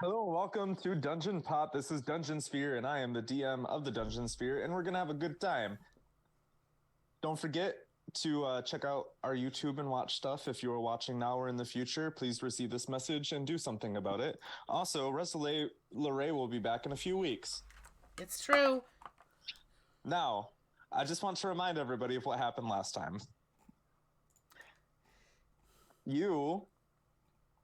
Hello, welcome to Dungeon Pop. This is Dungeon Sphere, and I am the DM of the Dungeon Sphere, and we're gonna have a good time. Don't forget to check out our YouTube and watch stuff. If you are watching now or in the future, please receive this message and do something about it. Also, Resile Lorray will be back in a few weeks. It's true. Now, I just want to remind everybody of what happened last time. You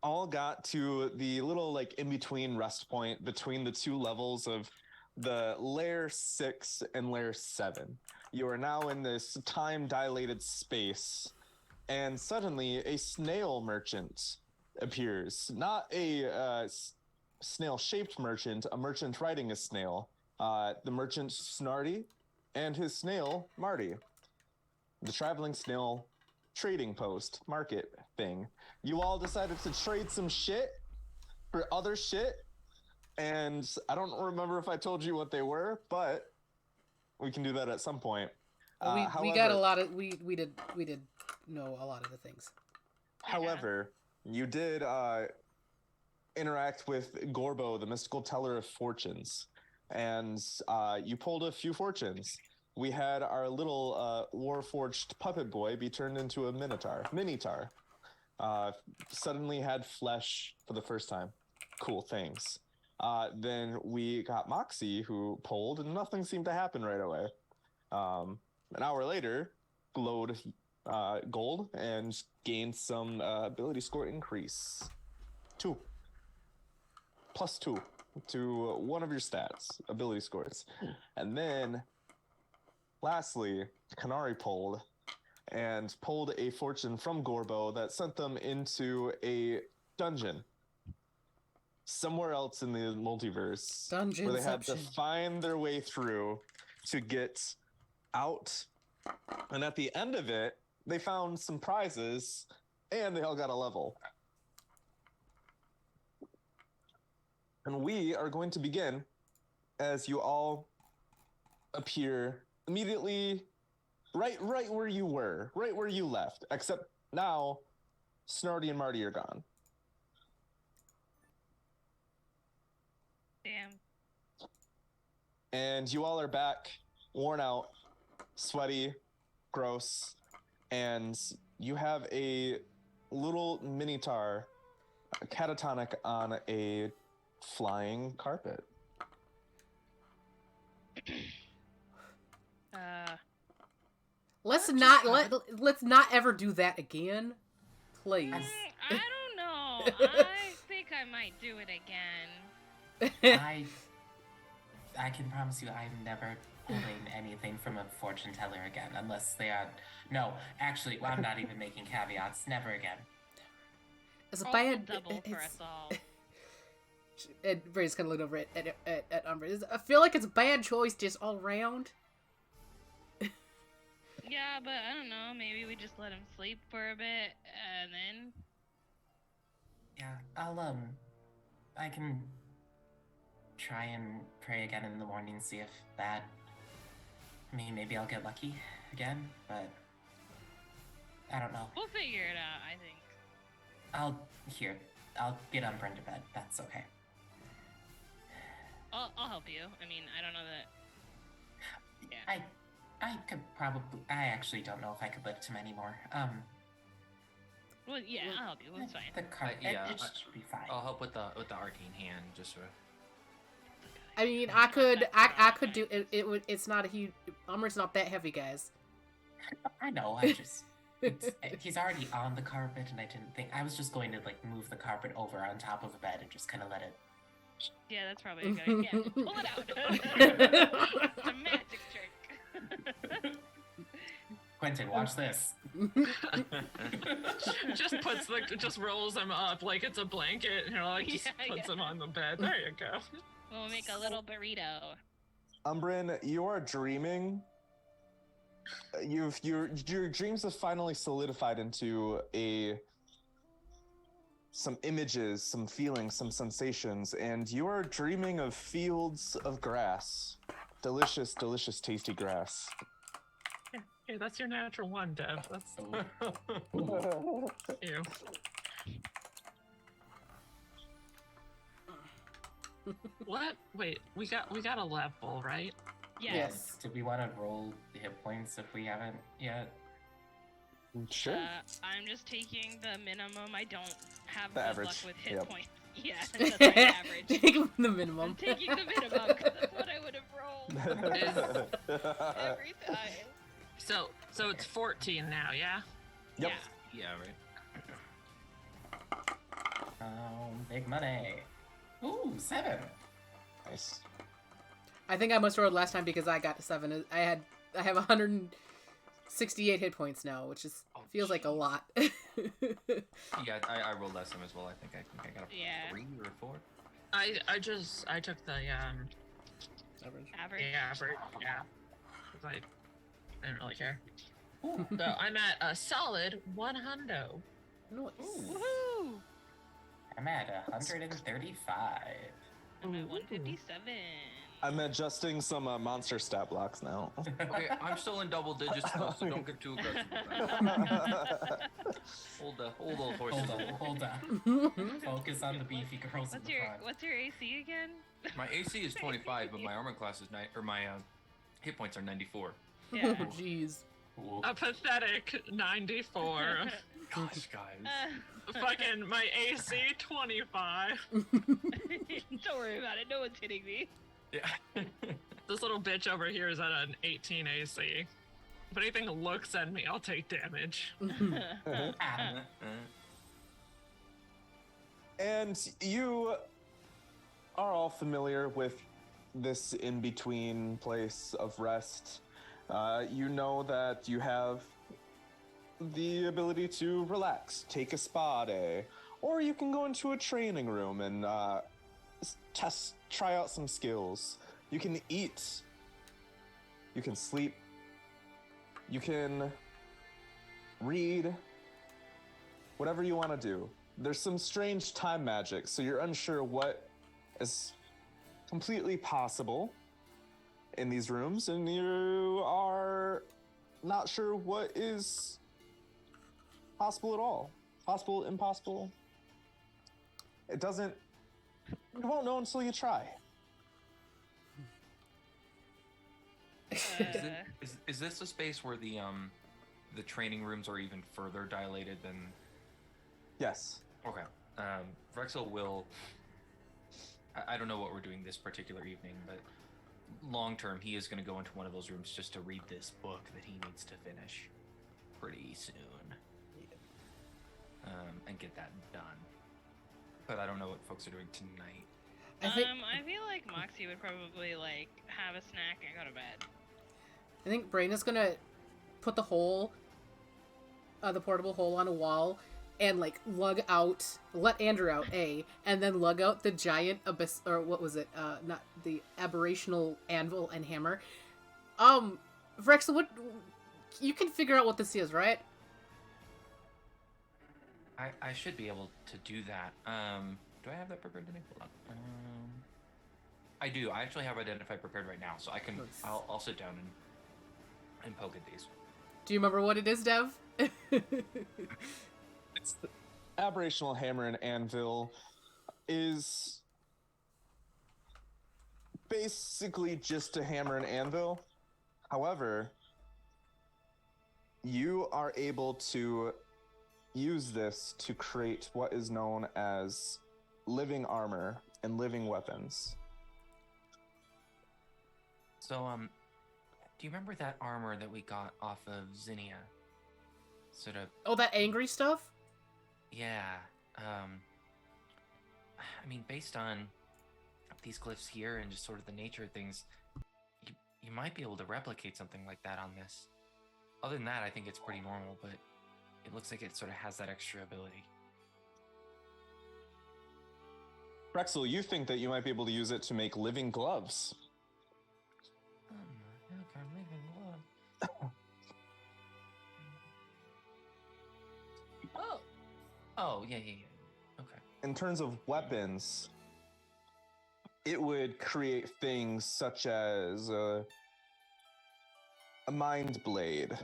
all got to the little in-between rest point between the two levels of the layer 6 and layer 7. You are now in this time-dilated space, and suddenly a snail merchant appears. Not a snail-shaped merchant, a merchant riding a snail. The merchant Snarty and his snail Marty. The traveling snail trading post market thing. You all decided to trade some shit for other shit, and I don't remember if I told you what they were, but we can do that at some point. Well, we got a lot of we did know a lot of the things. However, you did interact with Gorbo, the mystical teller of fortunes, and you pulled a few fortunes. We had our little warforged puppet boy be turned into a minotaur. Suddenly had flesh for the first time. Cool things. Then we got Moxie, who pulled, and nothing seemed to happen right away. An hour later, glowed gold and gained some ability score increase. 2. +2 to one of your stats, ability scores. And then, lastly, Canari pulled a fortune from Gorbo that sent them into a dungeon somewhere else in the multiverse, where they had to find their way through to get out. And at the end of it, they found some prizes, and they all got a level. And we are going to begin as you all appear immediately right where you were, right where you left, except now Snarty and Marty are gone. Damn. And you all are back, worn out, sweaty, gross, and you have a little minotaur catatonic on a flying carpet. Let's not ever do that again, please. I don't know. I think I might do it again. I can promise you I'm never pulling anything from a fortune teller again, unless they are... No, actually, well, I'm not even making caveats. Never again. It's a bad... double for us all. And Ray's kind of looking over at Umbran. I feel like it's a bad choice just all around. Yeah, but I don't know. Maybe we just let him sleep for a bit, and then... Yeah, I can try and pray again in the morning, see if that... I mean, maybe I'll get lucky again, but... I don't know. We'll figure it out, I think. I'll get Umbran to bed. That's okay. I'll help you. I mean, I don't know that... Yeah. I could probably... I actually don't know if I could lift him anymore. Well, yeah, I'll help you. It's fine. It should be fine. I'll help with the arcane hand, just for... I mean, I could do it. It's not a huge... Umbran's not that heavy, guys. I know, he's already on the carpet, and I didn't think... I was just going to, move the carpet over on top of the bed and just kind of let it... Yeah, that's probably a good idea. Pull it out. It's a magic trick. Quentin, watch this. just rolls them up like it's a blanket, and puts them on the bed. There you go. We'll make a little burrito. Umbran, you are dreaming. Your dreams have finally solidified into some images, some feelings, some sensations, and you are dreaming of fields of grass. Delicious, delicious, tasty grass. Hey, that's your natural one, Dev. That's you. What? Wait, we got a level, right? Yes. Did we want to roll the hit points if we haven't yet? Sure. I'm just taking the minimum. I don't have The good average, luck with hit yep. points. Yeah, that's my average. Take the I'm minimum. taking the minimum because that's what I would have rolled every time. So it's 14 now, yeah? Yep. Yeah, right. Big money. Ooh, 7. Nice. I think I must rolled last time because I got to 7. I have 168 hit points now, which is feels like a lot. Yeah, I rolled last time as well. I think I got a Yeah. 3 or a 4. I took the Average. Average. average, yeah. 'Cause I didn't really care. Ooh. So I'm at a solid 100. Nice. Woohoo! I'm at 135. I'm at 157. I'm adjusting some monster stat blocks now. Okay, I'm still in double digits though, so don't get too aggressive with that. Hold those horses. Hold on. Focus on the beefy girls in the front. What's your AC again? My AC is 25, but my armor class is my hit points are 94. Yeah. Jeez. Ooh. A pathetic 94. Gosh, guys. Fucking my AC 25. Don't worry about it. No one's hitting me. Yeah. This little bitch over here is at an 18 AC. If anything looks at me, I'll take damage. Ah, And you are all familiar with this in-between place of rest. You know that you have the ability to relax, take a spa day, or you can go into a training room and try out some skills. You can eat, you can sleep, you can read, whatever you want to do. There's some strange time magic, so you're unsure what is completely possible in these rooms, and you are not sure what is possible at all. Possible, impossible. You won't know until you try. Is this a space where the training rooms are even further dilated than? Yes. Okay. Vrexil will. I don't know what we're doing this particular evening, but long term, he is going to go into one of those rooms just to read this book that he needs to finish pretty soon, and get that done. But I don't know what folks are doing tonight. I feel like Moxie would probably like have a snack and go to bed. I think Braenna's gonna put the hole, the portable hole on a wall, and like lug out, let Andrew out, and then lug out the giant abyss, or what was it? Not the aberrational anvil and hammer. Vrexil, what? You can figure out what this is, right? I should be able to do that. Do I have that prepared today? Hold on. I do. I actually have Identify prepared right now, so I can. Nice. I'll sit down and poke at these. Do you remember what it is, Dev? It's the aberrational hammer and anvil is basically just a hammer and anvil. However, you are able to use this to create what is known as living armor and living weapons. So, do you remember that armor that we got off of Zinnia? Sort of. Oh, that angry stuff? Yeah. I mean, based on these glyphs here and just sort of the nature of things, you might be able to replicate something like that on this. Other than that, I think it's pretty normal, but it looks like it sort of has that extra ability. Vrexil, you think that you might be able to use it to make living gloves. Oh, yeah. Okay. In terms of weapons, it would create things such as a mind blade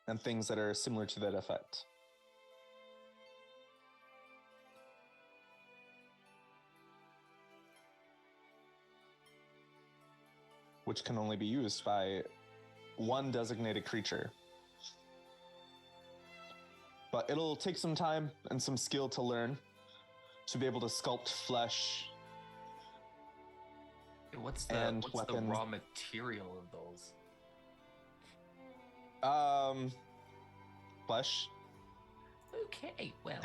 and things that are similar to that effect. which can only be used by one designated creature. But it'll take some time and some skill to learn to be able to sculpt flesh. What's the And what's the weapons. raw material of those? Flesh. Okay, well,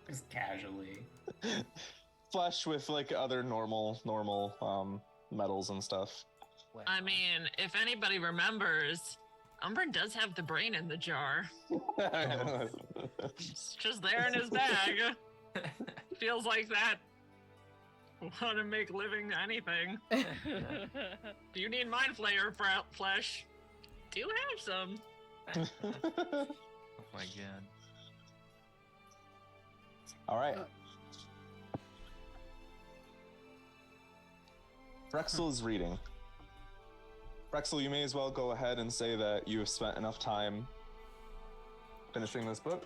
Just casually. Flesh with like other normal metals and stuff. well. I mean, if anybody remembers, Umbran does have the brain in the jar. It's just there in his bag. Feels like that. Want to make living anything. If you need mind flayer flesh, do have some. Oh my god. All right. Vrexil is reading. Vrexil, you may as well go ahead and say that you have spent enough time finishing this book.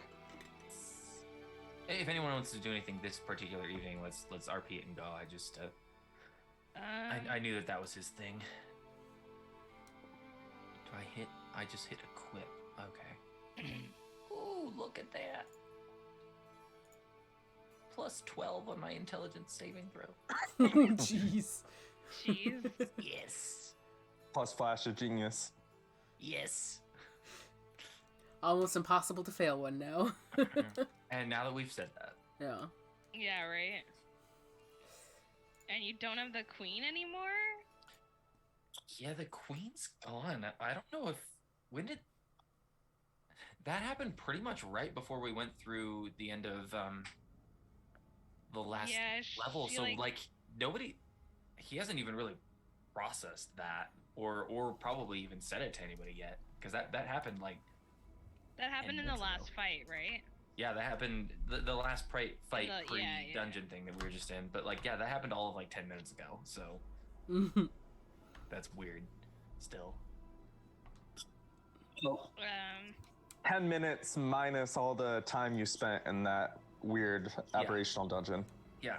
Hey, if anyone wants to do anything this particular evening, let's RP it and go. I just I knew that was his thing. Do I hit? I just hit equip. Okay. Ooh, look at that. Plus 12 on my intelligence saving throw. Jeez. Jeez. Yes. Plus flash of genius. Yes. Almost impossible to fail one now. And now that we've said that, Yeah. Yeah, right. And you don't have the queen anymore? yeah, the queen's gone. I don't know if when did that happened? Pretty much right before we went through the end of the last Yeah, level. she, So like nobody, he hasn't even really processed that, or probably even said it to anybody yet, because that happened like that happened in the minutes ago. last fight, right? Yeah, that happened the last fight Yeah, pre-dungeon thing that we were just in. But like, yeah, that happened all of like 10 minutes ago. So that's weird. Still. 10 minutes minus all the time you spent in that weird Yeah. aberrational dungeon. Yeah,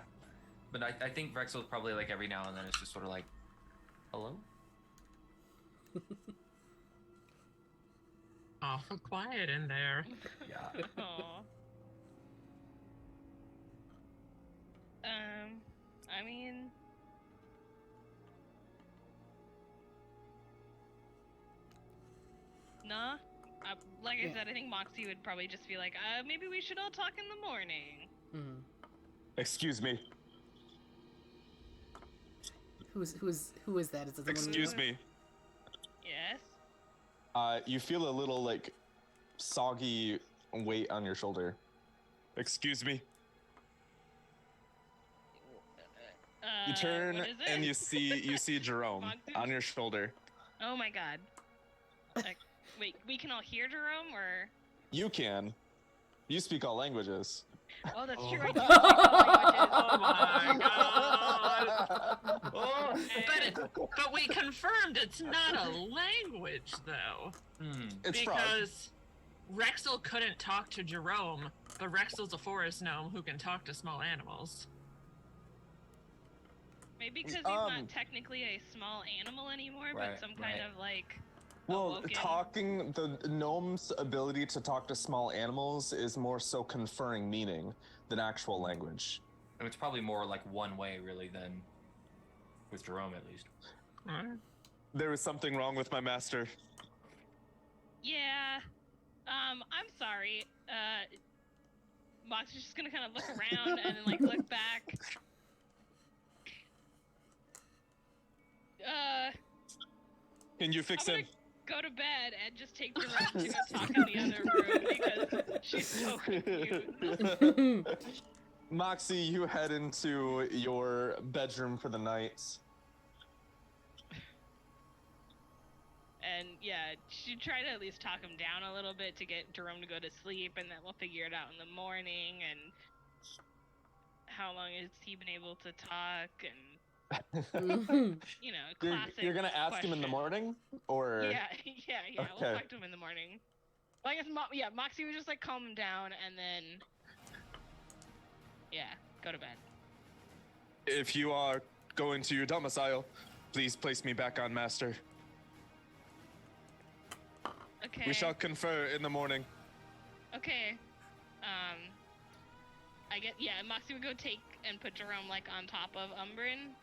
but I think Vrexil's probably like every now and then it's just sort of like, hello. Awful quiet in there. Yeah. Aw. I mean, nah. Like I Yeah. said, I think Moxie would probably just be like, maybe we should all talk in the morning. Mhm. Excuse me. Who is that? Is it the Excuse one me. Yes? You feel a little like soggy weight on your shoulder. Excuse me. You turn what is it? and you see Jerome Moxie? on your shoulder. Oh my god. Wait, we can all hear Jerome, or? You can. You speak all languages. Oh, that's Oh. true. I do speak all languages. Oh my god! Oh, but we confirmed it's not a language, though. It's frog. Because Vrexil couldn't talk to Jerome, but Vrexil's a forest gnome who can talk to small animals. Maybe because he's not technically a small animal anymore, Right, but some kind right. of like. Well, awoken- the gnome's ability to talk to small animals is more so conferring meaning than actual language. And it's probably more like one way really than with Jerome at least. There is something wrong with my master. Yeah. I'm sorry. Moxie's just gonna kind of look around and then like look back. Can you fix I'm him? gonna go to bed and just take Jerome to go talk in the other room because she's so confused. Moxie, you head into your bedroom for the night. And yeah, she tried to at least talk him down a little bit to get Jerome to go to sleep, and then we'll figure it out in the morning. And how long has he been able to talk? And you know, classic. You're gonna ask him in the question. morning, or Yeah. Okay. We'll talk to him in the morning. Well, I guess Moxie would just like calm him down, and then go to bed. if you are going to your domicile. Please place me back on master. Okay. We shall confer in the morning. Okay. Moxie would go take and put Jerome like on top of Umbran,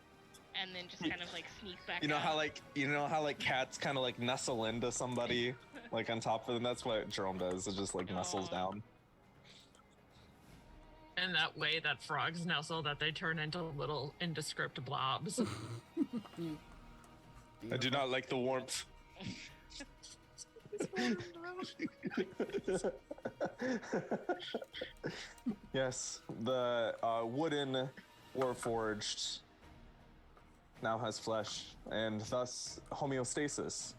and then just kind of like sneak back. You know out. how like cats kind of like nestle into somebody like on top of them. That's what Jerome does. It just like nestles Aw. down. And that way that frogs nestle that they turn into little indescript blobs. I do not like the warmth. Yes, the wooden Warforged now has flesh and thus homeostasis.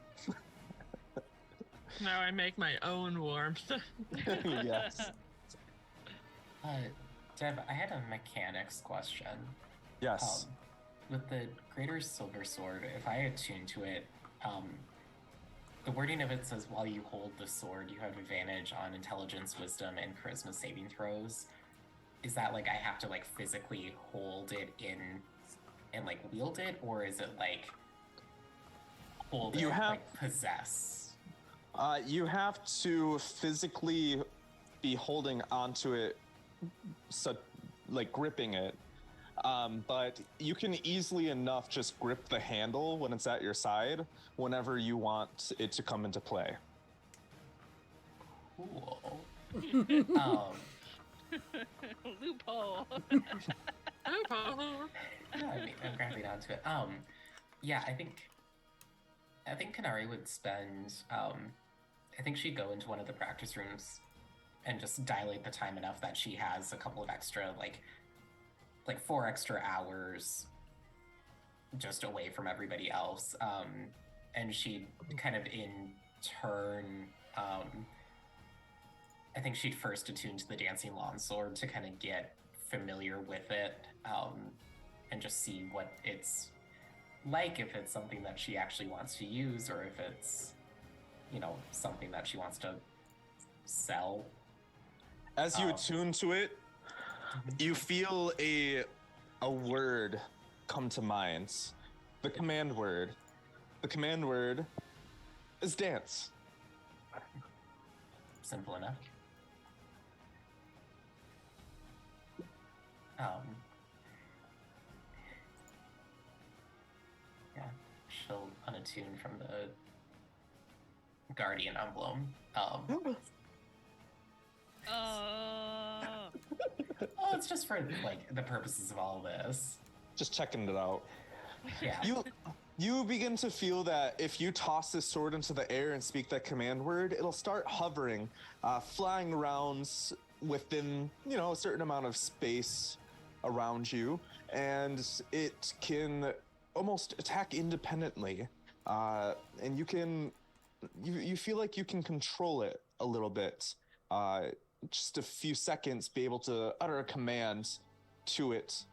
Now I make my own warmth. Yes. Deb, I had a mechanics question. Yes. With the Greater Silver Sword, if I attune to it, the wording of it says while you hold the sword, you have advantage on intelligence, wisdom, and charisma saving throws. Is that like I have to like physically hold it in and like wield it, or is it like hold it like possess? You have to physically be holding onto it, so like gripping it. But you can easily enough just grip the handle when it's at your side whenever you want it to come into play. Cool. Loophole. Loophole. I'm grabbing onto it. Yeah, I think Canari would spend. I think she'd go into one of the practice rooms and just dilate the time enough that she has a couple of extra, like 4 extra hours just away from everybody else. And she'd kind of in turn, I think she'd first attune to the Dancing Longsword to kind of get familiar with it, and just see what it's like, if it's something that she actually wants to use, or if it's, something that she wants to sell. As you attune to it, you feel a word come to mind. The command word. The command word is dance. Simple enough. Yeah, she'll unattune from the Guardian emblem. Well, it's just for like the purposes of all this. Just checking it out. Yeah. You begin to feel that if you toss this sword into the air and speak that command word, it'll start hovering, flying around within, a certain amount of space around you, and it can almost attack independently. And you feel like you can control it a little bit. Just a few seconds, be able to utter a command to it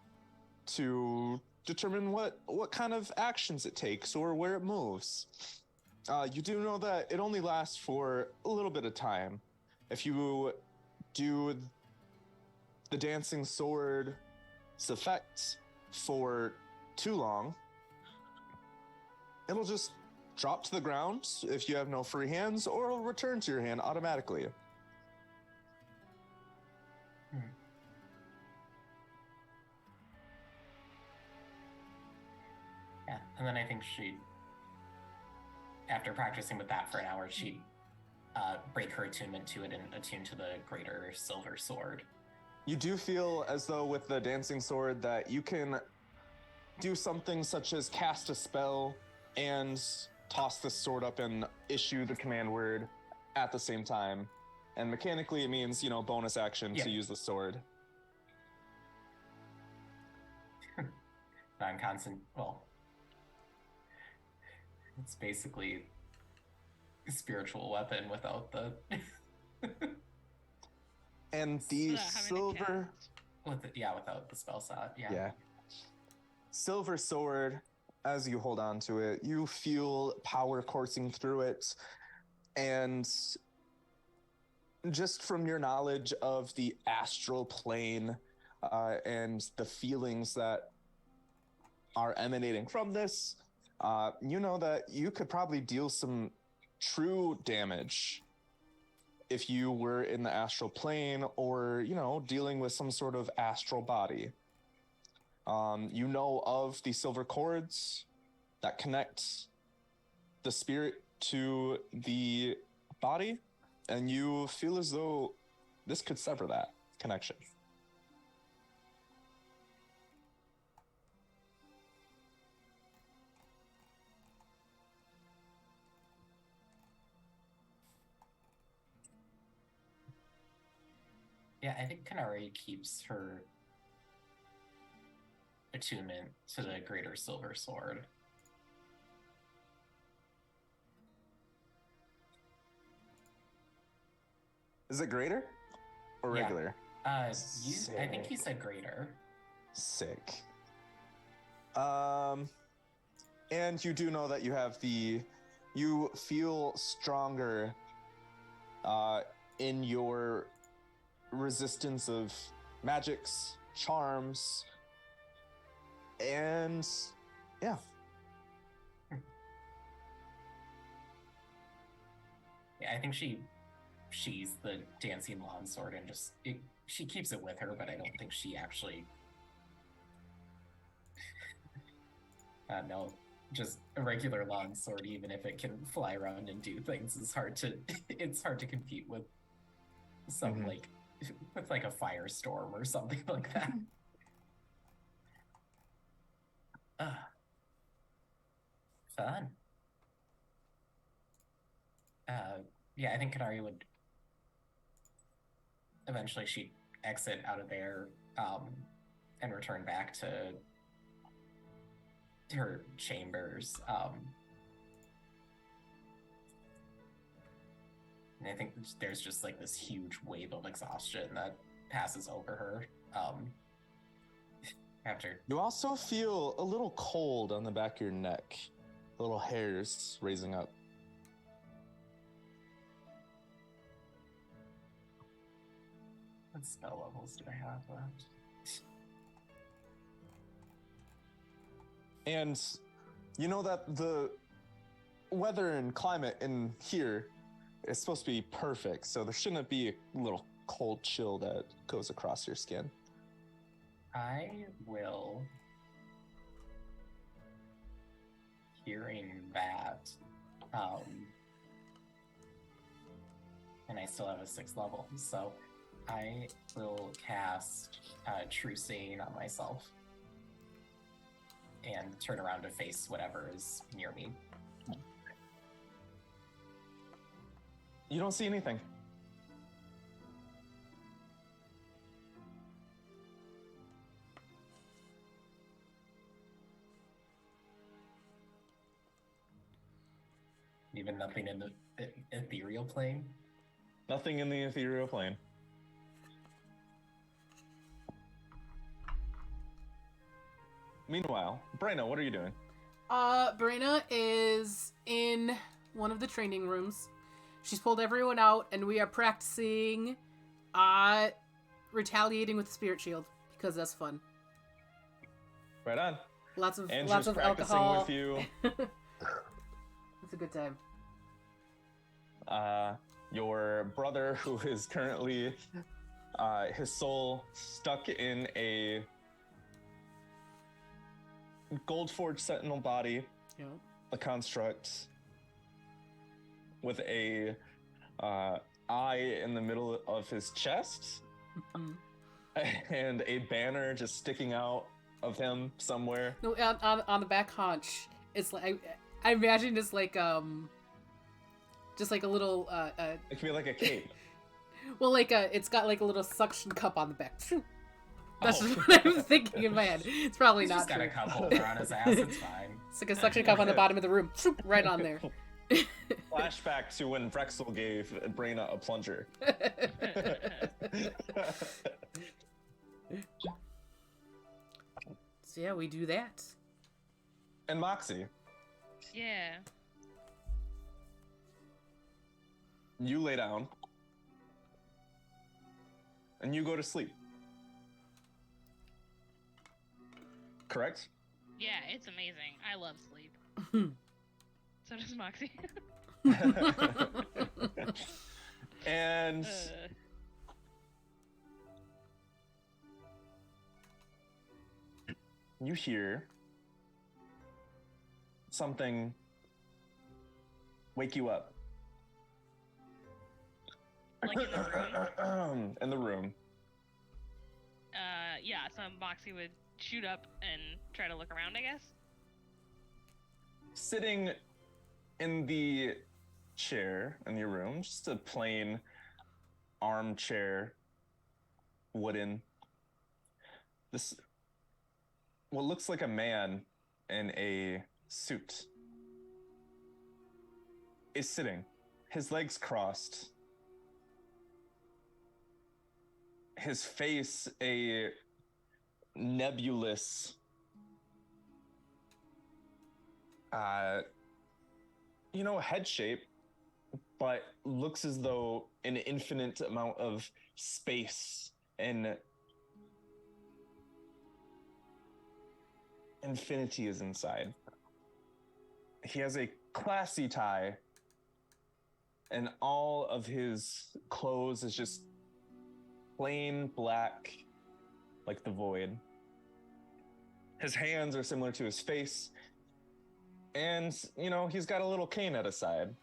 to determine what kind of actions it takes or where it moves. You do know that it only lasts for a little bit of time. If you do the dancing sword's effect for too long, it'll just drop to the ground if you have no free hands, or it'll return to your hand automatically. Yeah, and then I think after practicing with that for an hour, she'd break her attunement to it and attune to the Greater Silver Sword. You do feel as though with the dancing sword that you can do something such as cast a spell and toss the sword up and issue the command word at the same time. And mechanically it means, bonus action to use the sword. Non-constant, well, it's basically a spiritual weapon without the... And the silver... without the spell slot, Yeah. Silver sword, as you hold on to it, you feel power coursing through it. And just from your knowledge of the astral plane and the feelings that are emanating from this, you know that you could probably deal some true damage if you were in the astral plane or, dealing with some sort of astral body. You know of the silver cords that connect the spirit to the body, and you feel as though this could sever that connection. Yeah, I think Canari keeps her attunement to the Greater Silver Sword. Is it greater or Yeah. regular? I think you said Greater. Sick. And you do know that you feel stronger in your resistance of magics, charms, and yeah. Yeah, I think she's the dancing lawn sword and she keeps it with her, but I don't think she actually. No, just a regular lawn sword, even if it can fly around and do things, is hard to. It's hard to compete with some with like a firestorm or something like that. Fun. Yeah, I think Canari would eventually she'd exit out of there and return back to her chambers. And I think there's just like this huge wave of exhaustion that passes over her after. You also feel a little cold on the back of your neck, little hairs raising up. What spell levels do I have left? And you know that the weather and climate in here is supposed to be perfect, so there shouldn't be a little cold chill that goes across your skin. I will, hearing that, and I still have a 6th level, so I will cast True Seeing on myself and turn around to face whatever is near me. You don't see anything. Even nothing in the ethereal plane? Nothing in the ethereal plane. Meanwhile, Braenna, what are you doing? Braenna is in one of the training rooms. She's pulled everyone out, and we are practicing, retaliating with the spirit shield, because that's fun. Right on. Lots of Andrew's practicing alcohol. with you. It's a good time. Your brother, who is currently, his soul stuck in a Goldforged Sentinel body, Yeah. a construct with a eye in the middle of his chest, and a banner just sticking out of him somewhere. No, on the back haunch, it's like I imagine it's like just like a little It could be like a cape. well, like it's got like a little suction cup on the back. That's Oh. just what I was thinking in my head. It's probably He's not just got true. a cup holder on his ass, it's fine. It's like a suction cup on the bottom of the room, right on there. Flashback to when Vrexil gave Braenna a plunger. So yeah, we do that. And Moxie, Yeah. you lay down and you go to sleep. Correct? Yeah, it's amazing. I love sleep. So does Moxie. And you hear something wake you up. Like in the room? In the room. Yeah, so Moxie would shoot up and try to look around, I guess. Sitting in the chair in your room, just a plain armchair, wooden. This, what looks like a man in a suit, is sitting, his legs crossed, his face a nebulous, head shape, but looks as though an infinite amount of space and infinity is inside. He has a classy tie, and all of his clothes is just plain black, like the void. His hands are similar to his face, and, he's got a little cane at his side.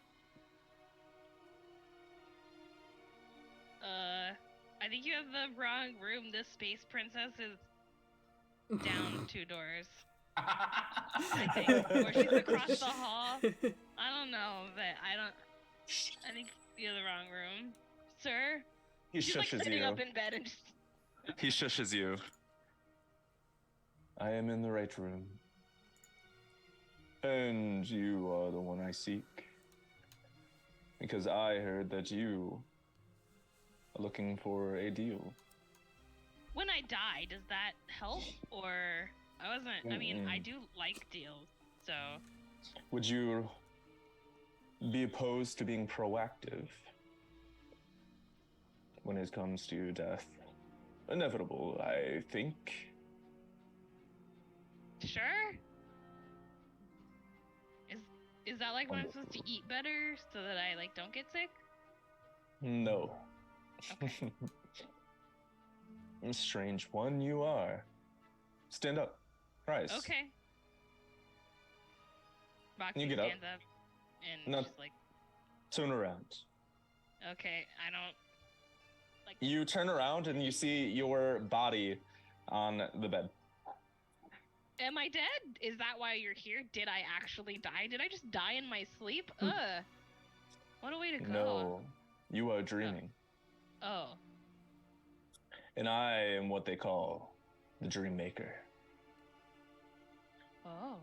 I think you have the wrong room. This space princess is down 2 doors. I think. Or she's across the hall. I don't know, but I think you're the wrong room. Sir? He She's shushes sitting you. up in bed and just... He shushes you. I am in the right room. And you are the one I seek. Because I heard that you are looking for a deal. When I die, does that help? Or... I do like deals, so... Would you be opposed to being proactive when it comes to death? Inevitable, I think. Sure? Is that like when I'm supposed to eat better so that I, don't get sick? No. Okay. Strange one you are. Stand up. Rise. Okay. Moxie You get up. stands up and No. just Turn around. okay, I don't... You turn around and you see your body on the bed. Am I dead? Is that why you're here? Did I actually die? Did I just die in my sleep? What a way to go. No, you are dreaming. Oh. And I am what they call the Dream Maker. Oh.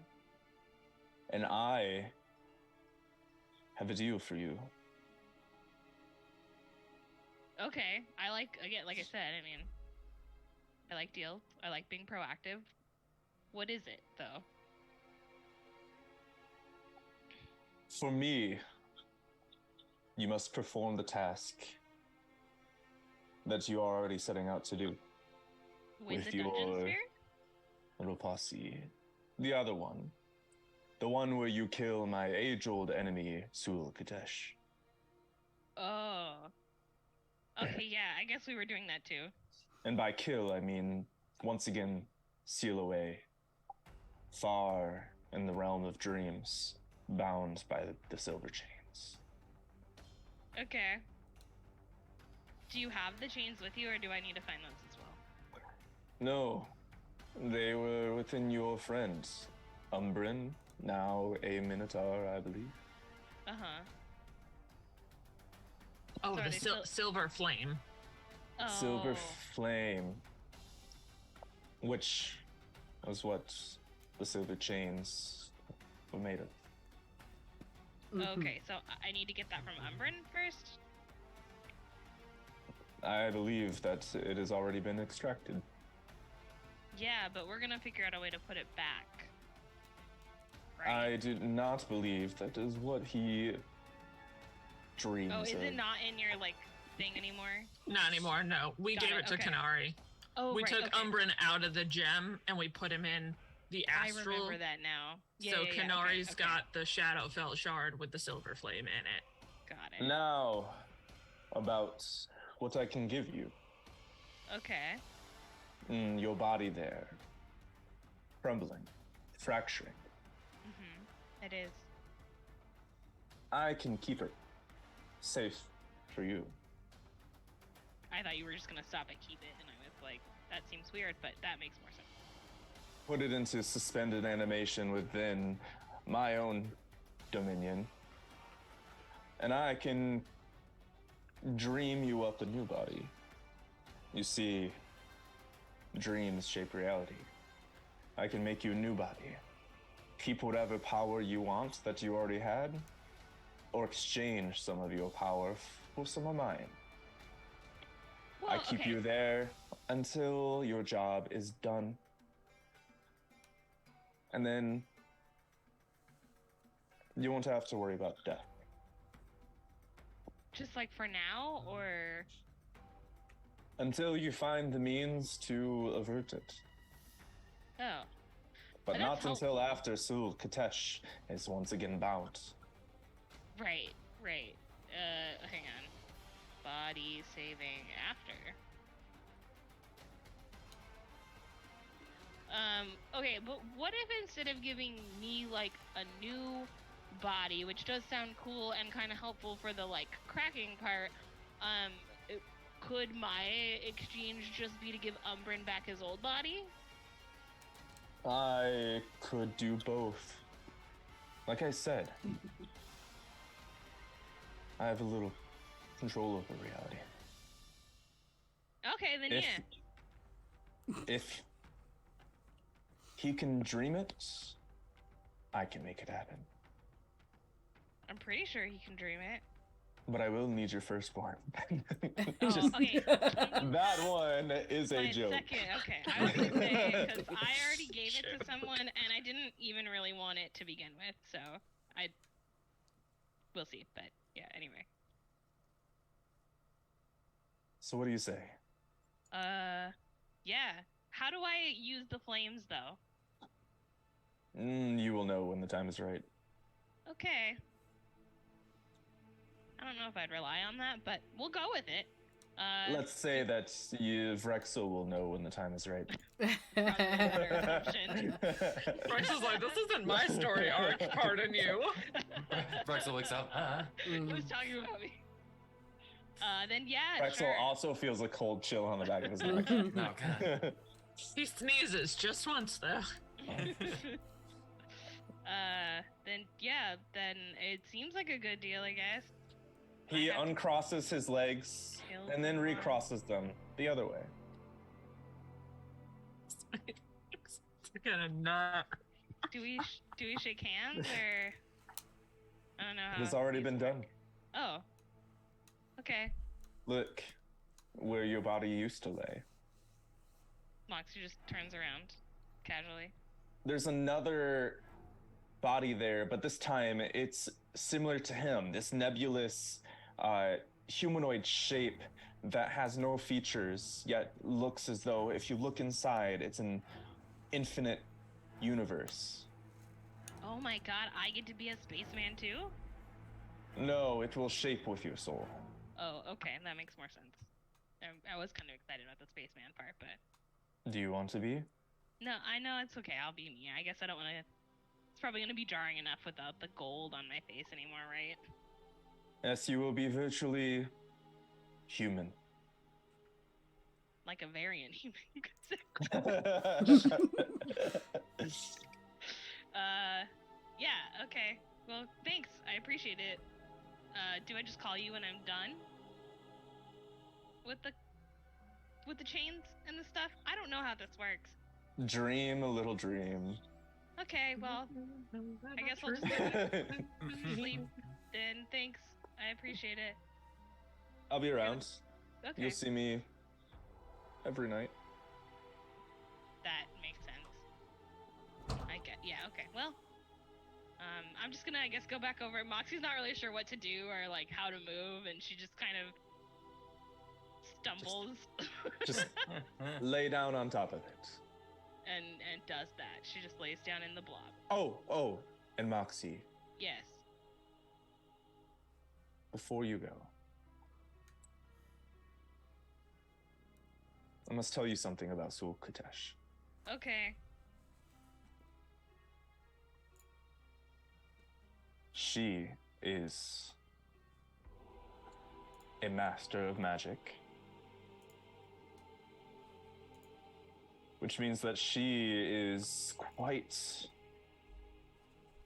And I have a deal for you. Okay. Like I said, I like deals. I like being proactive. What is it, though? For me, you must perform the task that you are already setting out to do. With With the dungeon your- sphere? Little posse. The other one. The one where you kill my age-old enemy, Sul Kadesh. Oh. Okay, yeah, I guess we were doing that too. And by kill, I mean, once again, seal away. Far in the realm of dreams, bound by the silver chains. Okay. Do you have the chains with you, or do I need to find those as well? No, they were within your friends. Umbran, now a Minotaur, I believe. Uh-huh. Oh, So are the they still- silver flame. Oh. Silver flame. Which was what the silver chains were made of. Okay, so I need to get that from Umbran first? I believe that it has already been extracted. Yeah, but we're gonna figure out a way to put it back. I Right? do not believe that is what he dreams Oh, is of. it not in your, thing anymore? Not anymore, no. We Got gave it, it to okay. Canari. Oh, We right, took okay. Umbran out of the gem and we put him in the I astral. remember that now. So Yeah. Canari's Okay. got the Shadowfell shard with the silver flame in it. Got it. Now, about what I can give you. Okay. Your body there, crumbling, fracturing. Mm-hmm. It is. I can keep it safe for you. I thought you were just gonna stop at keep it, and I was like, that seems weird, but that makes more sense. Put it into suspended animation within my own dominion, and I can dream you up a new body. You see, dreams shape reality. I can make you a new body. Keep whatever power you want that you already had, or exchange some of your power for some of mine. Well, I keep okay. you there until your job is done. And then you won't have to worry about death. Just like for now, or Until you find the means to avert it. oh, But That's not until helpful. after Sul Katesh is once again bound. right. Hang on. Body saving after. Okay, but what if instead of giving me like a new body, which does sound cool and kind of helpful for the like cracking part, could my exchange just be to give Umbran back his old body? I could do both. Like I said, I have a little control over reality. Okay, then If, yeah. if he can dream it, I can make it happen. I'm pretty sure he can dream it. But I will need your firstborn. Oh, okay. That one is a My joke. second, okay. I was gonna say, because I already gave it to someone, and I didn't even really want it to begin with, so we'll see, but yeah, anyway. So what do you say? Yeah. How do I use the flames, though? You will know when the time is right. Okay. I don't know if I'd rely on that, but we'll go with it. Let's say that Vrexil will know when the time is right. Probably a better assumption. Vrexil's like, this isn't my story arc, pardon you. Vrexil wakes up. Who's talking about me? Then yeah, Vrexil sure. also feels a cold chill on the back of his neck. No, God. He sneezes just once, though. Then yeah, then it seems like a good deal, I guess. He I have to uncrosses his legs kill and then someone. recrosses them the other way. Gonna not. Do we shake hands or? I don't know how. It has already these been work. done. Oh. Okay. Look where your body used to lay. Moxie just turns around, casually. There's another body there, but this time it's similar to him. This nebulous humanoid shape that has no features, yet looks as though if you look inside, it's an infinite universe. Oh my god, I get to be a spaceman too? No, it will shape with your soul. Oh, okay, that makes more sense. I was kind of excited about the spaceman part, but Do you want to be? no, I know it's okay. I'll be me. I guess I don't want to. It's probably gonna be jarring enough without the gold on my face anymore, right? Yes, you will be virtually human. Like a variant human. Yeah. Okay. Well, thanks. I appreciate it. Do I just call you when I'm done with the chains and the stuff? I don't know how this works. Dream a little dream. Okay. Well, I guess I'll just go to sleep. Then thanks. I appreciate it. I'll be around. Okay. You'll see me every night. That makes sense. I get. Yeah. Okay. Well. I'm just gonna, I guess, go back over. Moxie's not really sure what to do or like how to move, and she just kind of stumbles. Just lay down on top of it. and does that. She just lays down in the blob. Oh, and Moxie, Yes. before you go, I must tell you something about Sul Katesh. Okay. She is a master of magic, which means that she is quite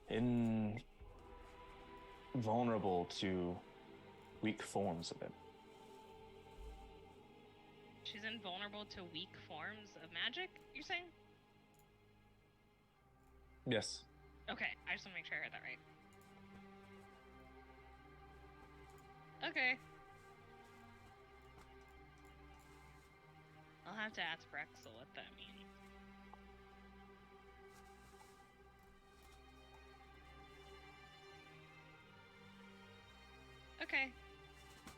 invulnerable to weak forms of it. She's invulnerable to weak forms of magic, you're saying? Yes. Okay, I just want to make sure I heard that right. Okay. I'll have to ask Vrexil what that means. Okay.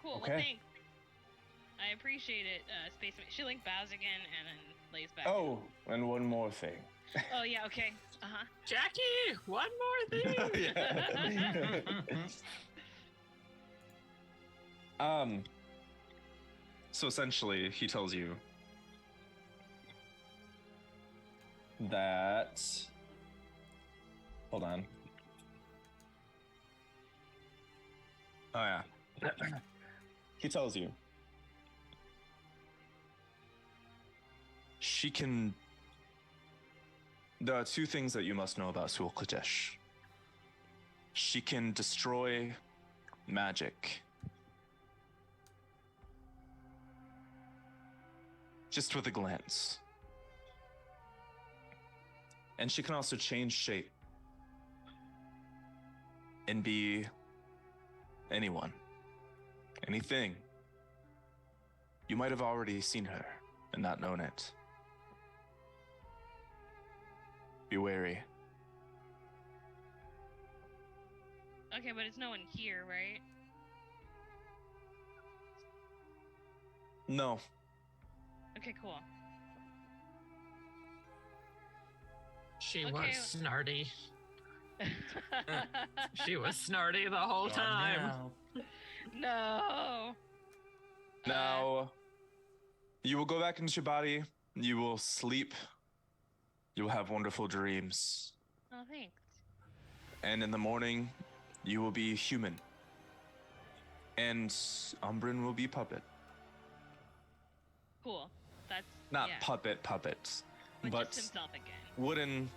Cool. Okay. Well, thanks. I appreciate it, Space. She like bows again and then lays back. Oh, and one more thing. Oh yeah. Okay. Jackie, one more thing. So essentially, he tells you that. Hold on. Oh, yeah. He tells you she can. There are two things that you must know about Sul Katesh. She can destroy magic. Just with a glance. And she can also change shape and be anyone, anything. You might have already seen her and not known it. Be wary. Okay, but it's no one here, right? No. Okay, cool. She Okay. was snarty. She was snarty the whole time. No. Now, you will go back into your body. You will sleep. You will have wonderful dreams. Oh, thanks. And in the morning, you will be human. And Umbran will be puppet. Cool. That's Not yeah. puppet, but just himself again. wooden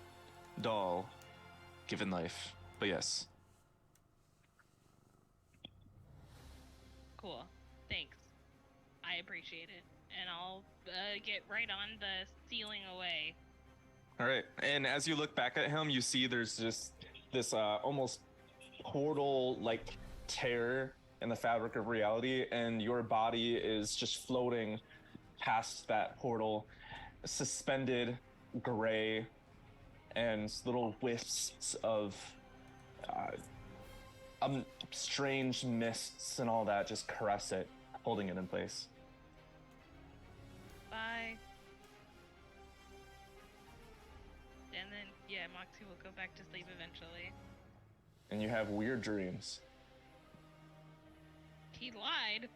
doll given life. But yes. Cool. Thanks. I appreciate it, and I'll get right on the sealing away. All right. And as you look back at him, you see there's just this almost portal-like tear in the fabric of reality, and your body is just floating past that portal, suspended, gray, and little wisps of strange mists and all that just caress it, holding it in place. Bye. And then, yeah, Moxie will go back to sleep eventually. And you have weird dreams. He lied.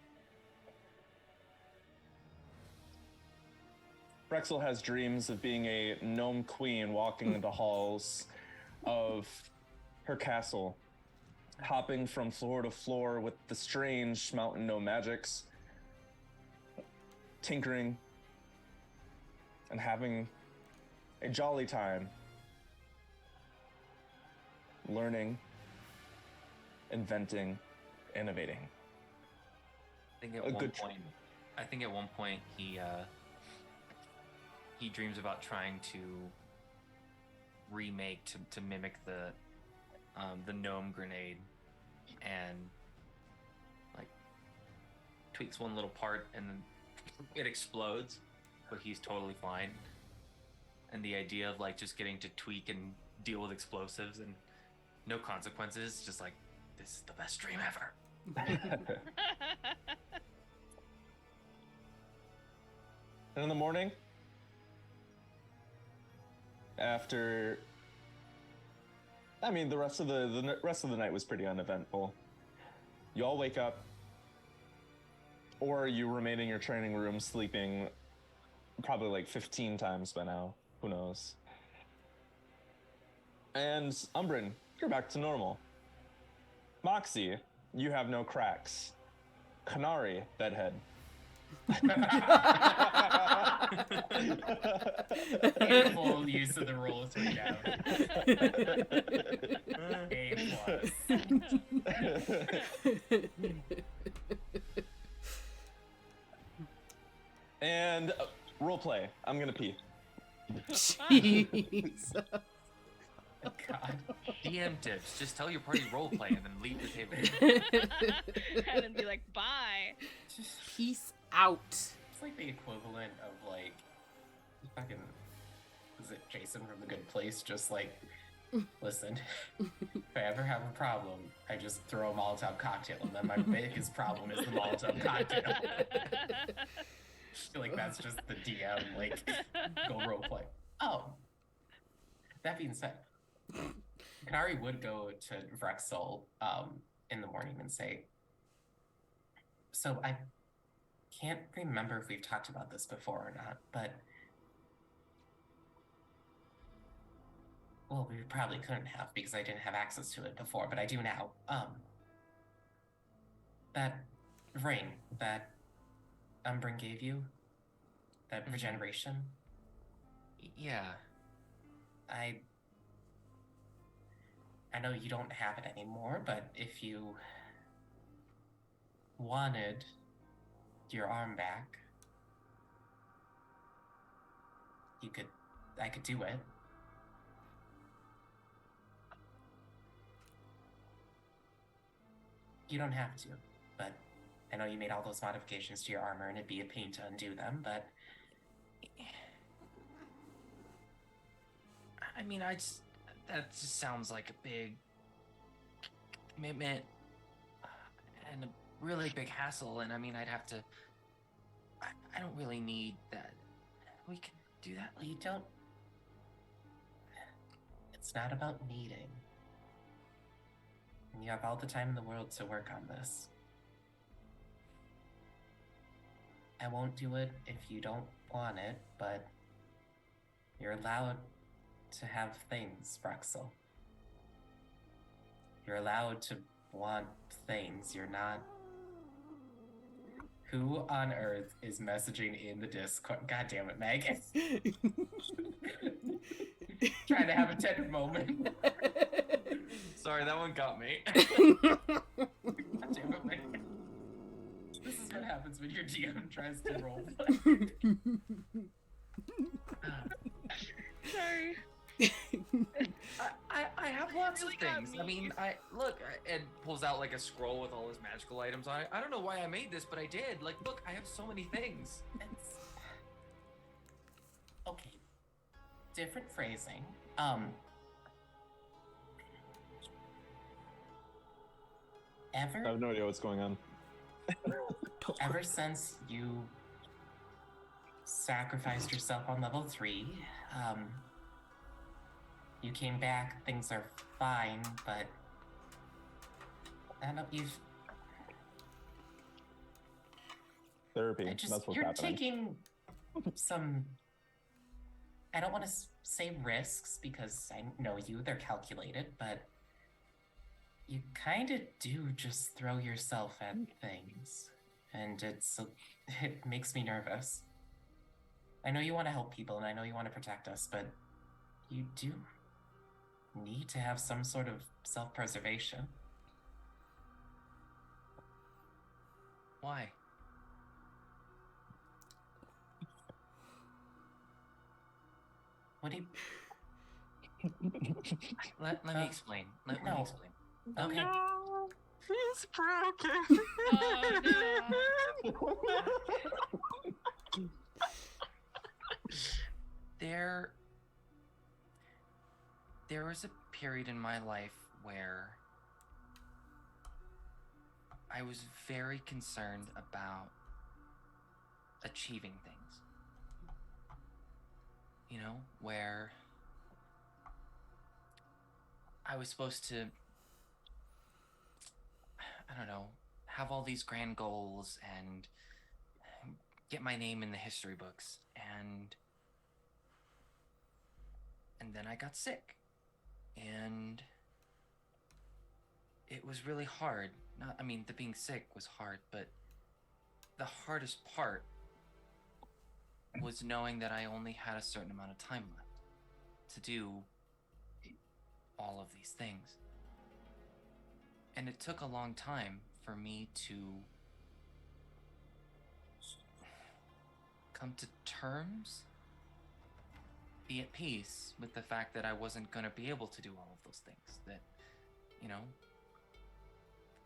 Vrexil has dreams of being a gnome queen walking the halls of her castle, hopping from floor to floor with the strange mountain gnome magics, tinkering, and having a jolly time, learning, inventing, innovating. I think at one point he dreams about trying to remake to mimic the gnome grenade, and like tweaks one little part and then it explodes, but he's totally fine. And the idea of like just getting to tweak and deal with explosives and no consequences, just like, this is the best dream ever. And in the morning, after, I mean, the rest of the rest of the night was pretty uneventful. You all wake up, or you remain in your training room sleeping probably like 15 times by now. Who knows? And Umbran, you're back to normal. Moxie, you have no cracks. Canari, bedhead. Beautiful use of the roll 3 down. A+. And role play. I'm gonna pee. Jesus. God. DM tips: just tell your party role play and then leave the table. And then be like, bye. Peace out. It's like the equivalent of like fucking, is it Jason from The Good Place? Just like, listen, if I ever have a problem, I just throw a Molotov cocktail, and then my biggest problem is the Molotov cocktail. I feel like that's just the DM, like, go roleplay. Oh, that being said, Canari would go to Vrexil in the morning and say, so I can't remember if we've talked about this before or not, but well, we probably couldn't have because I didn't have access to it before, but I do now. That ring that Umbran gave you, that regeneration, Yeah. I know you don't have it anymore, but if you wanted your arm back, I could do it. You don't have to, but I know you made all those modifications to your armor and it'd be a pain to undo them, but I mean, that just sounds like a big commitment and a really big hassle. And I mean, I'd have to. I don't really need that. We can do that. you don't. It's not about needing. And you have all the time in the world to work on this. I won't do it if you don't want it, but you're allowed to have things, Vrexil. You're allowed to want things. You're not. Who on earth is messaging in the Discord? God damn it, Meg. Trying to have a tender moment. Sorry, that one got me. God damn it, Meg. This is what happens when your DM tries to roll. Sorry. I have lots really of got things. me. I mean, Ed pulls out like a scroll with all his magical items on it. I don't know why I made this, but I did. Like, look, I have so many things. Okay. Different phrasing. I have no idea what's going on. Ever since you sacrificed yourself on level 3, you came back, things are fine, but I know Therapy. That's what's you're happening. taking some, I don't want to say risks because I know you, they're calculated, but you kind of do just throw yourself at things, and it makes me nervous. I know you want to help people, and I know you want to protect us, but you do need to have some sort of self-preservation. Why? What do you... Let me explain. Let me no. explain. Okay. No, he's broken. Oh, no. There was a period in my life where I was very concerned about achieving things. You know, where I was supposed to, I don't know, have all these grand goals and get my name in the history books, and then I got sick, and it was really hard. The being sick was hard, but the hardest part was knowing that I only had a certain amount of time left to do all of these things. And it took a long time for me to come to terms, be at peace with the fact that I wasn't going to be able to do all of those things. That,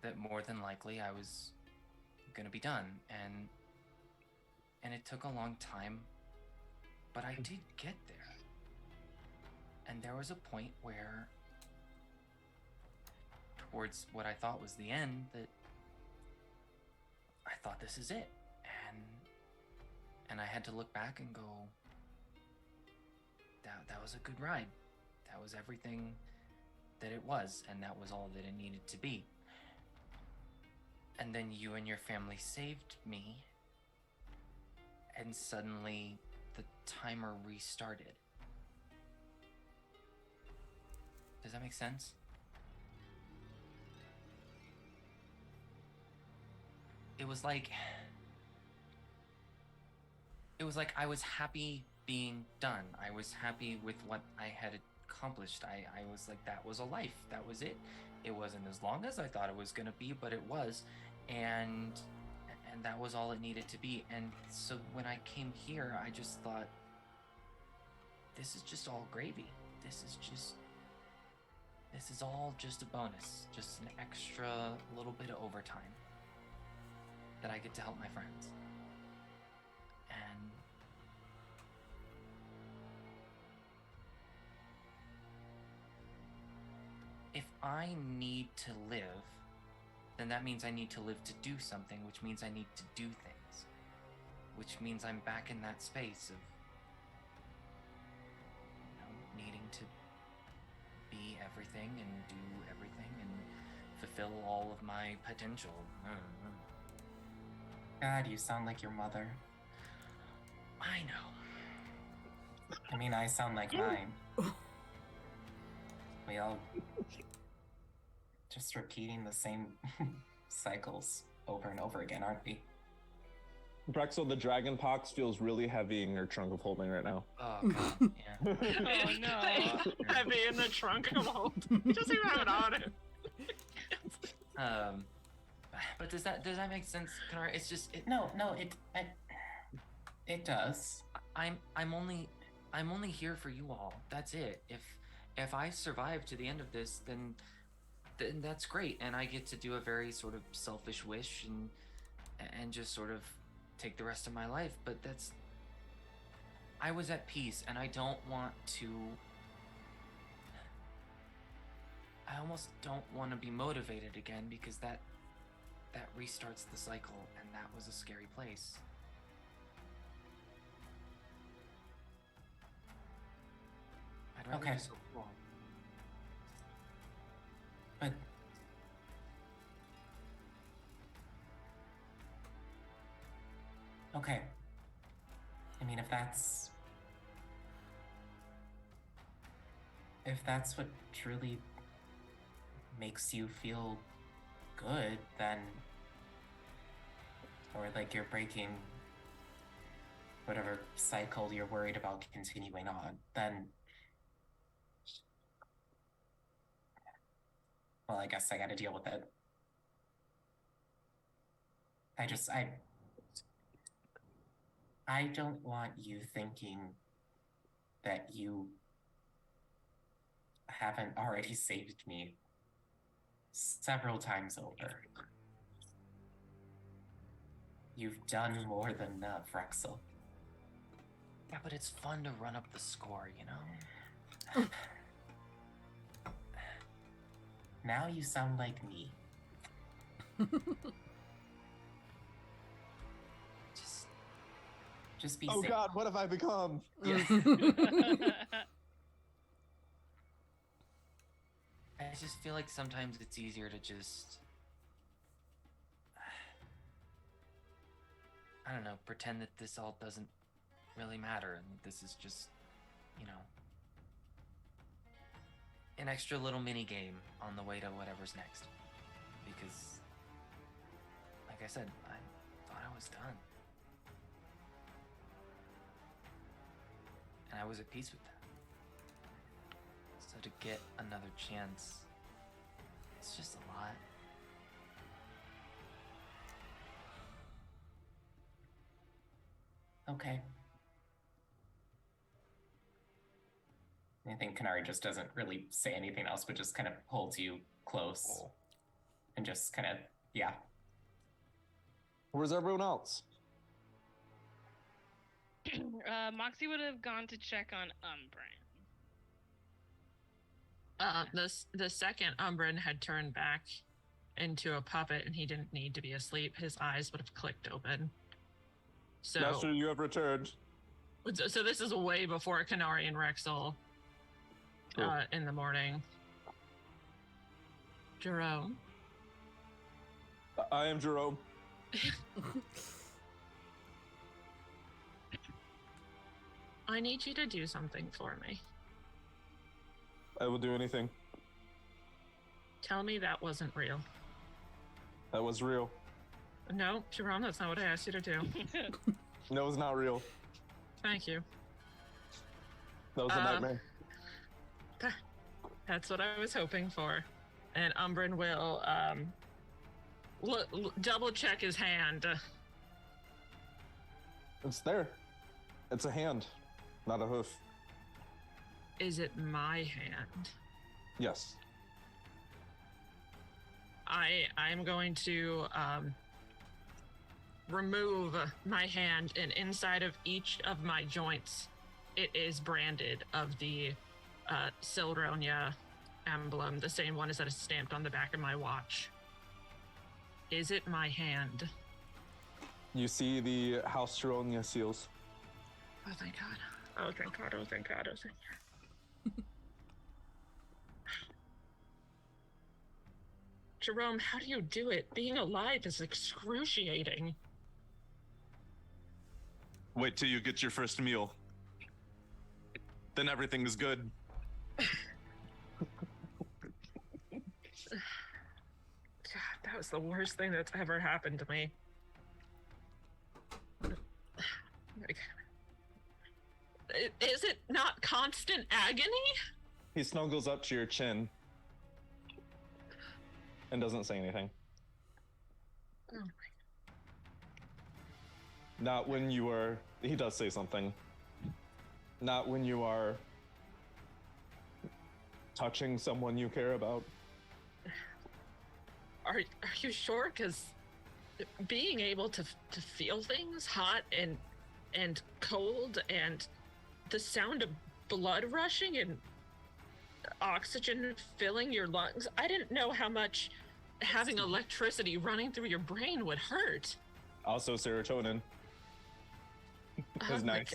that more than likely I was going to be done. And it took a long time, but I did get there. And there was a point where, towards what I thought was the end, that I thought this is it. And I had to look back and go, that was a good ride. That was everything that it was, and that was all that it needed to be. And then you and your family saved me, and suddenly the timer restarted. Does that make sense? It was like I was happy being done. I was happy with what I had accomplished. I was like, that was a life. That was it. It wasn't as long as I thought it was gonna be, but it was. And that was all it needed to be. And so when I came here, I just thought, this is just all gravy. This is all just a bonus, just an extra little bit of overtime that I get to help my friends. And if I need to live, then that means I need to live to do something, which means I need to do things, which means I'm back in that space of, needing to be everything and do everything and fulfill all of my potential. God, you sound like your mother. I know. I mean, I sound like mine. We all just repeating the same cycles over and over again, aren't we? Vrexil, the dragon pox feels really heavy in your trunk of holding right now. Oh god, yeah. Oh no. Heavy in the trunk of hold. He doesn't even have it on him. But does that make sense, Canari? It's just No, it does. I'm only here for you all. That's it. If I survive to the end of this, then that's great, and I get to do a very sort of selfish wish and just sort of take the rest of my life. But I was at peace, and I almost don't want to be motivated again, because that restarts the cycle, and that was a scary place. I'd rather Okay. just go on. But okay. I mean, if that's what truly makes you feel good, then, or like you're breaking whatever cycle you're worried about continuing on, then, well, I guess I gotta deal with it. I don't want you thinking that you haven't already saved me several times over. You've done more than enough, Vrexil. Yeah, but it's fun to run up the score, you know? Now you sound like me. Just be Oh safe. god, what have I become? just feel like sometimes it's easier to just, I don't know, pretend that this all doesn't really matter and this is just, you know, an extra little mini game on the way to whatever's next. Because, like I said, I thought I was done. And I was at peace with that. So to get another chance, it's just a lot. Okay. I think Canari just doesn't really say anything else, but just kind of holds you close and just kind of, yeah. Where's everyone else? Moxie would have gone to check on Umbran. The second Umbran had turned back into a puppet and he didn't need to be asleep, his eyes would have clicked open. So, Master, you have returned. so this is way before Canari and Vrexil in the morning. Jerome? I am Jerome. I need you to do something for me. I will do anything. Tell me that wasn't real. That was real. No, Jerome, that's not what I asked you to do. No, it's not real. Thank you. That was a nightmare. That's what I was hoping for. And Umbran will double check his hand. It's there. It's a hand, not a hoof. Is it my hand? Yes. I'm going to remove my hand, and inside of each of my joints, it is branded of the Sildronia emblem, the same one as that is stamped on the back of my watch. Is it my hand? You see the House Chironia seals. Oh, thank God. Oh, thank God. Oh, thank God. Oh, thank God. Jerome, how do you do it? Being alive is excruciating. Wait till you get your first meal. Then everything is good. God, that was the worst thing that's ever happened to me. Like, is it not constant agony? He snuggles up to your chin and doesn't say anything. Oh my. Not when you are... He does say something. Not when you are touching someone you care about. Are you sure? Because being able to feel things hot and cold and the sound of blood rushing and oxygen filling your lungs, I didn't know how much having electricity running through your brain would hurt. Also serotonin. Is nice.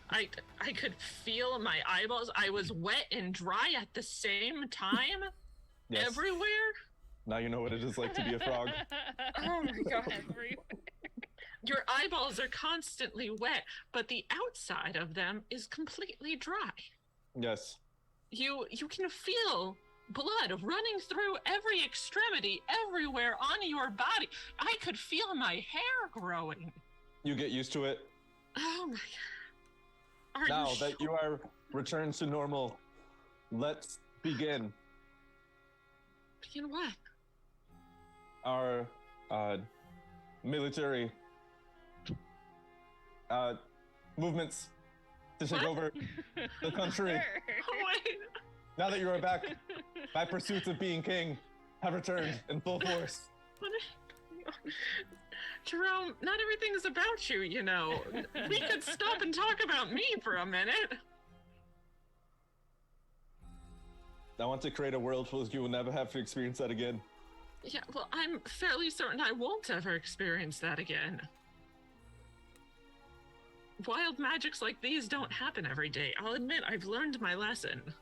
I could feel my eyeballs. I was wet and dry at the same time. Yes. Everywhere. Now you know what it is like to be a frog. Oh my God. Everywhere. Your eyeballs are constantly wet, but the outside of them is completely dry. Yes. You can feel blood running through every extremity, everywhere on your body. I could feel my hair growing. You get used to it. Oh my God. Now that you are returned to normal, let's begin. Begin what? Our military movements to take over the country. Oh, wait. Now that you are back, my pursuits of being king have returned in full force. Jerome, not everything is about you, you know. We could stop and talk about me for a minute. I want to create a world where you will never have to experience that again. Yeah, well, I'm fairly certain I won't ever experience that again. Wild magics like these don't happen every day. I'll admit I've learned my lesson.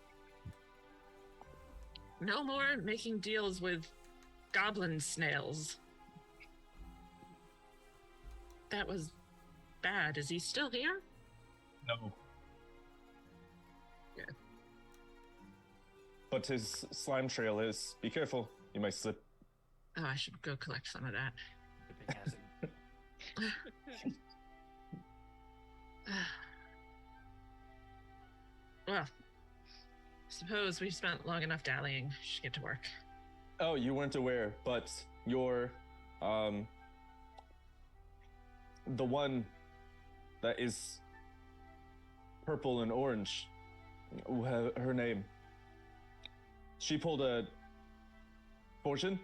No more making deals with goblin snails. That was bad. Is he still here? No. Yeah. But his slime trail is. Be careful. You might slip. Oh, I should go collect some of that. The big acid. Well, suppose we've spent long enough dallying. Should get to work. Oh, you weren't aware, but your, the one that is purple and orange, her name, she pulled a fortune,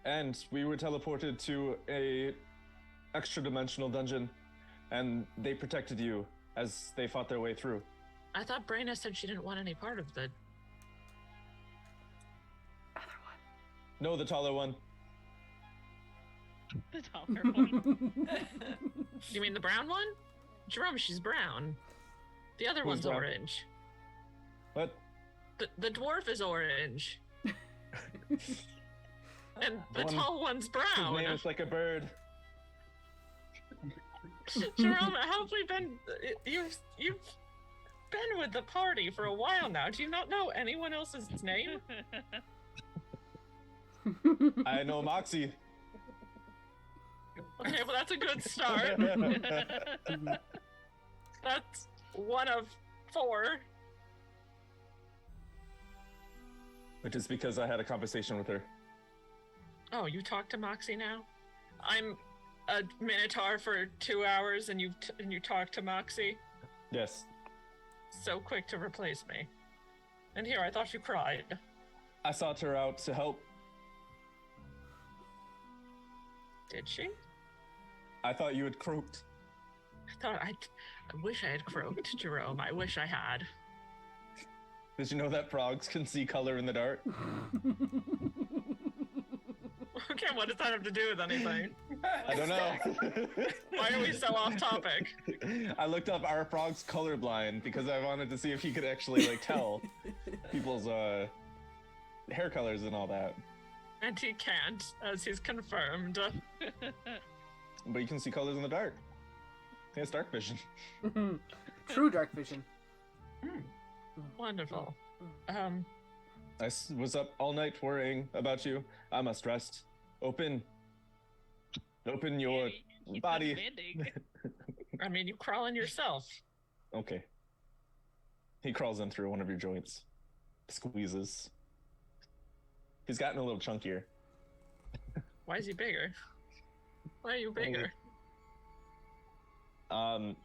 and we were teleported to a extra-dimensional dungeon, and they protected you as they fought their way through. I thought Braenna said she didn't want any part of the Other one. No, the taller one. The taller one. You mean the brown one? Jerome, she's brown. The other Who's one's brown? orange. What? The dwarf is orange. And the One- tall one's His brown. name is like a bird. Jerome, how have we been? You've been with the party for a while now. Do you not know anyone else's name? I know Moxie. Okay, well that's a good start. That's one of 4. Which is because I had a conversation with her. Oh, you talk to Moxie now? I'm a Minotaur for 2 hours, and you talk to Moxie. Yes. So quick to replace me. And here, I thought you cried. I sought her out to help. Did she? I thought you had croaked. I wish I had croaked, Jerome. I wish I had. Did you know that frogs can see color in the dark? Okay, what does that have to do with anything? I don't know. Why are we so off topic? I looked up are frogs colorblind because I wanted to see if you could actually like tell people's hair colors and all that. And he can't, as he's confirmed. But you can see colors in the dark. He has dark vision. True dark vision. Wonderful. I was up all night worrying about you. I must rest. Open your He's body. unbending. I mean, you crawl in yourself. Okay. He crawls in through one of your joints. Squeezes. He's gotten a little chunkier. Why is he bigger? Why are you bigger?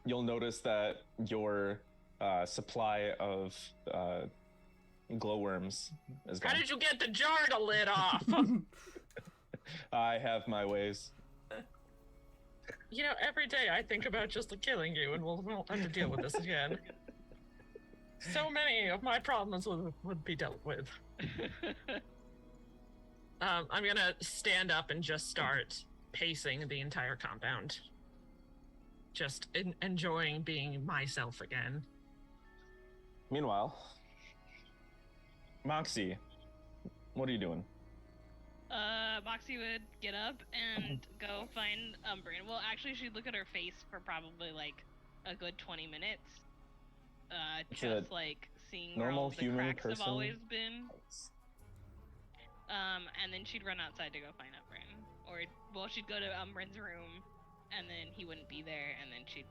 You'll notice that your supply of glowworms is gone. How did you get the jar to lid off? I have my ways. You know, every day I think about just killing you, and we won't have to deal with this again. So many of my problems would be dealt with. I'm gonna stand up and just start pacing the entire compound. Just enjoying being myself again. Meanwhile, Moxie, what are you doing? Moxie would get up and go find Umbran. Well, actually, she'd look at her face for probably like a good 20 minutes. Just like seeing where normal all the human cracks have person? always been. And then she'd run outside to go find Umbran. Or, well, she'd go to Umbran's room, and then he wouldn't be there, and then she'd,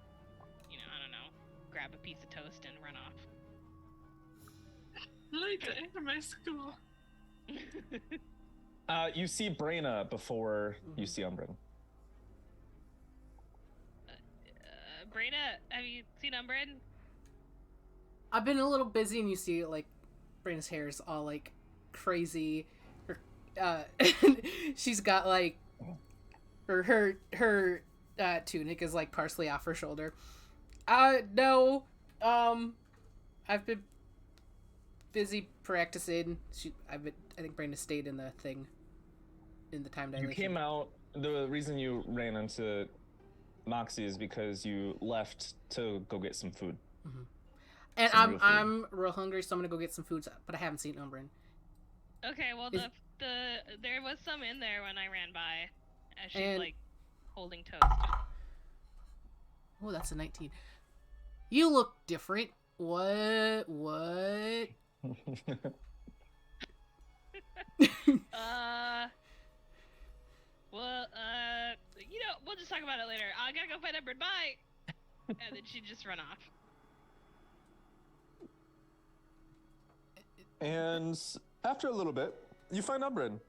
you know, I don't know, grab a piece of toast and run off. Like the end of my school. You see Braenna before you see Umbran. Braenna, have you seen Umbran? I've been a little busy, and you see like Braenna's hair is all like crazy. She's got like her tunic is like partially off her shoulder. No, I've been busy practicing. I think Braenna stayed in the thing in the time dilation. You came out. The reason you ran into Moxie is because you left to go get some food. Mm-hmm. And Some real food. I'm real hungry, so I'm gonna go get some food. But I haven't seen Umbran. Okay, well, Is- there was some in there when I ran by. As she's, And- like, holding toast. Oh, that's a 19. You look different. What? Well, we'll just talk about it later. I gotta go find Umbran, bye! And then she'd just run off. And after a little bit, you find Umbran.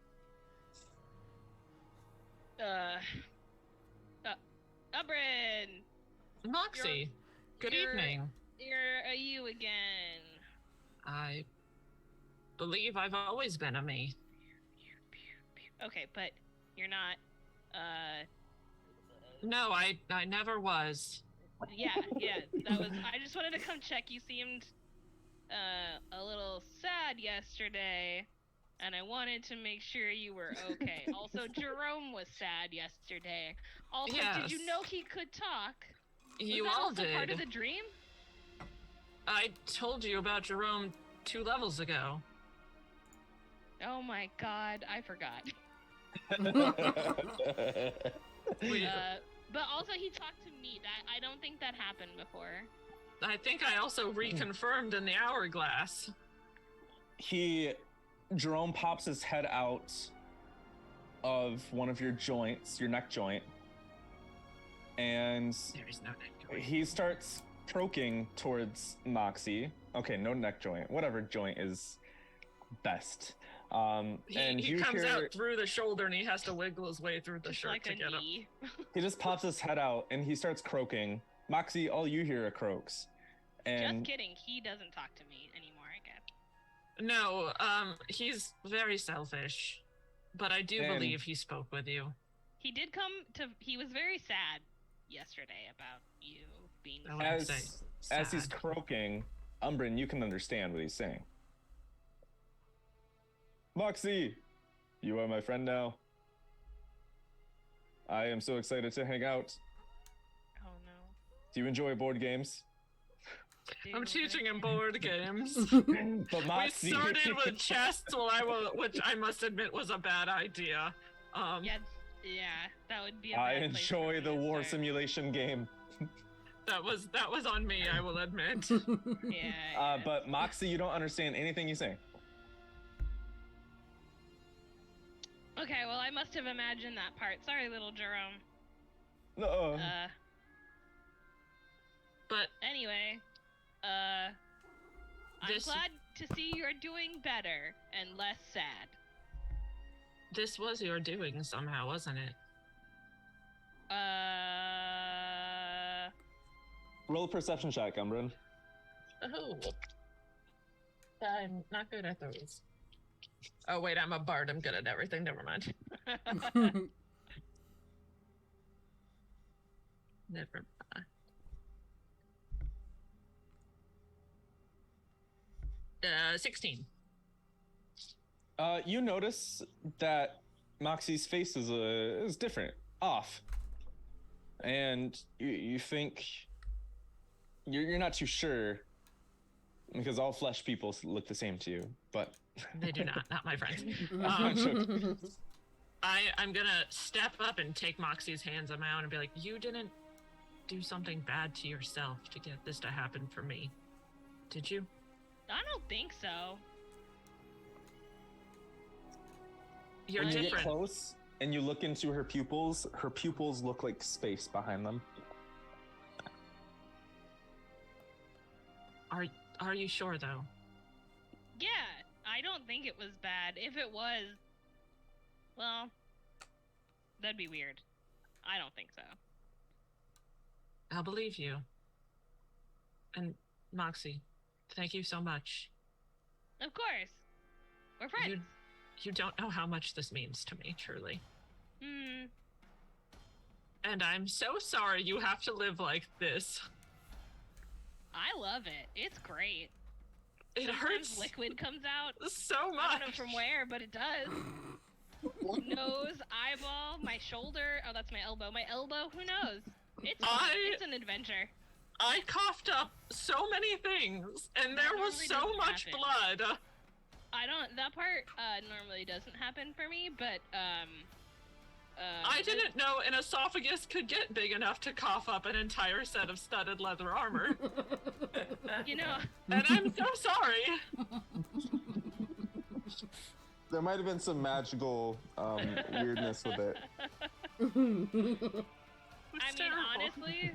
Umbran! Moxie, good you're- evening. You're a you again. I believe I've always been a me. Okay, but you're not, No, I never was. yeah, that was, I just wanted to come check. You seemed, a little sad yesterday, and I wanted to make sure you were okay. Also, Jerome was sad yesterday. Also, did you Yes. know he could talk? You was that all also did. part of the dream? I told you about Jerome 2 levels ago. Oh my god, I forgot. We, But also he talked to me. That I don't think that happened before. I think I also reconfirmed in the hourglass. Jerome pops his head out of one of your joints, your neck joint, and There is no neck joint. he starts croaking towards Moxie. Okay, no neck joint. Whatever joint is best. And He you comes hear out through the shoulder and he has to wiggle his way through the Just shirt like to a get up. knee. he just pops his head out and he starts croaking. Moxie, all you hear are croaks. And Just kidding. He doesn't talk to me anymore, I guess. No, he's very selfish. But I do And- believe he spoke with you. He did come to. He was very sad yesterday about you being. I wouldn't as say as he's sad. croaking, Umbran, you can understand what he's saying. Moxie, you are my friend now. I am so excited to hang out. Oh no. Do you enjoy board games? I'm teaching him board games. But We Moxie, started with chess, which I must admit was a bad idea. Yeah, that would be. I enjoy the war simulation game. That was on me, I will admit. Yeah. But Moxie, you don't understand anything he's saying. Okay, well, I must have imagined that part. Sorry, little Jerome. No. But Anyway, I'm This- glad to see you're doing better and less sad. this was your doing somehow, wasn't it? Roll a perception check, Umbran. Oh. I'm not good at those. Oh wait, I'm a bard. I'm good at everything. Never mind. Never mind. 16. You notice that Moxie's face is different, off, and you think you're not too sure because all flesh people look the same to you, but They do not my friends. I'm joking. I'm gonna step up and take Moxie's hands on my own and be like, you didn't do something bad to yourself to get this to happen for me, did you? I don't think so. You're when you get different. close and you look into her pupils look like space behind them. Are you sure though? Yeah, I don't think it was bad. If it was, well, that'd be weird. I don't think so. I'll believe you. And Moxie, thank you so much. Of course. We're friends. You don't know how much this means to me, truly. Hmm. And I'm so sorry you have to live like this. I love it. It's great. It Sometimes hurts liquid comes out. so I much. don't know from where, but it does. Nose, eyeball, my shoulder. Oh, that's my elbow. My elbow. Who knows? It's an adventure. I coughed up so many things, and there That was normally so doesn't much happen. blood. I don't. That part normally doesn't happen for me, but I didn't know an esophagus could get big enough to cough up an entire set of studded leather armor. You know, And I'm so sorry. There might have been some magical weirdness with it. I mean, terrible. honestly,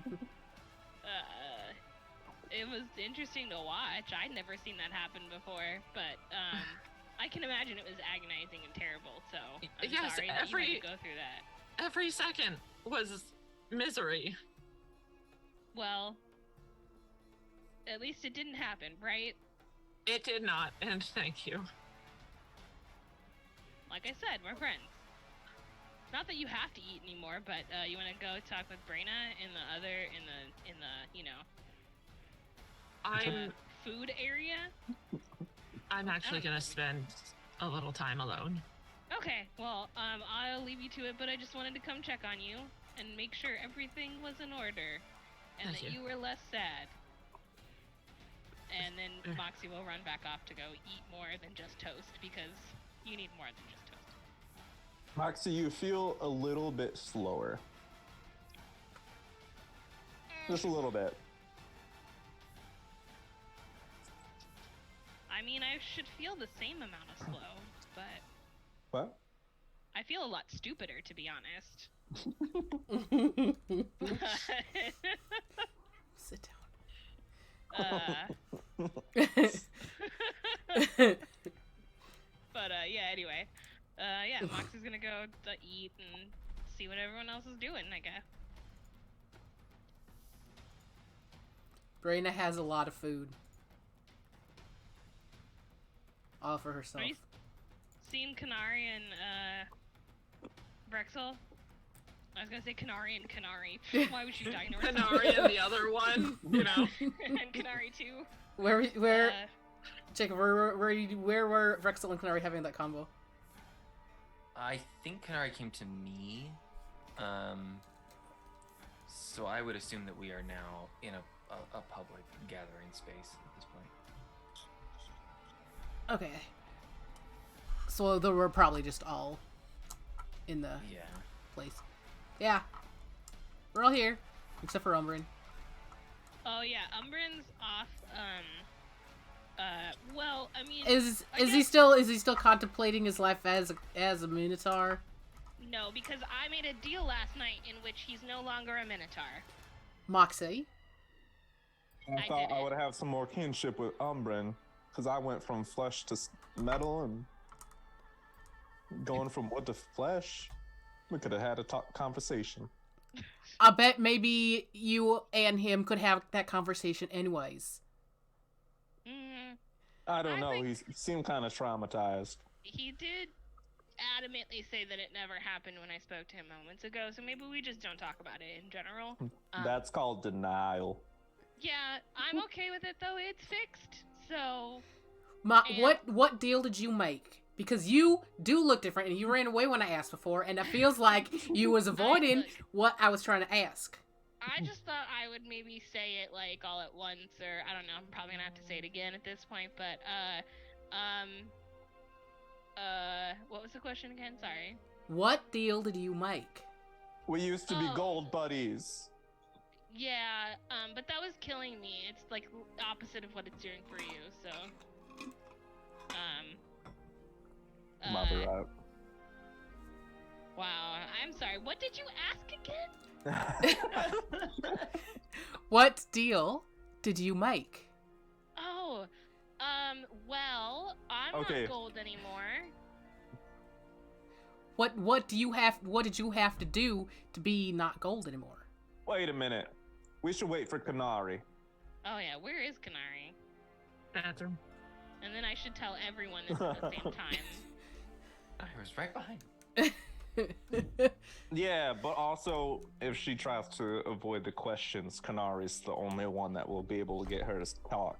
it was interesting to watch. I'd never seen that happen before, but I can imagine it was agonizing and terrible. So I'm Yes, sorry that you had to go through that. Every second was misery. Well, at least it didn't happen, right? It did not, and thank you. Like I said, we're friends. Not that you have to eat anymore, but you want to go talk with Braenna in the food area? I'm actually gonna spend a little time alone. Okay, well, I'll leave you to it, but I just wanted to come check on you and make sure everything was in order and Thank that you. you were less sad. And then Moxie will run back off to go eat more than just toast, because you need more than just toast. Moxie, you feel a little bit slower. Just a little bit. I mean, I should feel the same amount of slow, but What? I feel a lot stupider, to be honest. Sit down. But yeah, anyway. Yeah, Moxie's gonna go to eat and see what everyone else is doing, I guess. Braenna has a lot of food. All for herself. Are you seeing Canari and Vrexil? I was gonna say Canari and Canari. Why was you dying to Canari and the other one, you know. and Canari too. Where Jacob, where were Vrexil and Canari having that combo? I think Canari came to me. So I would assume that we are now in a public gathering space at this point. Okay. So they were probably just all in the Yeah. place. Yeah. We're all here. Except for Umbran. Oh yeah, Umbran's off. Well, I mean, Is I he guess- still contemplating his life as a Minotaur? No, because I made a deal last night in which he's no longer a Minotaur. Moxie? I I thought did I it. would have some more kinship with Umbran, because I went from flesh to metal and going from wood to flesh. We could have had a conversation. I bet maybe you and him could have that conversation anyways. I don't I know. think- He seemed kind of traumatized. He did adamantly say that it never happened when I spoke to him moments ago, so maybe we just don't talk about it in general. That's called denial. Yeah, I'm okay with it though. It's fixed. So And what deal did you make? Because you do look different, and you ran away when I asked before, and it feels like you was avoiding what I was trying to ask. I just thought I would maybe say it like all at once, or I don't know. I'm probably gonna have to say it again at this point. But what was the question again? Sorry. What deal did you make? We used to be Oh. gold buddies. Yeah, but that was killing me. It's like opposite of what it's doing for you. So, Mother up. wow. I'm sorry. What did you ask again? What deal did you make? Oh, well, I'm Okay. not gold anymore. What did you have to do to be not gold anymore? Wait a minute. We should wait for Canari. Oh yeah, where is Canari? Bathroom. And then I should tell everyone this at the same time. I was right behind. Yeah, but also if she tries to avoid the questions, Canari's the only one that will be able to get her to talk.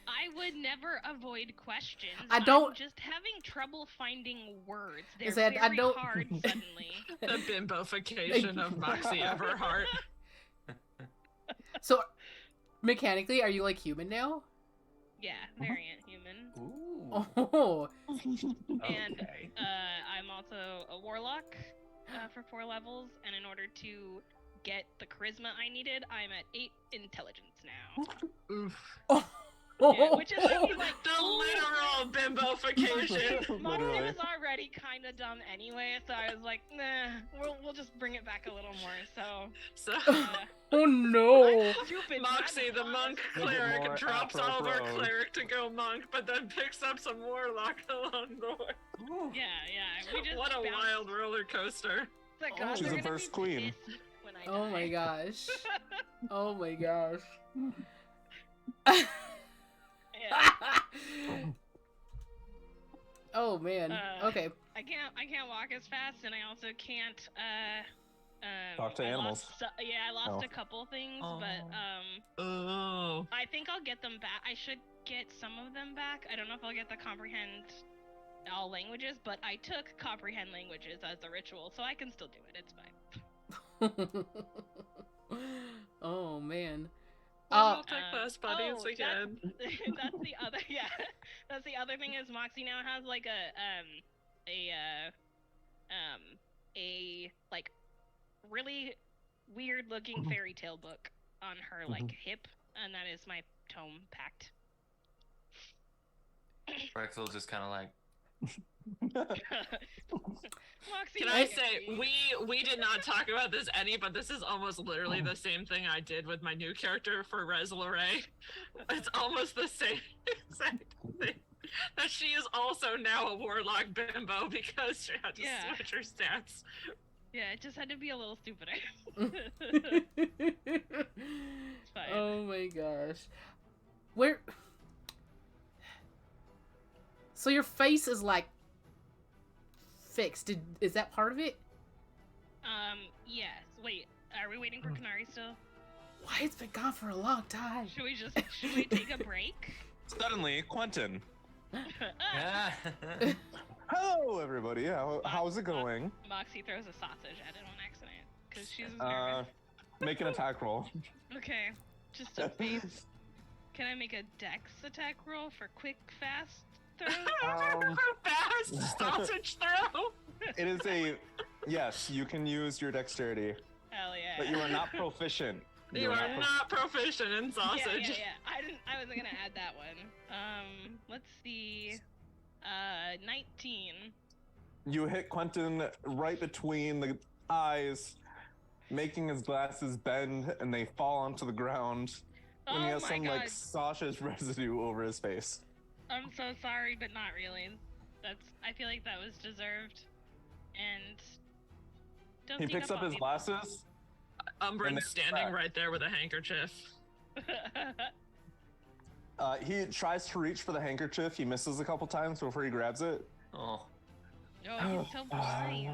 I would never avoid questions. I don't- I'm just having trouble finding words. They're Is that- very I don't- hard suddenly. The bimbofication of Moxie Everheart. So, mechanically, are you like human now? Yeah, variant human. Ooh. Oh. And Okay. I'm also a warlock for 4 levels, and in order to get the charisma I needed, I'm at 8 intelligence now. Oof. Yeah, which is I mean, like The literal bimbofication. Moxie Literally. was already kind of dumb anyway, so I was like, nah, we'll just bring it back a little more. So So, Oh no. I'm stupid. Moxie, the monk Little bit cleric, more drops all of our apropos. cleric to go monk, but then picks up some warlock along the way. Yeah. We just What a bounced- wild roller coaster. Like, God, She's they're the gonna first be queen. pissed when I Oh my die. gosh. Oh my gosh. Yeah. Oh man. Okay. I can't walk as fast, and I also can't Talk to I animals. I lost Oh. a couple things, Oh. but Oh. I think I'll get them back. I should get some of them back. I don't know if I'll get the comprehend all languages, but I took comprehend languages as a ritual, so I can still do it. It's fine. Oh man. We'll take best buddies oh, again. That's the other That's the other thing is Moxie now has like a like really weird looking fairy tale book on her like hip, and that is my tome pact. Vrexil just kind of like, Moxie, Can I say, we did not talk about this any, but this is almost literally the same thing I did with my new character for Rezlore. It's almost the same exact thing. That she is also now a warlock bimbo because she had to Yeah. switch her stats. Yeah, it just had to be a little stupider. It's fine. Oh my gosh. Where? So your face is like fixed. Is that part of it? Yes. Wait, are we waiting for Canari still? Why, it's been gone for a long time. Should we take a break? Suddenly, Quentin. yeah. Hello, everybody. Yeah, how's it going? Moxie throws a sausage at it on accident because she's nervous. Make an attack roll. Okay, just a base. Can I make a dex attack roll for quick, fast throw? Fast sausage throw! It is a yes. You can use your dexterity, Hell yeah. but you are not proficient. You are not proficient in sausage. Yeah. I wasn't gonna add that one. Let's see. 19. You hit Quentin right between the eyes, making his glasses bend, and they fall onto the ground. And he Oh has my some god. like sausage residue over his face. I'm so sorry, but not really. I feel like that was deserved. And don't He sneak picks up on his me. glasses. And Umbran's then standing back. right there with a handkerchief. He tries to reach for the handkerchief. He misses a couple times before he grabs it. Oh. Oh, he's so blind.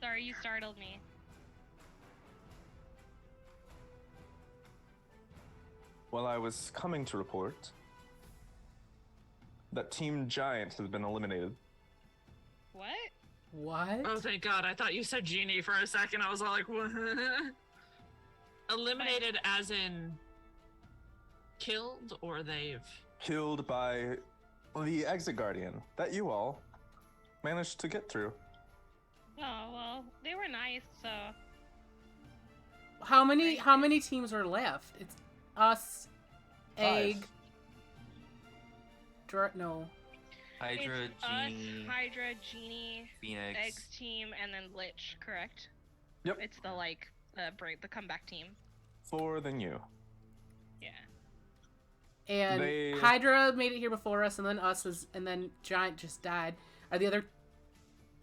Sorry, you startled me. Well, I was coming to report that Team Giant has been eliminated. What? What? Oh, thank God. I thought you said genie for a second. I was all like, what? Eliminated as in killed, or they've... Killed by the Exit Guardian that you all managed to get through. Oh, well, they were nice, so... How many teams are left? It's us, Egg, no. Hydra, It's Genie, us, Hydra, Genie, Phoenix. X team, and then Lich, correct? Yep. It's the, the comeback team. For than you. Yeah. And They- Hydra made it here before us, and then and then Giant just died. Are the other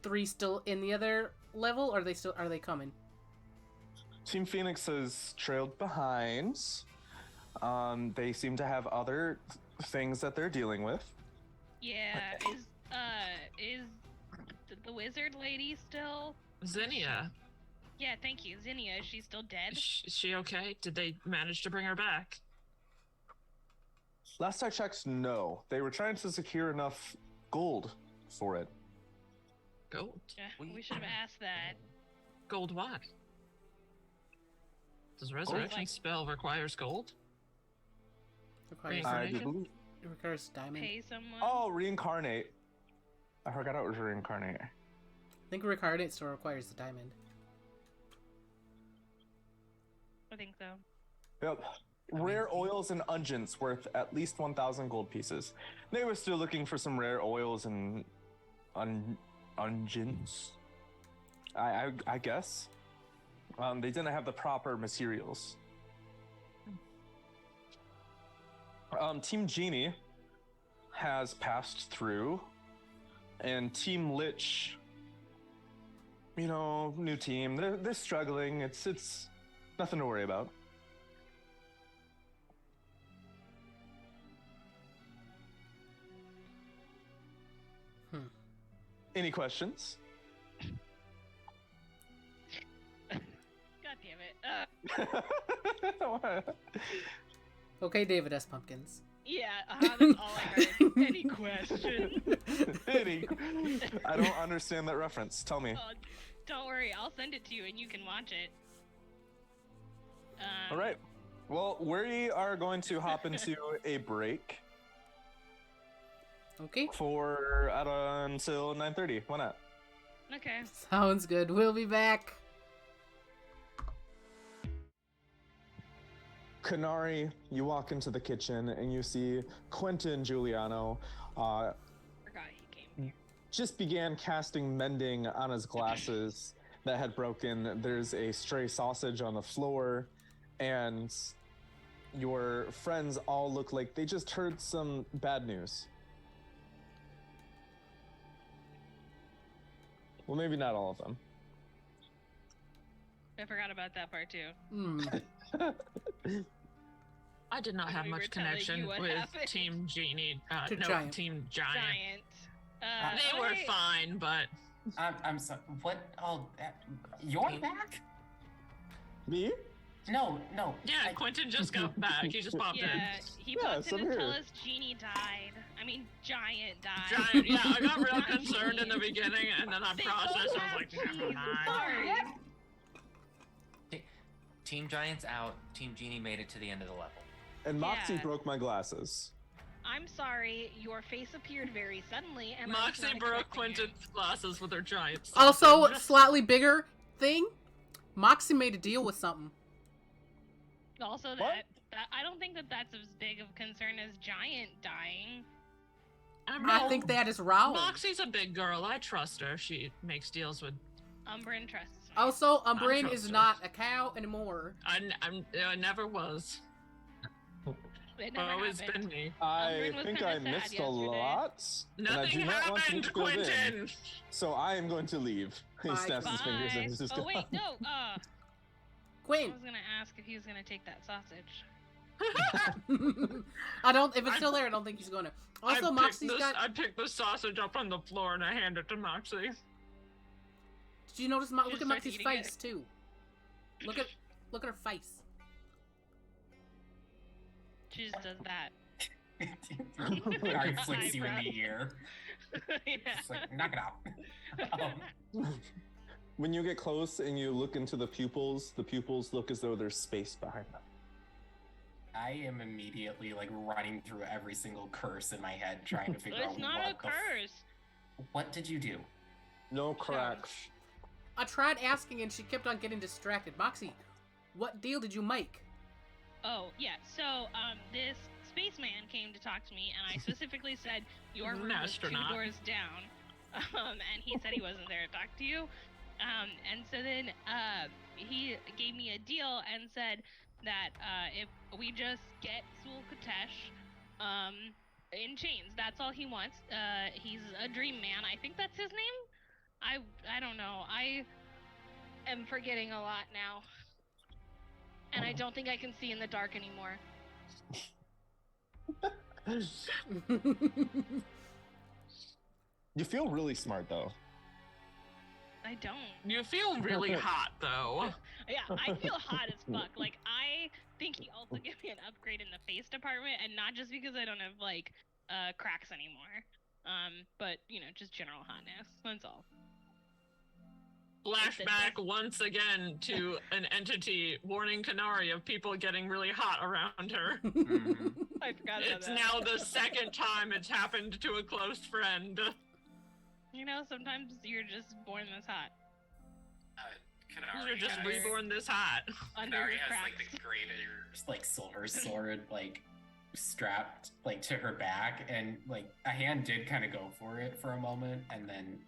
three still in the other level, or are they coming? Team Phoenix has trailed behind. They seem to have other things that they're dealing with. Yeah, is the wizard lady still? Zinnia. Yeah, thank you. Zinnia, is she still dead? Is she okay? Did they manage to bring her back? Last I checked, no. They were trying to secure enough gold for it. Gold? Yeah, we should have asked that. Gold what? Does resurrection Like- spell requires gold? Requires- Right. I do believe. It requires diamond. pay someone. Oh, reincarnate. I forgot it was reincarnate. I think reincarnate still requires the diamond. I think so. Yep. Rare oils and unguents worth at least 1,000 gold pieces. They were still looking for some rare oils and unguents. I guess. They didn't have the proper materials. Team Genie has passed through, and Team Lich, you know, new team. They're struggling. It's nothing to worry about. Any questions? God damn it. Okay, David S. Pumpkins. Yeah, that's all I heard. Any question? I don't understand that reference. Tell me. Oh, don't worry, I'll send it to you and you can watch it. All right. Well, we are going to hop into a break Okay. for until 9:30. Why not? Okay. Sounds good. We'll be back. Canari, you walk into the kitchen and you see Quentin Giuliano Forgot he came here. just began casting mending on his glasses that had broken. There's a stray sausage on the floor, and your friends all look like they just heard some bad news. Well, maybe not all of them. I forgot about that part too. I did not have We were much telling connection you what with happened. Team Genie. To No, Giant. Team Giant. Giant. They were Okay. fine, but I'm sorry. What? Oh, you're back? Me? No. yeah, Quentin just got back. He just popped Yeah, he popped I'm in to tell here. us Genie died. I mean, Giant died. in. Giant, yeah, I got real Not concerned in the Genie. beginning, and then I They processed. both I was like, have never cheese. mind. Sorry. Team Giant's out. Team Genie made it to the end of the level. And Moxie Yeah. broke my glasses. I'm sorry, your face appeared very suddenly, and I was Moxie not broke expecting it. Quentin's glasses with her giant Also, sausage. slightly bigger thing. Moxie made a deal with something. Also, that I don't think that that's as big of a concern as Giant dying. I think that is wrong. Moxie's a big girl. I trust her. She makes deals with. Umbran trusts me. Also, Umbran trust is her. not a cow anymore. I never was. It never Always happened. been me. I Umbran was think kinda I sad missed a yesterday. lot. and I Nothing do not want to happened, fill it in. Quentin. So I am going to leave. He Bye. snaps his fingers and Bye. he's just Oh gone. wait, no. I Quinn. was gonna ask if he was gonna take that sausage. I don't. If it's still there, I don't think he's going to. Also, Moxie's got. I picked the sausage up on the floor and I handed it to Moxie. Did you notice? She Look just at starts Moxie's eating it. face too. Look at her face. She just does that. Alright, flicks you in Eyebrows. the ear. Yeah. Just like, knock it out. When you get close and you look into the pupils look as though there's space behind them. I am immediately like running through every single curse in my head, trying to figure out It's not what a curse. What did you do? No cracks. I tried asking and she kept on getting distracted. Moxie, what deal did you make? Oh, yeah. So, this spaceman came to talk to me, and I specifically said, your room was 2 Astronaut. doors down. And he said he wasn't there to talk to you. And so then, he gave me a deal and said that, if we just get Sul Katesh, in chains, that's all he wants. He's a dream man. I think that's his name? I don't know. I am forgetting a lot now. And I don't think I can see in the dark anymore. You feel really smart though. I don't. You feel really hot though. Yeah, I feel hot as fuck. Like, I think he also gave me an upgrade in the face department, and not just because I don't have, like, cracks anymore. But, you know, just general hotness. That's all. Flashback once again to an entity warning Canari of people getting really hot around her. Mhm. I forgot about It's that. now the second time it's happened to a close friend. You know, sometimes you're just born this hot. Canari You're just has, reborn this hot. Under Canari the has cracks. like the greater. Just like silver sword, like strapped like to her back, and like a hand did kind of go for it for a moment, and then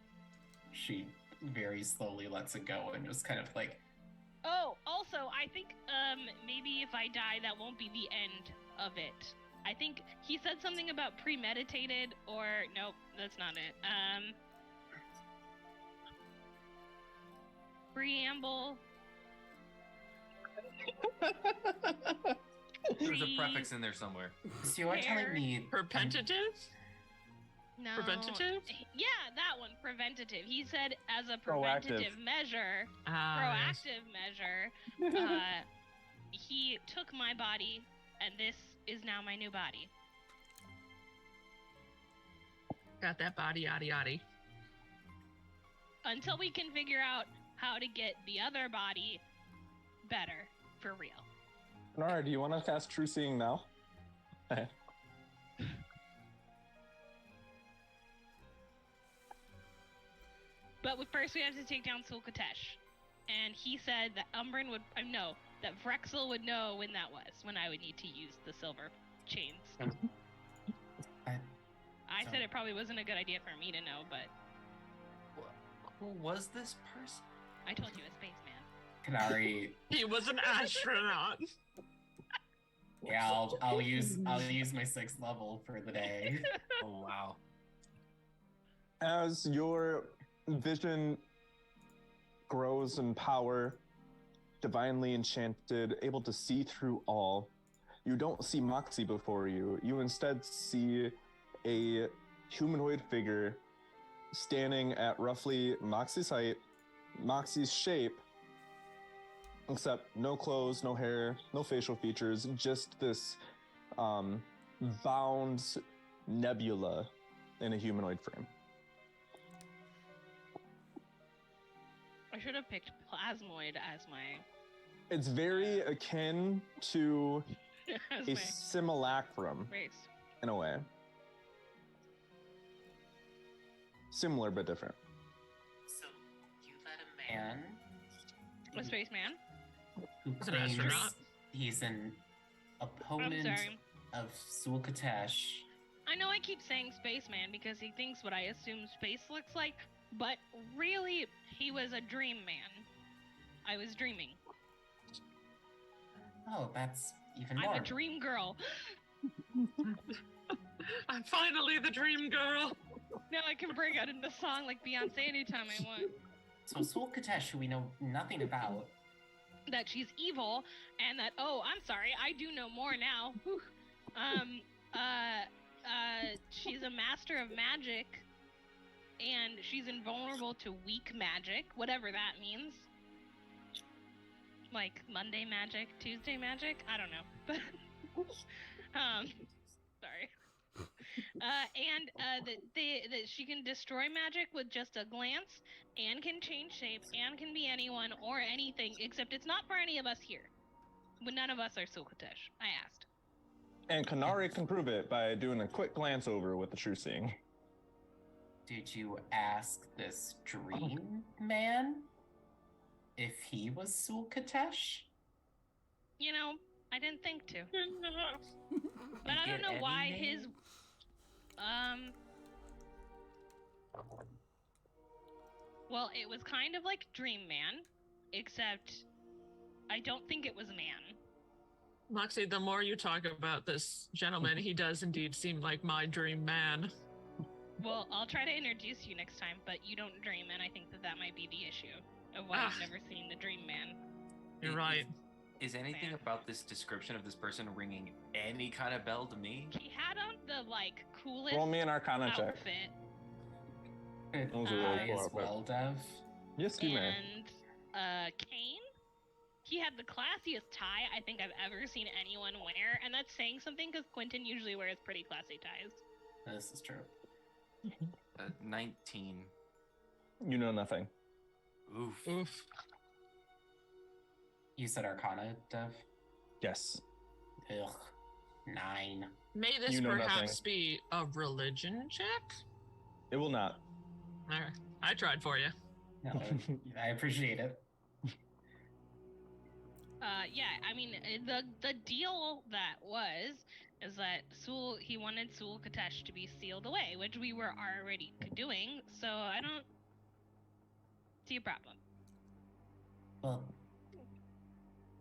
she very slowly lets it go and just kind of like, Oh, also, I think maybe if I die, that won't be the end of it. I think he said something about premeditated, or nope, that's not it. Preamble. There's a prefix in there somewhere. so you're telling me Preventative? No. Preventative? Yeah, that one. Preventative. He said as a Proactive. preventative measure, proactive measure, he took my body, and this is now my new body. Got that body, yaddy yaddy. Until we can figure out how to get the other body better, for real. Nara, do you want to cast True Seeing now? But first we have to take down Sulkatesh. And he said that Umbran would, that Vrexil would know when that was, when I would need to use the silver chains. I said it probably wasn't a good idea for me to know, but Who was this person? I told you, a spaceman. Canari. He was an astronaut. Yeah, I'll use my 6th level for the day. Oh wow. As your vision grows in power, divinely enchanted, able to see through all, you don't see Moxie before you. You instead see a humanoid figure standing at roughly Moxie's height, Moxie's shape, except no clothes, no hair, no facial features, just this bound nebula in a humanoid frame. I should have picked Plasmoid as my... It's very akin to as a my simulacrum race. in a way. Similar but different. So you let a man A spaceman? who He's an claims astronaut. he's an I'm opponent sorry. of Sulkatesh. I know I keep saying spaceman because he thinks what I assume space looks like, but really, he was a dream man. I was dreaming. Oh, that's even more. I'm a dream girl. I'm finally the dream girl. Now I can bring out in the song like Beyonce anytime I want. So Sulkatesh, who we know nothing about, That she's evil, and that, oh, I'm sorry, I do know more now. Whew. She's a master of magic, and she's invulnerable to weak magic, whatever that means. Like Monday magic, Tuesday magic? I don't know. But, sorry. That she can destroy magic with just a glance, and can change shape, and can be anyone or anything, except it's not for any of us here. But none of us are Sulkatesh. I asked. And Canari can prove it by doing a quick glance over with the True Seeing. did you ask this dream man if he was Sulkatesh? You know, I didn't think to. You But I don't get know why any his... name? Well, it was kind of like Dream Man, except I don't think it was man. Moxie, the more you talk about this gentleman, he does indeed seem like my dream man. Well, I'll try to introduce you next time, but you don't dream, and I think that might be the issue of why I've never seen the Dream Man. You're right. Is anything Fair. about this description of this person ringing any kind of bell to me? He had on the, like, coolest Roll me an Arcana check. outfit, Those are really I cool as outfit. well, Dev. Yes, you may. and, Kane? He had the classiest tie I think I've ever seen anyone wear, and that's saying something because Quentin usually wears pretty classy ties. This is true. 19. You know nothing. Oof. Oof. You said Arcana, Dev? Yes. Ugh. 9. May this You know perhaps nothing. be a religion check? It will not. Alright. I tried for you. No, I appreciate it. Yeah, I mean, the deal that was is that he wanted Sul Katesh to be sealed away, which we were already doing, so I don't see a problem. Well,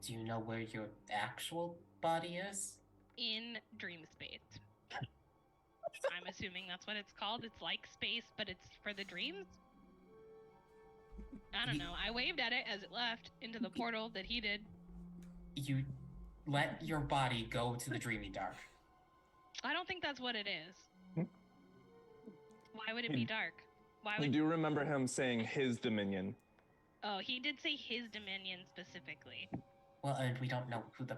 do you know where your actual body is? In dream space. I'm assuming that's what it's called. It's like space, but it's for the dreams. I don't know. I waved at it as it left into the portal that he did. You let your body go to the dreamy dark. I don't think that's what it is. Why would it be dark? Why You would? do remember him saying his dominion. Oh, he did say his dominion specifically. Well, and we don't know who the...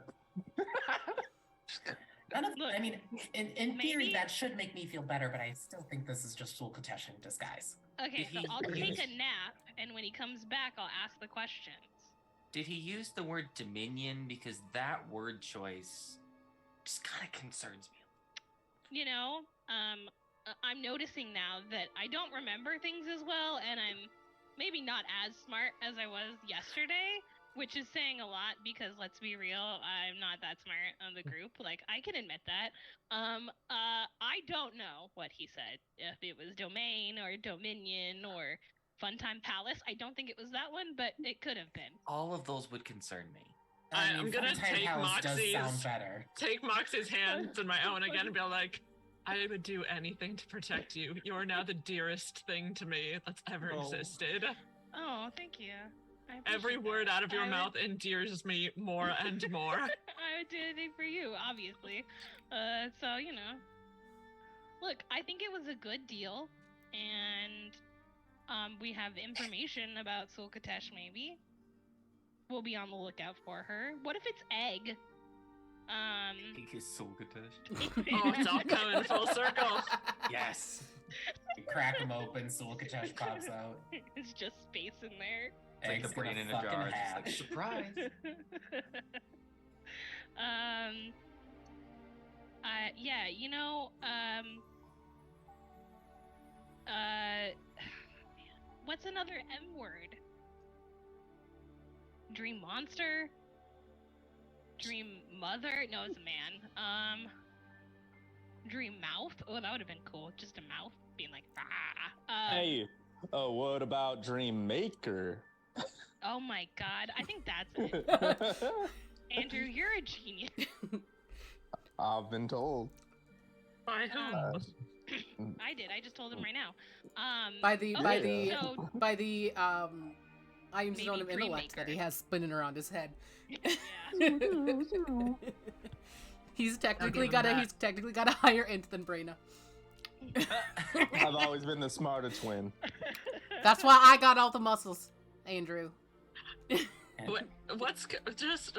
Look, I mean, in theory, maybe- that should make me feel better, but I still think this is just Sul Katesh in disguise. Okay, so Did he- I'll take a nap, and when he comes back, I'll ask the questions. Did he use the word dominion? Because that word choice just kind of concerns me. You know, I'm noticing now that I don't remember things as well, and I'm maybe not as smart as I was yesterday, which is saying a lot because let's be real, I'm not that smart of the group. Like, I can admit that. I don't know what he said. If it was domain or dominion or Funtime Palace, I don't think it was that one, but it could have been. All of those would concern me. I'm gonna Funtime take Palace does Moxie's- sound better. Take Moxie's hands in my own again and be like, I would do anything to protect you. You are now the dearest thing to me that's ever Oh. existed. Oh, thank you. I Every appreciate word that. out of your I would- mouth endears me more and more. I would do anything for you, obviously. So, you know. Look, I think it was a good deal, and we have information about Sul Katesh, maybe. We'll be on the lookout for her. What if it's Egg? He is so good. Oh, it's all coming full circle. Yes. You crack them open, Sul Katesh pops out. It's just space in there. It's like Egg's the brain gonna in a fucking jar. It's just like, hatch. surprise. Yeah, you know, what's another M word? Dream monster? Dream mother? No, it's a man. Dream mouth? Oh, that would have been cool. Just a mouth being like, ah. Hey, what about Dream Maker? Oh my god, I think that's it. Andrew, you're a genius. I've been told. By whom? I did. I just told him right now. by the so, Iron Maybe Stone of Dream Intellect that he Maker. has spinning around his head. yeah. He's technically him got that. a higher int than Braenna. I've always been the smarter twin. That's why I got all the muscles, Andrew. What's just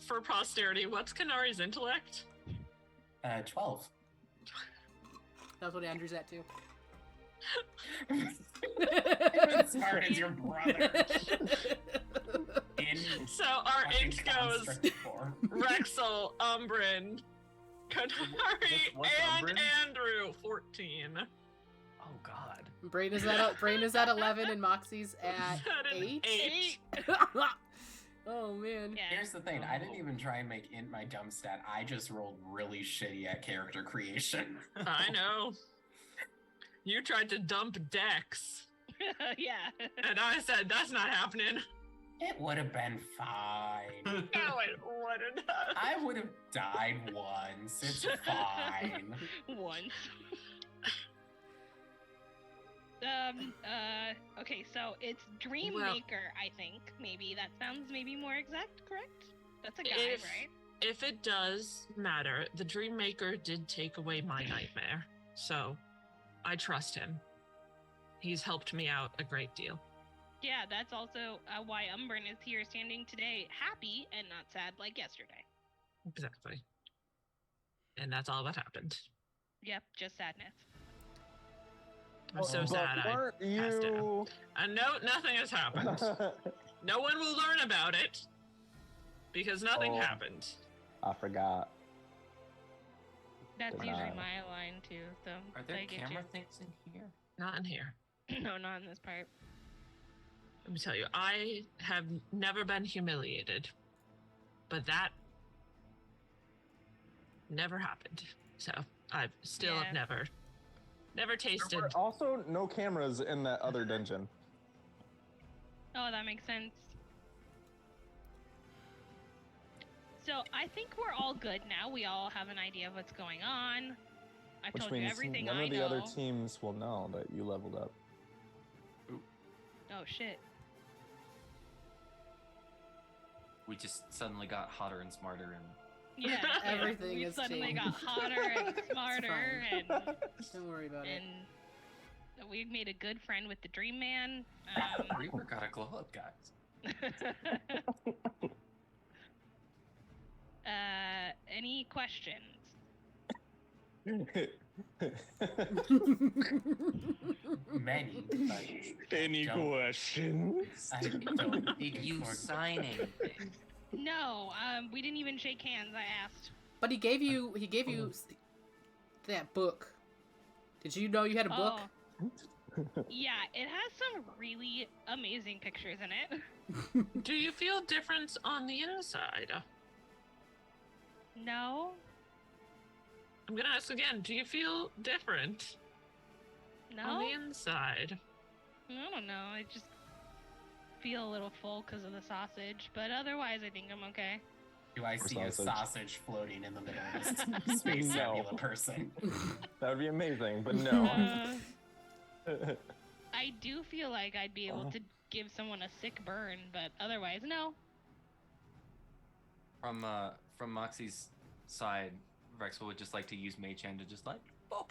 for posterity? What's Canari's intellect? 12. That's what Andrew's at too. As smart as your brother. So our int goes Vrexil, Umbran, Canari, What's and Umbran? Andrew. 14. Oh God. Braenna's at 11 and Moxie's at That is 8. 8. Oh man. Yeah. Here's the thing, I didn't even try and make int my dumb stat. I just rolled really shitty at character creation. I know. You tried to dump Dex, yeah. and I said that's not happening. It would have been fine. No, it wouldn't have. I would have died once. It's fine. Once. Okay, so it's Dream Well- Maker, I think. Maybe that sounds maybe more exact, correct? That's a guy, If- right? If it does matter, the Dream Maker did take away my nightmare, so I trust him. He's helped me out a great deal. Yeah, that's also why Umbran is here standing today happy and not sad like yesterday. Exactly. And that's all that happened. Yep, just sadness. I'm so But sad I weren't passed out. you? And no, nothing has happened. No one will learn about it because nothing Oh. happened. I forgot. That's Good usually night. my line too. So Are there I get camera things in here? Not in here. you. No, not in this part. Let me tell you, I have never been humiliated, but that never happened. So I've still Yeah. have never There tasted. were also no cameras in that other dungeon. Oh, that makes sense. So I think we're all good now. We all have an idea of what's going on. I've Which told you means everything none I of the know. other teams will know that you leveled up. Oh shit. We just suddenly got hotter and smarter and Yeah, Everything we has suddenly changed. got hotter and smarter, and Don't worry about it. we made a good friend with the Dream Man. Reaper got a glow up, guys. Any questions? Many, but Any don't- questions? I don't Did think you we're- sign anything? No, we didn't even shake hands. I asked. But he gave you that book. Did you know you had a book? Oh. Yeah, it has some really amazing pictures in it. Do you feel difference on the inside? No, I'm gonna ask again. Do you feel different on no, the inside? I don't know. I just feel a little full because of the sausage, but otherwise, I think I'm okay. Do I Or see a sausage. sausage floating in the middle of this space No. nebula person? That would be amazing, but no. I do feel like I'd be able to give someone a sick burn, but otherwise, no. From Moxie's side, Vrexil would just like to use Mage Hand to just like boop.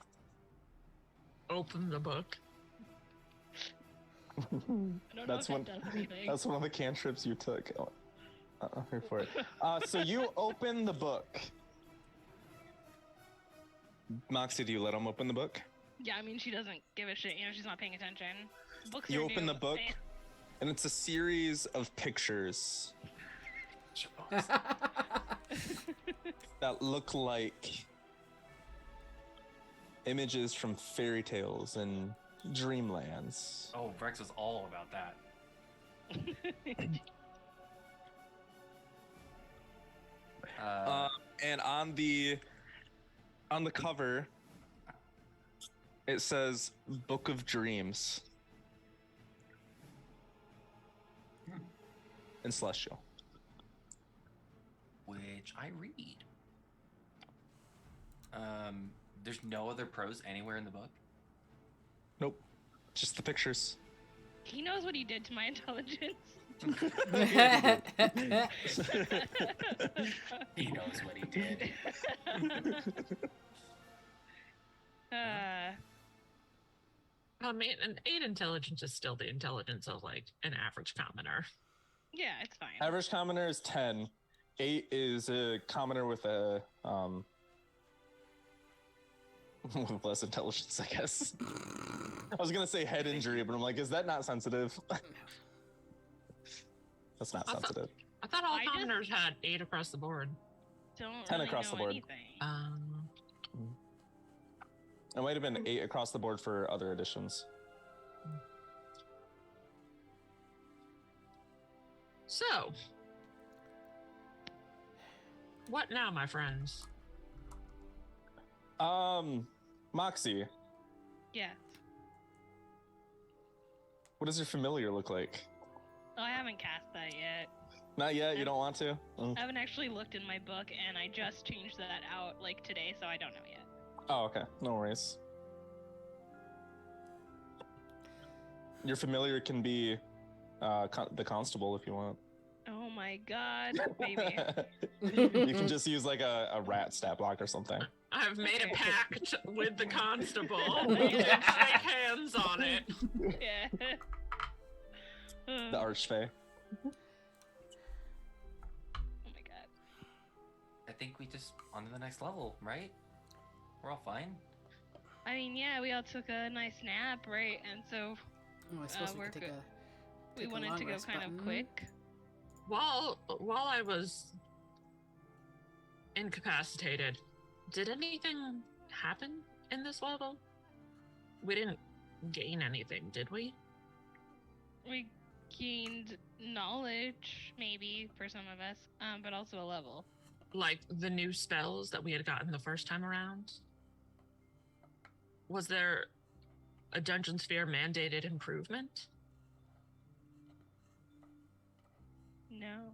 Open the book. I don't That's know one. if that does anything. That's one of the cantrips you took. Oh, here for it. So you open the book. Moxie, do you let him open the book? Yeah, I mean, she doesn't give a shit. You know, she's not paying attention. Books You are open new. the book, and it's a series of pictures that look like images from fairy tales and dreamlands. Oh, Vrex was all about that. And on the cover, it says "Book of Dreams" in Celestial. Which I read. There's no other prose anywhere in the book. Nope, just the pictures. He knows what he did to my intelligence. He knows what he did. I mean, an 8 intelligence is still the intelligence of like an average commoner. Yeah, it's fine. Average commoner is 10. 8 is a commoner with a with less intelligence, I guess. I was gonna say head injury, but I'm like, is that not sensitive? That's not I thought- sensitive. I thought all I just- commoners had 8 across the board. Don't 10 really across know the board. anything. It might have been 8 across the board for other editions. So, what now, my friends? Moxie, Yeah. what does your familiar look like? Oh, I haven't cast that yet. Not yet. You don't want to? I haven't actually looked in my book, and I just changed that out like today, so I don't know yet. Oh, okay. No worries. Your familiar can be the constable if you want. Oh my god, maybe. You can just use like a rat stat block or something. I've made a Okay. pact with the constable. You can shake hands on it. Yeah. The Archfey. Oh my god. I think we just on to the next level, right? We're all fine. I mean, yeah, we all took a nice nap, right? And so Oh, I suppose we we're could take good. a. We Take a wanted long to go rest kind of button. quick. While I was incapacitated, did anything happen in this level? We didn't gain anything, did we? We gained knowledge, maybe, for some of us, but also a level. Like the new spells that we had gotten the first time around? Was there a Dungeon Sphere mandated improvement? No.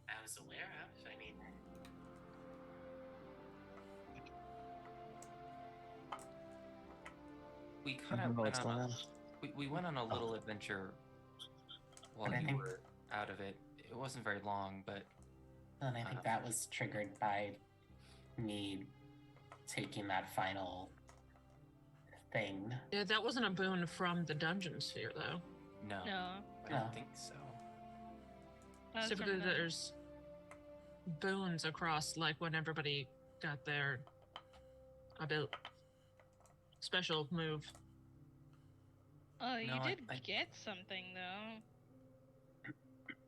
I was aware of. I mean, We I kind don't of know went what's on going a on. we went on a little adventure while And I you think- were out of it. It wasn't very long, but and I think that was triggered by me taking that final thing. Yeah, that wasn't a boon from the Dungeon Sphere, though. no, No. I don't No. think so. That was from Typically, the- there's boons across, like when everybody got their special move. Oh, you No, did I- get something, though.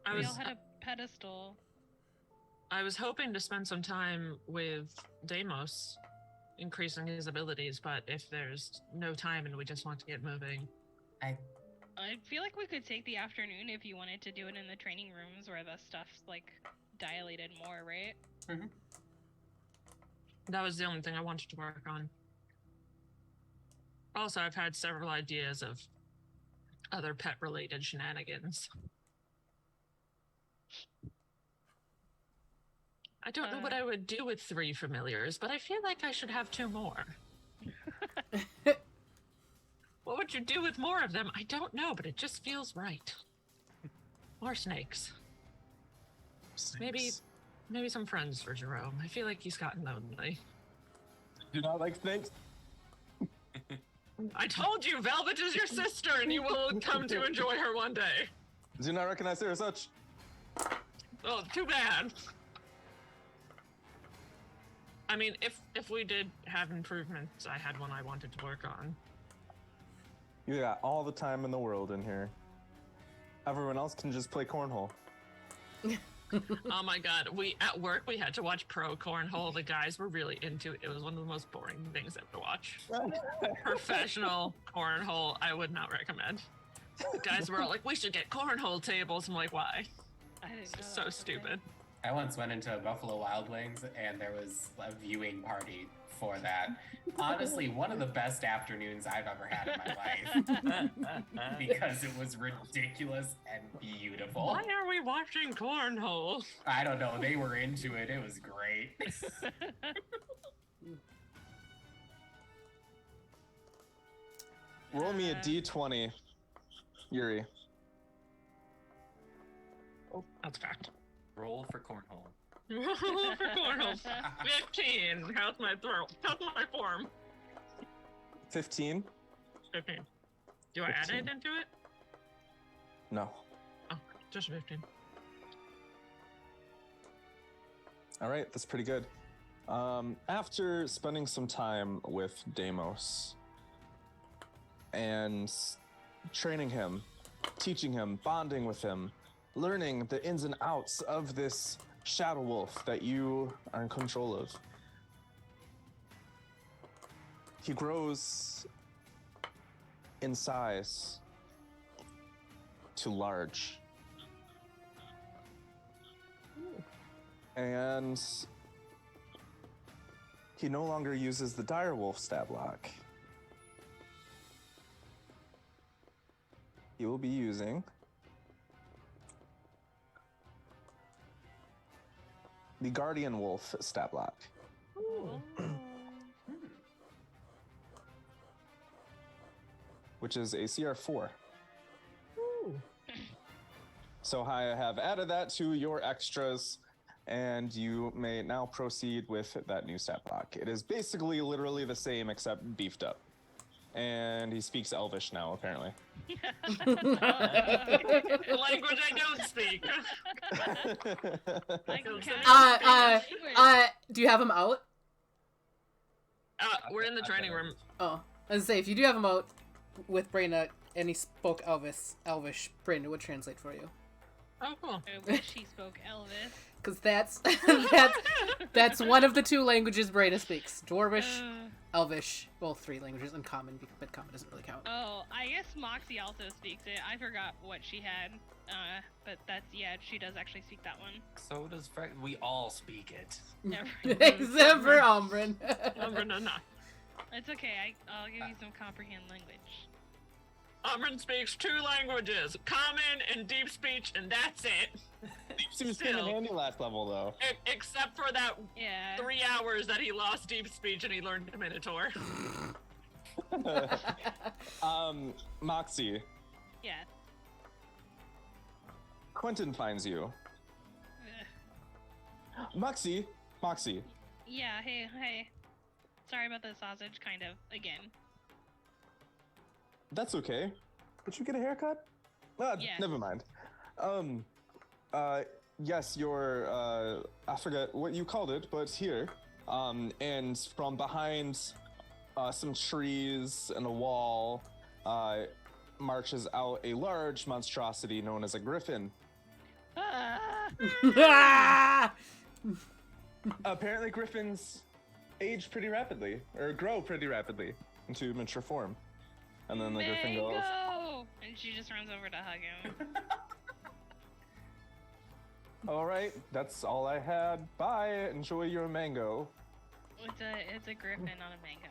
I We was all had a pedestal. I was hoping to spend some time with Deimos, increasing his abilities, but if there's no time and we just want to get moving, I feel like we could take the afternoon if you wanted to do it in the training rooms where the stuff's, like, dilated more, right? that was the only thing I wanted to work on. Also, I've had several ideas of other pet-related shenanigans. I don't know what I would do with 3 familiars, but I feel like I should have 2 more. What would you do with more of them? I don't know, but it just feels right. More snakes. Maybe some friends for Jerome. I feel like he's gotten lonely. Do not like snakes. I told you, Velvet is your sister, and you will come to enjoy her one day. Do not recognize her as such. Oh, too bad. I mean, if we did have improvements, I had one I wanted to work on. You got all the time in the world in here. Everyone else can just play cornhole. Oh my god, at work we had to watch pro cornhole. The guys were really into it. It was one of the most boring things ever to watch. Professional cornhole, I would not recommend. The guys were all like, we should get cornhole tables. I'm like, why? I didn't know. It's that so was a thing. stupid. I once went into Buffalo Wild Wings and there was a viewing party for that. Honestly, one of the best afternoons I've ever had in my life because it was ridiculous and beautiful. Why are we watching cornhole? I don't know, they were into it. It was great. Roll me a d20, Yuri. Oh, that's fact. Roll for cornhole. For cornhole. 15. How's my throat? How's my form? 15? 15. Do I add 15. it into it? No. Oh, just 15. All right, that's pretty good. After spending some time with Deimos and training him, teaching him, bonding with him, learning the ins and outs of this shadow wolf that you are in control of, he grows in size to large. And he no longer uses the direwolf stab lock. He will be using the guardian wolf stab lock. Which is a CR4. So I have added that to your extras, and you may now proceed with that new stat block. It is basically literally the same except beefed up. And he speaks Elvish now, apparently. Language I don't speak. Like, So can it's I speak do you have him out? We're in the training room. Oh, As I say, if you do have a moat with Braenna and he spoke Elvish, Braenna would translate for you. Oh, cool. I wish he spoke Elvis. Because that's one of the two languages Braenna speaks. Dwarvish, Elvish. Well, 3 languages, and Common, but Common doesn't really count. Oh, I guess Moxie also speaks it. I forgot what she had. But that's, yeah, she does actually speak that one. So does we all speak it. Except for Umbran. Umbran, no. It's okay, I'll give you some comprehend language. Umbran speaks 2 languages, Common and Deep Speech, and that's it. Seems kind of handy last level, though. Except for that Yeah. 3 hours that he lost Deep Speech and he learned Minotaur. Moxie, Yeah. Quentin finds you. Ugh. Moxie. Yeah, hey. Sorry about the sausage, kind of, again. That's okay. Would you get a haircut? Yeah. Never mind. Yes, you're, I forget what you called it, but here. And from behind some trees and a wall, marches out a large monstrosity known as a griffin. Apparently griffins age pretty rapidly, or grow pretty rapidly into mature form. And then the griffin goes, Mango! And she just runs over to hug him. all right, that's all I had. Bye, enjoy your mango. It's a griffin, not a mango.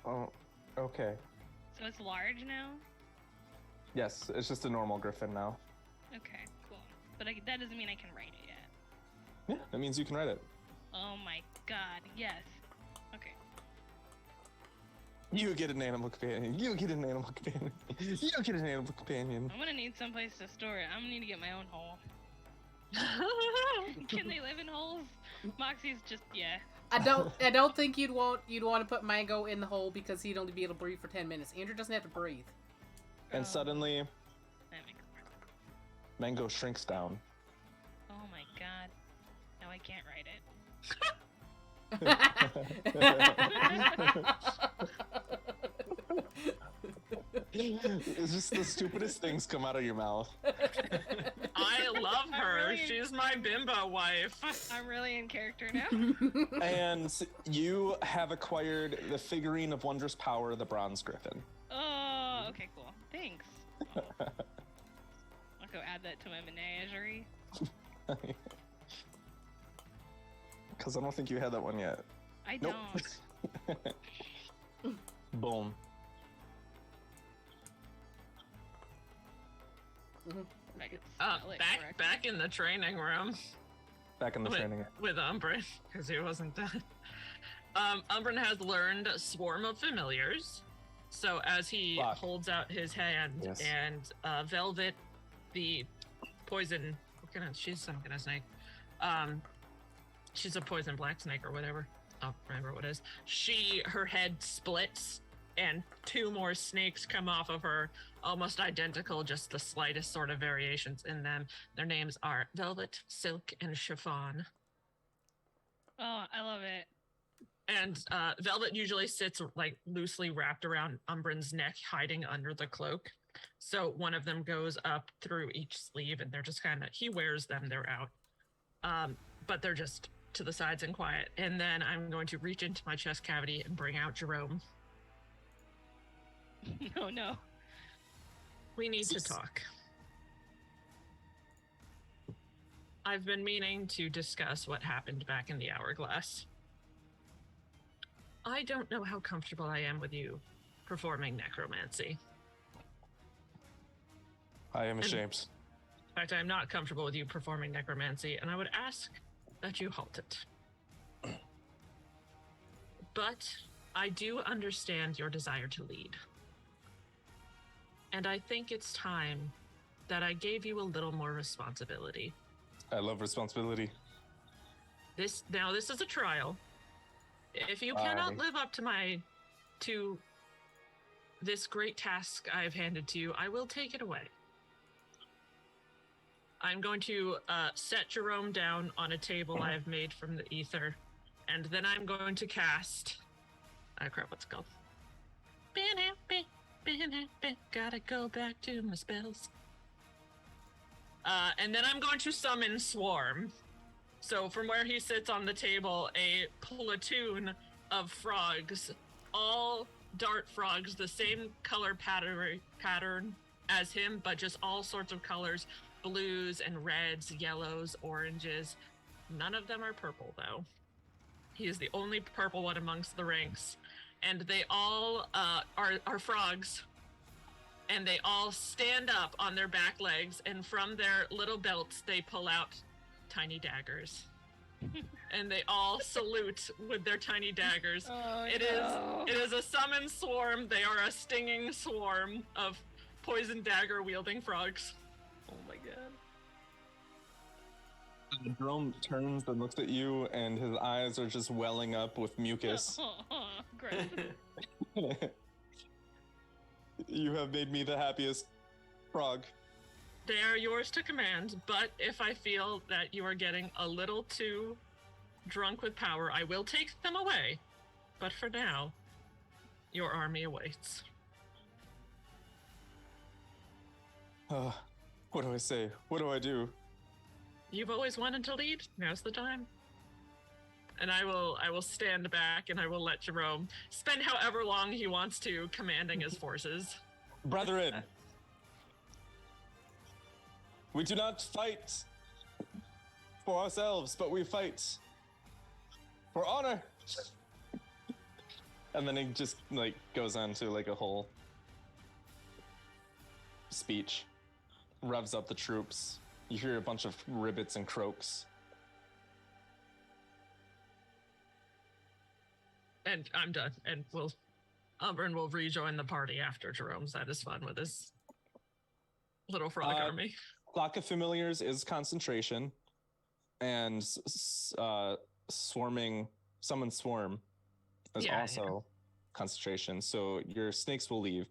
Oh, okay. So it's large now? Yes, it's just a normal griffin now. Okay, cool. But that doesn't mean I can write it yet. Yeah, that means you can write it. Oh my god, yes. Okay. You get an animal companion. You get an animal companion. You get an animal companion. I'm gonna need someplace to store it. I'm gonna need to get my own hole. Can they live in holes? Moxie's just, yeah. I don't think you'd want to put Mango in the hole because he'd only be able to breathe for 10 minutes. Andrew doesn't have to breathe. And suddenly, That makes sense. Mango shrinks down. Oh my god. Now I can't write it. It's just the stupidest things come out of your mouth. I love her. Really? She's my bimbo wife. I'm really in character now. And you have acquired the figurine of wondrous power, the bronze griffin. Oh, okay, cool. Thanks. I'll go add that to my menagerie. Because I don't think you had that one yet. I Nope. don't. Boom. If I could spell it correctly. Back in the training room Back in the training. with Umbran, because he wasn't done. Umbran has learned Swarm of Familiars. So as he Fuck. holds out his hand, Yes. and Velvet, the poison, she's some kind of snake. She's a poison black snake or whatever. I don't remember what it is. Her head splits, and 2 more snakes come off of her, almost identical, just the slightest sort of variations in them. Their names are Velvet, Silk, and Chiffon. Oh, I love it. And Velvet usually sits like loosely wrapped around Umbran's neck, hiding under the cloak. So one of them goes up through each sleeve, and they're just kind of, he wears them, they're out. But they're just to the sides and quiet. And then I'm going to reach into my chest cavity and bring out Jerome. No, no. We need to talk. I've been meaning to discuss what happened back in the hourglass. I don't know how comfortable I am with you performing necromancy. I am ashamed. In fact, I'm not comfortable with you performing necromancy, and I would ask that you halt it. But I do understand your desire to lead. And I think it's time that I gave you a little more responsibility. I love responsibility. This is a trial. If you cannot live up to this great task I've handed to you, I will take it away. I'm going to set Jerome down on a table I have made from the ether, and then I'm going to cast crap, what's it called? Gotta go back to my spells. And then I'm going to summon Swarm. So from where he sits on the table, a platoon of frogs, all dart frogs, the same color pattern as him, but just all sorts of colors, blues and reds, yellows, oranges. None of them are purple, though. He is the only purple one amongst the ranks. And they all are frogs. And they all stand up on their back legs, and from their little belts, they pull out tiny daggers. And they all salute with their tiny daggers. Oh, It is a summoned swarm. They are a stinging swarm of poison dagger wielding frogs. Oh my god. Jerome turns and looks at you, and his eyes are just welling up with mucus. Gross. You have made me the happiest frog. They are yours to command, but if I feel that you are getting a little too drunk with power, I will take them away. But for now, your army awaits. What do I say? What do I do? You've always wanted to lead. Now's the time. And I will stand back and I will let Jerome spend however long he wants to commanding his forces. Brethren, we do not fight for ourselves, but we fight for honor. And then he just like goes on to like a whole speech, revs up the troops. You hear a bunch of ribbits and croaks. And I'm done. And Umbran will rejoin the party after Jerome's had his fun with his little frog army. Flock of Familiars is concentration, and summon swarm is also concentration. So your snakes will leave,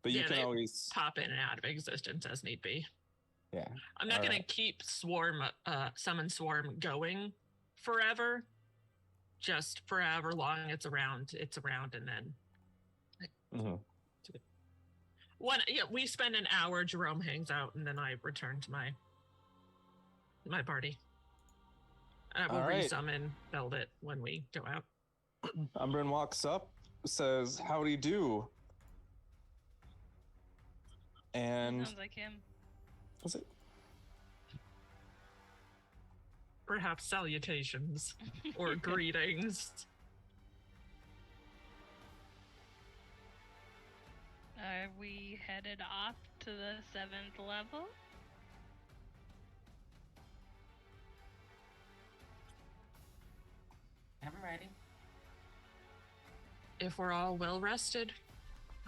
but you can always pop in and out of existence as need be. Yeah, I'm not going to keep summon swarm going forever. Just for however long it's around, and then we spend an hour. Jerome hangs out, and then I return to my party. And I will resummon Velvet when we go out. Umbran walks up, says, "Howdy do," and sounds like him. Was it? Perhaps salutations or greetings. Are we headed off to the 7th level? I'm ready. If we're all well rested,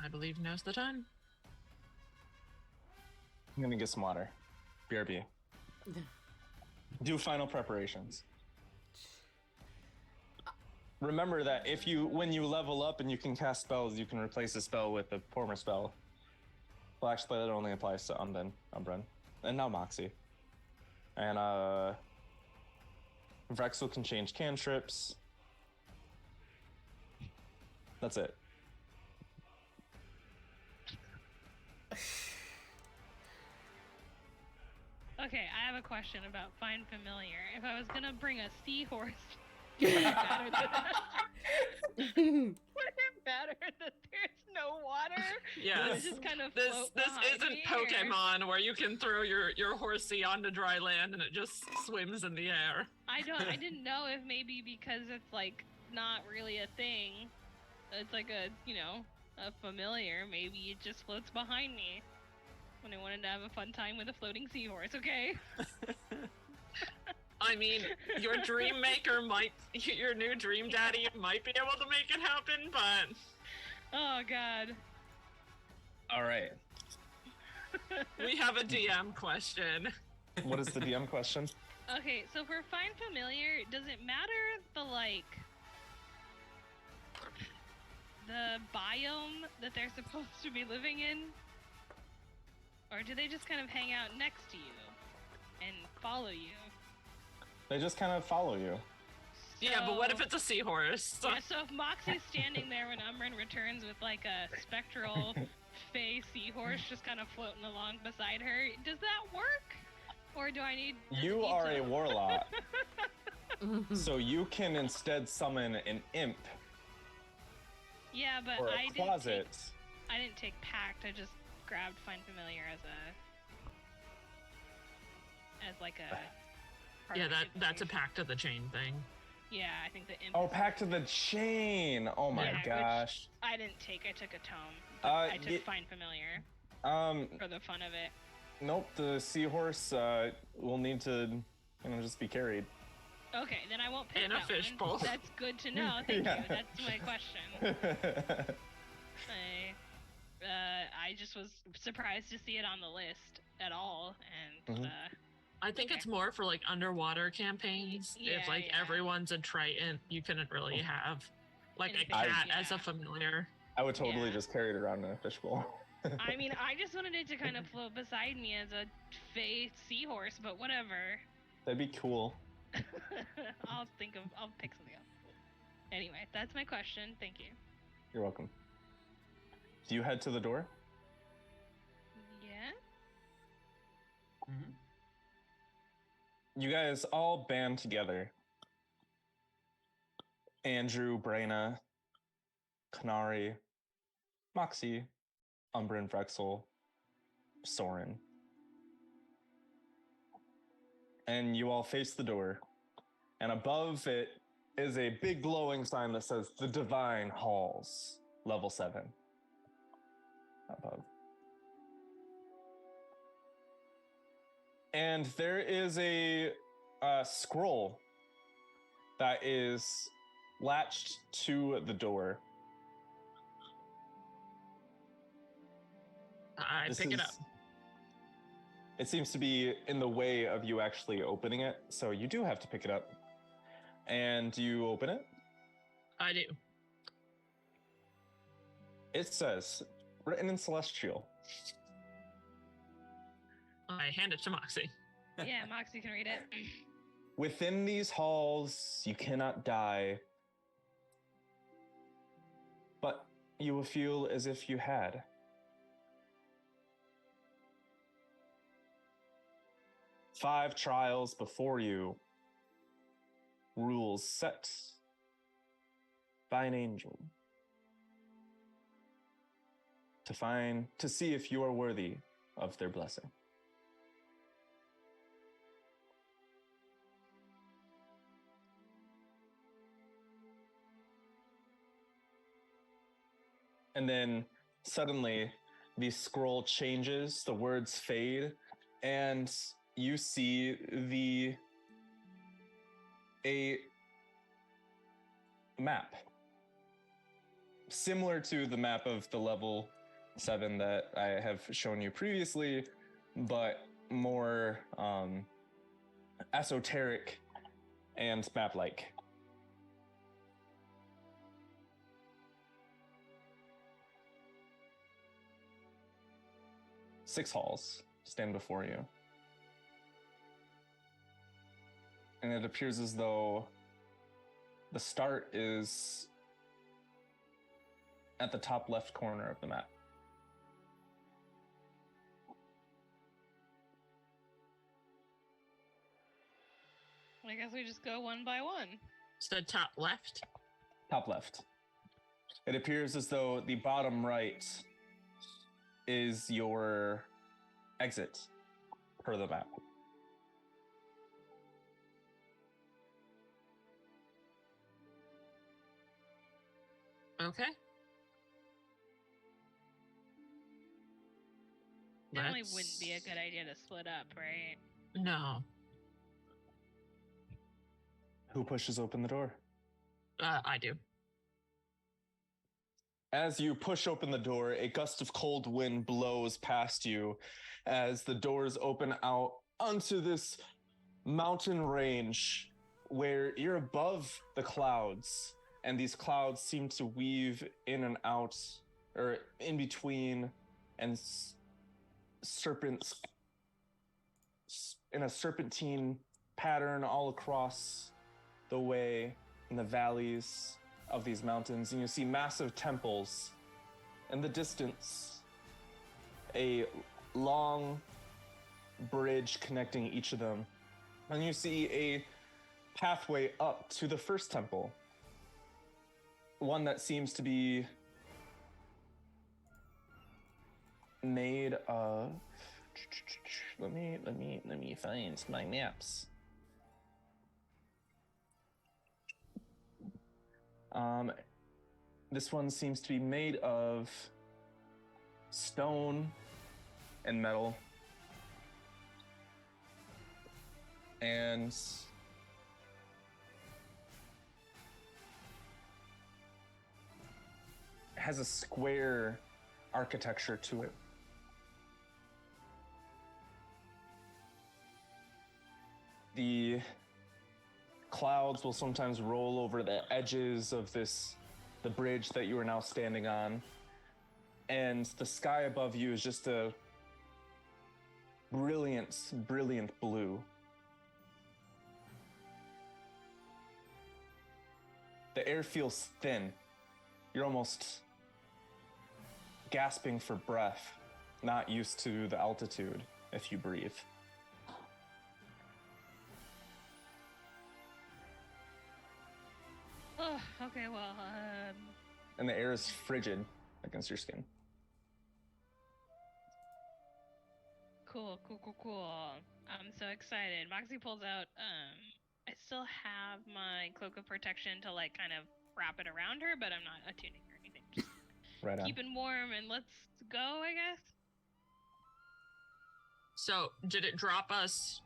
I believe now's the time. I'm gonna get some water. BRB. Do final preparations. Remember that when you level up and you can cast spells, you can replace a spell with a former spell. Well, actually, that only applies to Umbran, and now Moxie. And Vrexil can change cantrips. That's it. Okay, I have a question about Find Familiar. If I was gonna bring a seahorse, would it matter that there's no water? Yeah, Just kind of this behind isn't me, Pokemon where you can throw your horsey onto dry land and it just swims in the air. I didn't know if maybe because it's like not really a thing. It's like a familiar. Maybe it just floats behind me. When I wanted to have a fun time with a floating seahorse, okay? I mean, your dream maker your new dream daddy might be able to make it happen, but... Oh, God. All right. We have a DM question. What is the DM question? Okay, so for Find Familiar, does it matter the biome that they're supposed to be living in? Or do they just kind of hang out next to you and follow you? They just kind of follow you. Yeah, but what if it's a seahorse? Yeah, so if Moxie's standing there when Umbran returns with like a spectral fey seahorse just kind of floating along beside her, does that work? Or do I need... You are a warlock, so you can instead summon an imp Yeah, but or a I closet. didn't take Pact. I just grabbed Find Familiar as like a... part Yeah, of the that's a conversation. Pact of the Chain thing. Yeah, I think the imp... Oh, Pact of the Chain! Oh my Yeah, which gosh. I didn't take. I took a tome. But I took Find Familiar for the fun of it. Nope, the seahorse will need to, just be carried. Okay, then I won't pick In a that fishbowl. one. That's good to know. Thank Yeah. you. That's my question. I just was surprised to see it on the list at all, and Mhm. I think it's more for like underwater campaigns. Yeah, if like yeah. everyone's a Triton, you couldn't really have like a And cat fish, as a yeah. familiar. I would totally Yeah. just carry it around in a fishbowl. I mean, I just wanted it to kind of float beside me as a fey seahorse, but whatever. That'd be cool. I'll pick something else. Anyway, that's my question. Thank you. You're welcome. Do you head to the door? Yeah? Mm-hmm. You guys all band together. Andrew, Braenna, Canari, Moxie, Umbran, Vrexil, Soren. And you all face the door. And above it is a big glowing sign that says The Divine Halls, level 7. Above. And there is a scroll that is latched to the door. I This pick it is- up. It seems to be in the way of you actually opening it, so you do have to pick it up. And you open it. I do. It says, written in Celestial, I hand it to Moxie. Yeah, Moxie can read it. within these halls you cannot die, but you will feel as if you had. Five trials before you, rules set by an angel to see if you are worthy of their blessing. And then suddenly the scroll changes, the words fade, and you see a map. Similar to the map of the level 7 that I have shown you previously, but more esoteric and map-like. Six halls stand before you. And it appears as though the start is at the top left corner of the map. I guess we just go one by one. So top left. Top left. It appears as though the bottom right is your exit per the map. Okay. Definitely wouldn't be a good idea to split up, right? No. Who pushes open the door? I do. As you push open the door, a gust of cold wind blows past you as the doors open out onto this mountain range where you're above the clouds, and these clouds seem to weave in and out, or in between, and serpents in a serpentine pattern all across the way. in the valleys of these mountains, and you see massive temples. In the distance, a long bridge connecting each of them. And you see a pathway up to the first temple. One that seems to be made of... Let me find my maps. This one seems to be made of stone and metal. And has a square architecture to it. The clouds will sometimes roll over the edges of the bridge that you are now standing on. And the sky above you is just a brilliant, brilliant blue. The air feels thin. You're almost gasping for breath, not used to the altitude if you breathe. Oh, okay, well, And the air is frigid against your skin. cool. I'm so excited. Moxie pulls out, I still have my cloak of protection to, like, kind of wrap it around her, but I'm not attuning or anything. Just Right on. keeping warm and let's go, I guess. So, did it drop us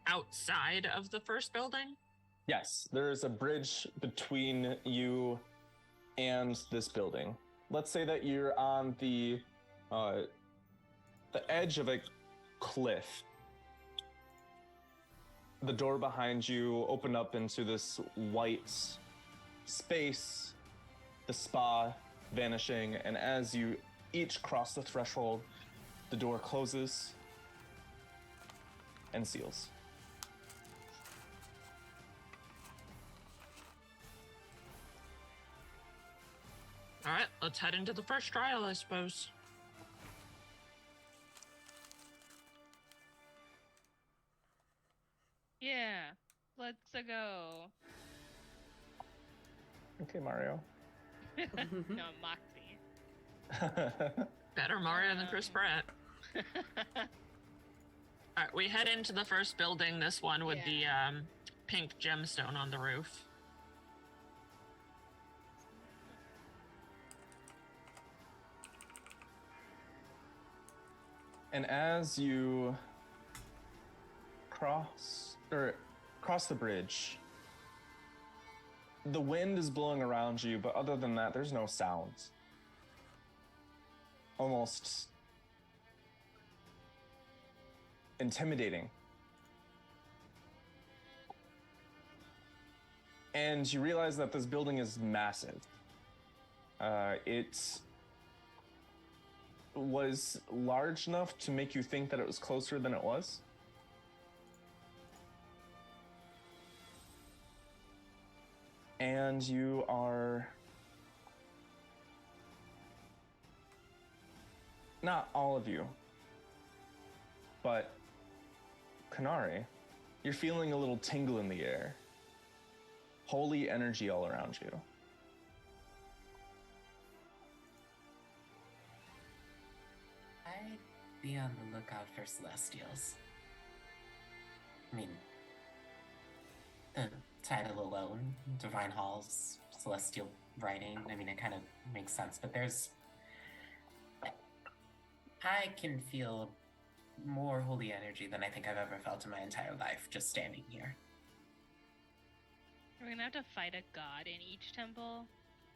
outside of the first building? Yes, there is a bridge between you and this building. Let's say that you're on the edge of a cliff. The door behind you opened up into this white space, the spa vanishing, and as you each cross the threshold, the door closes and seals. All right, let's head into the first trial, I suppose. Yeah, let's go. Okay, Mario. No, Moxie. Better Mario than Chris Pratt. All right, we head into the first building, this one with the pink gemstone on the roof. And as you cross the bridge, the wind is blowing around you, but other than that, there's no sounds. Almost intimidating. And you realize that this building is massive. It was large enough to make you think that it was closer than it was. And you are... Not all of you, but Canari, you're feeling a little tingle in the air. Holy energy all around you. I'd be on the lookout for Celestials. I mean, the title alone, Divine Halls, Celestial Writing, I mean, it kind of makes sense, but I can feel more holy energy than I think I've ever felt in my entire life just standing here. We're gonna have to fight a god in each temple,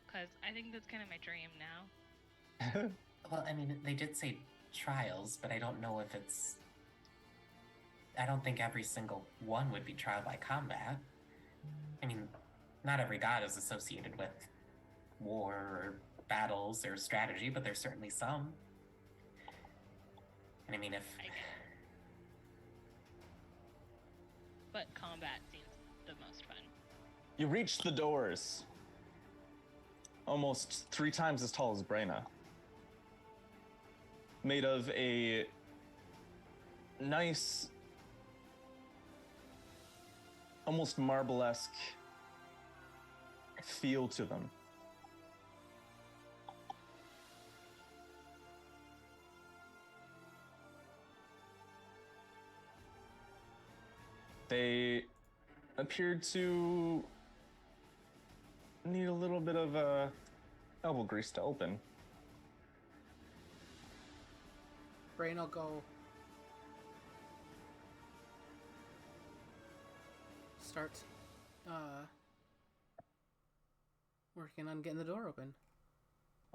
because I think that's kind of my dream now. Well, I mean, they did say trials, but I don't know if it's... I don't think every single one would be trial by combat. I mean, not every god is associated with war or battles or strategy, but there's certainly some. And I mean, if... I get it. But combat seems the most fun. You reach the doors. Almost 3 times as tall as Braenna. Made of a nice, almost marble-esque feel to them. They appeared to need a little bit of elbow grease to open. Brain will go. Start working on getting the door open.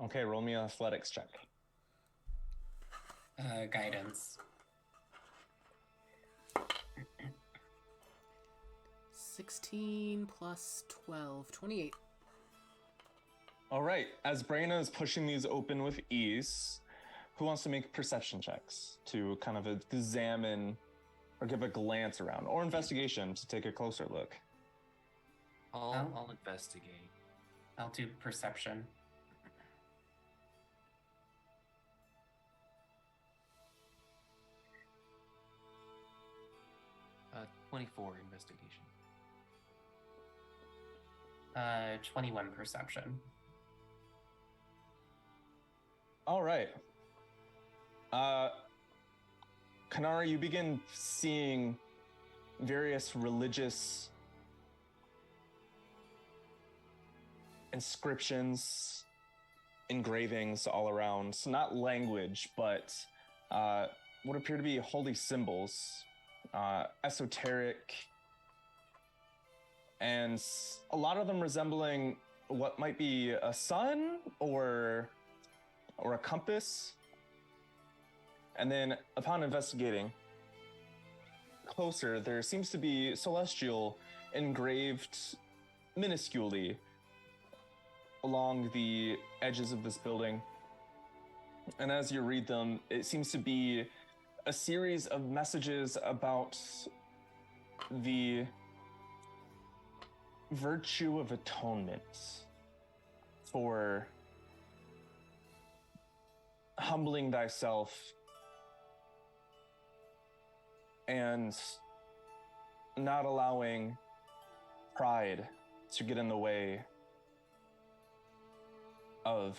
Okay, roll me an athletics check. Guidance. 16 plus 12, 28. All right, as Braenna is pushing these open with ease, who wants to make perception checks to kind of examine or give a glance around, or investigation to take a closer look? I'll investigate. I'll do perception. 24 investigation. 21 perception. All right. Canari, you begin seeing various religious inscriptions, engravings all around. So not language, but what appear to be holy symbols, esoteric, and a lot of them resembling what might be a sun or a compass. And then upon investigating closer, there seems to be celestial engraved minusculely along the edges of this building. And as you read them, it seems to be a series of messages about the virtue of atonement for humbling thyself and not allowing pride to get in the way of,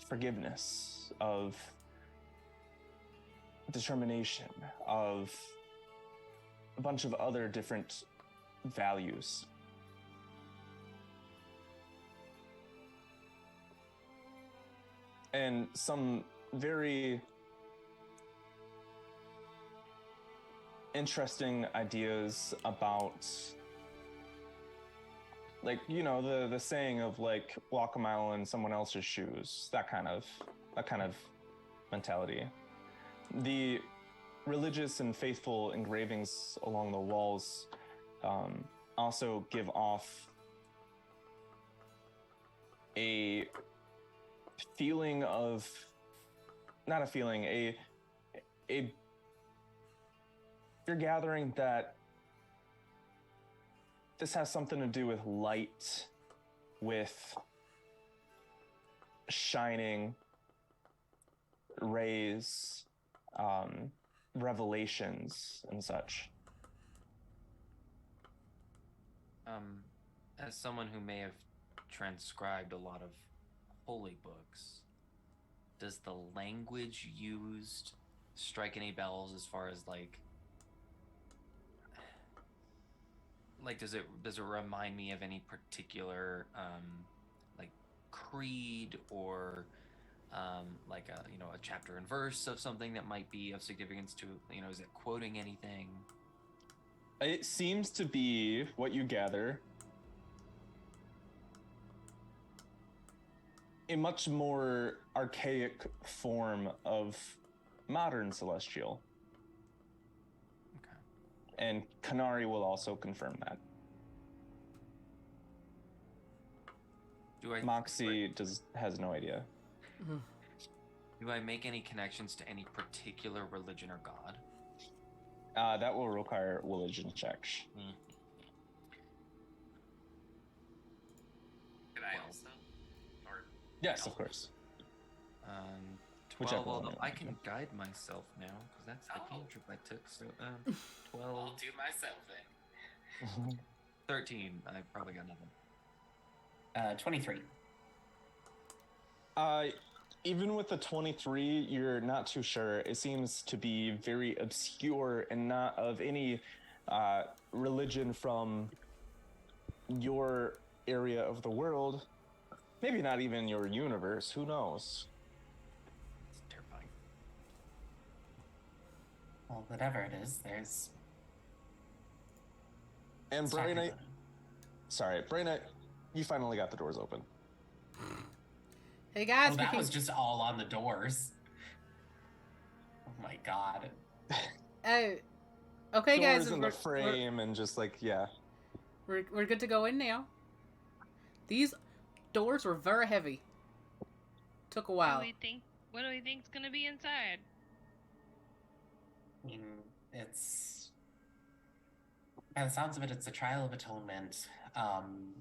forgiveness, of determination, of a bunch of other different values. And some very interesting ideas about, the saying of walk a mile in someone else's shoes, that kind of mentality. The religious and faithful engravings along the walls also give off a feeling of, you're gathering that this has something to do with light, with shining rays, revelations and such. As someone who may have transcribed a lot of holy books, does the language used strike any bells as far as does it remind me of any particular creed or a chapter and verse of something that might be of significance to, is it quoting anything? It seems to be, what you gather, a much more archaic form of modern celestial. Okay. And Canari will also confirm that. Moxie has no idea. Do I make any connections to any particular religion or god? That will require religion check. Could I also? Or Yes, no? of course. 12, Whichever one although you I want. can guide myself now, because that's the Oh. cantrip I took, so, 12, I'll do myself then. 13, I probably got nothing. 23. Even with the 23, you're not too sure. It seems to be very obscure and not of any religion from your area of the world. Maybe not even your universe. Who knows? It's terrifying. Well, whatever it is, there's. And it's not Braenna, really- sorry, Braenna, you finally got the doors open. Hey guys, Oh, we that can... was just all on the doors. Oh my god. okay, Doors guys, in the frame and just like, yeah. we're good to go in now. These doors were very heavy. Took a while. What do we think's gonna be inside? I mean, it's. By the sounds of it, it's a trial of atonement. Toning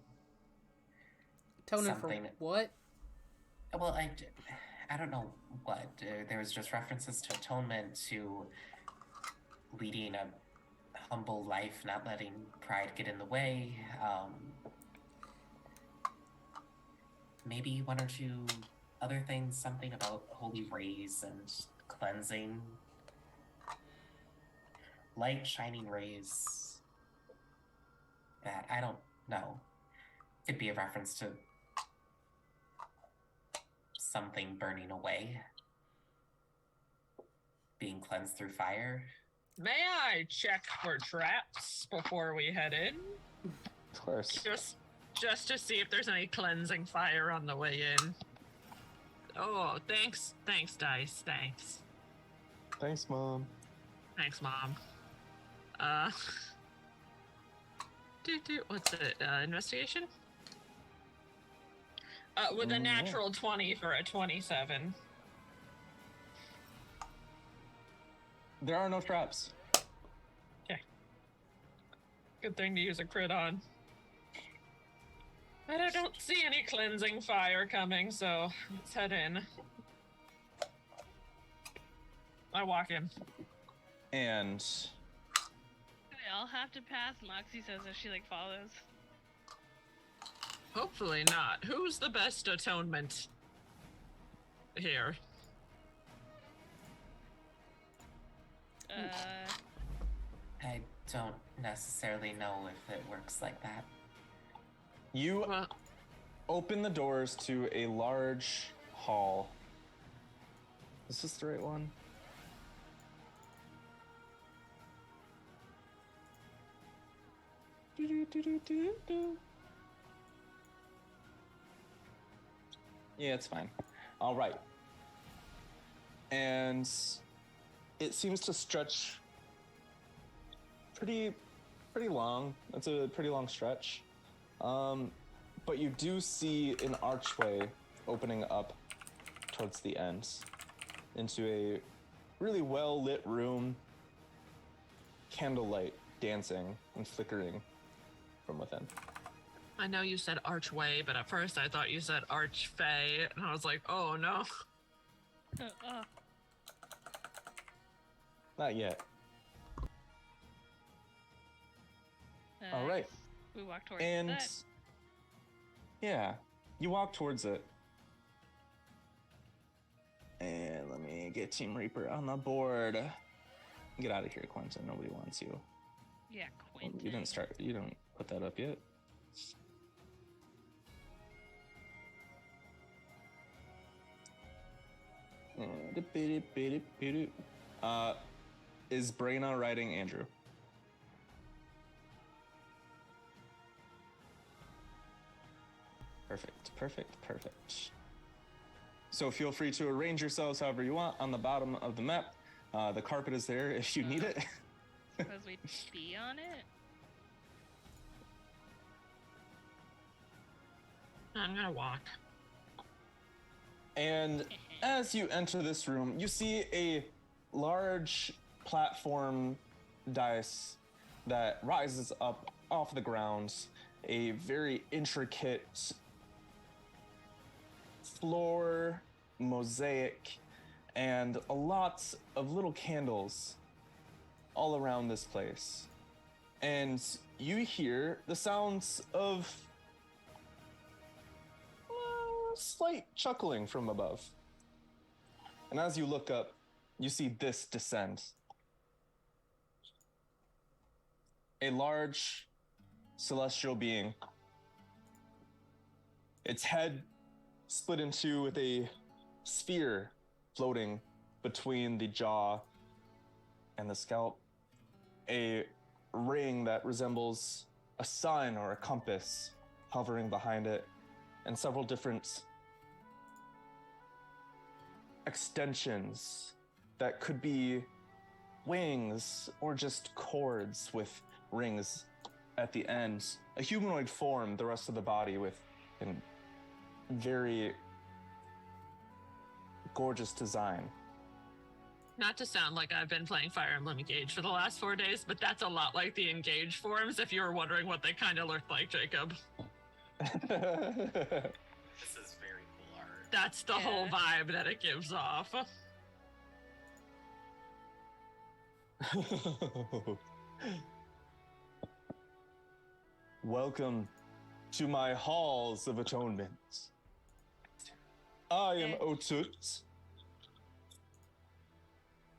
for something- what? Well, I don't know what. There was just references to atonement, to leading a humble life, not letting pride get in the way. Maybe one or two other things, something about holy rays and cleansing. Light shining rays. That, I don't know. Could be a reference to something burning away. Being cleansed through fire. May I check for traps before we head in? Of course. Just to see if there's any cleansing fire on the way in. Oh, thanks, Dice, thanks. Thanks, Mom. Thanks, Mom. What's it? Investigation? With a natural 20 for a 27. There are no traps. Okay. Good thing to use a crit on. But I don't see any cleansing fire coming, so let's head in. I walk in. And Do they all have to pass? Moxie says as she follows. Hopefully not. Who's the best atonement here? I don't necessarily know if it works like that. you Well, open the doors to a large hall. Is this the right one? Yeah, it's fine. All right. And it seems to stretch pretty long. It's a pretty long stretch. But you do see an archway opening up towards the end into a really well-lit room, candlelight dancing and flickering from within. I know you said archway, but at first I thought you said archfey, and I was like, oh no. Not yet. All right. We walk towards And that. yeah, you walk towards it. And let me get Team Reaper on the board. Get out of here, Quentin. Nobody wants you. Yeah, Well, Quentin. you didn't put that up yet. Is Braenna riding Andrew? Perfect. So feel free to arrange yourselves however you want on the bottom of the map. The carpet is there if you need it. Suppose we'd be on it? I'm gonna walk. And as you enter this room, you see a large platform dais that rises up off the ground, a very intricate floor mosaic, and a lot of little candles all around this place. And you hear the sounds of slight chuckling from above. And as you look up, you see this descend. A large celestial being. Its head split in two with a sphere floating between the jaw and the scalp. A ring that resembles a sun or a compass hovering behind it, and several different extensions that could be wings or just cords with rings at the end. A humanoid form, the rest of the body with a very gorgeous design. Not to sound like I've been playing Fire Emblem Engage for the last 4 days, but that's a lot like the Engage forms, if you were wondering what they kind of look like, Jacob. This is very cool art. That's the whole vibe that it gives off. Welcome to my halls of atonement. I am Otut,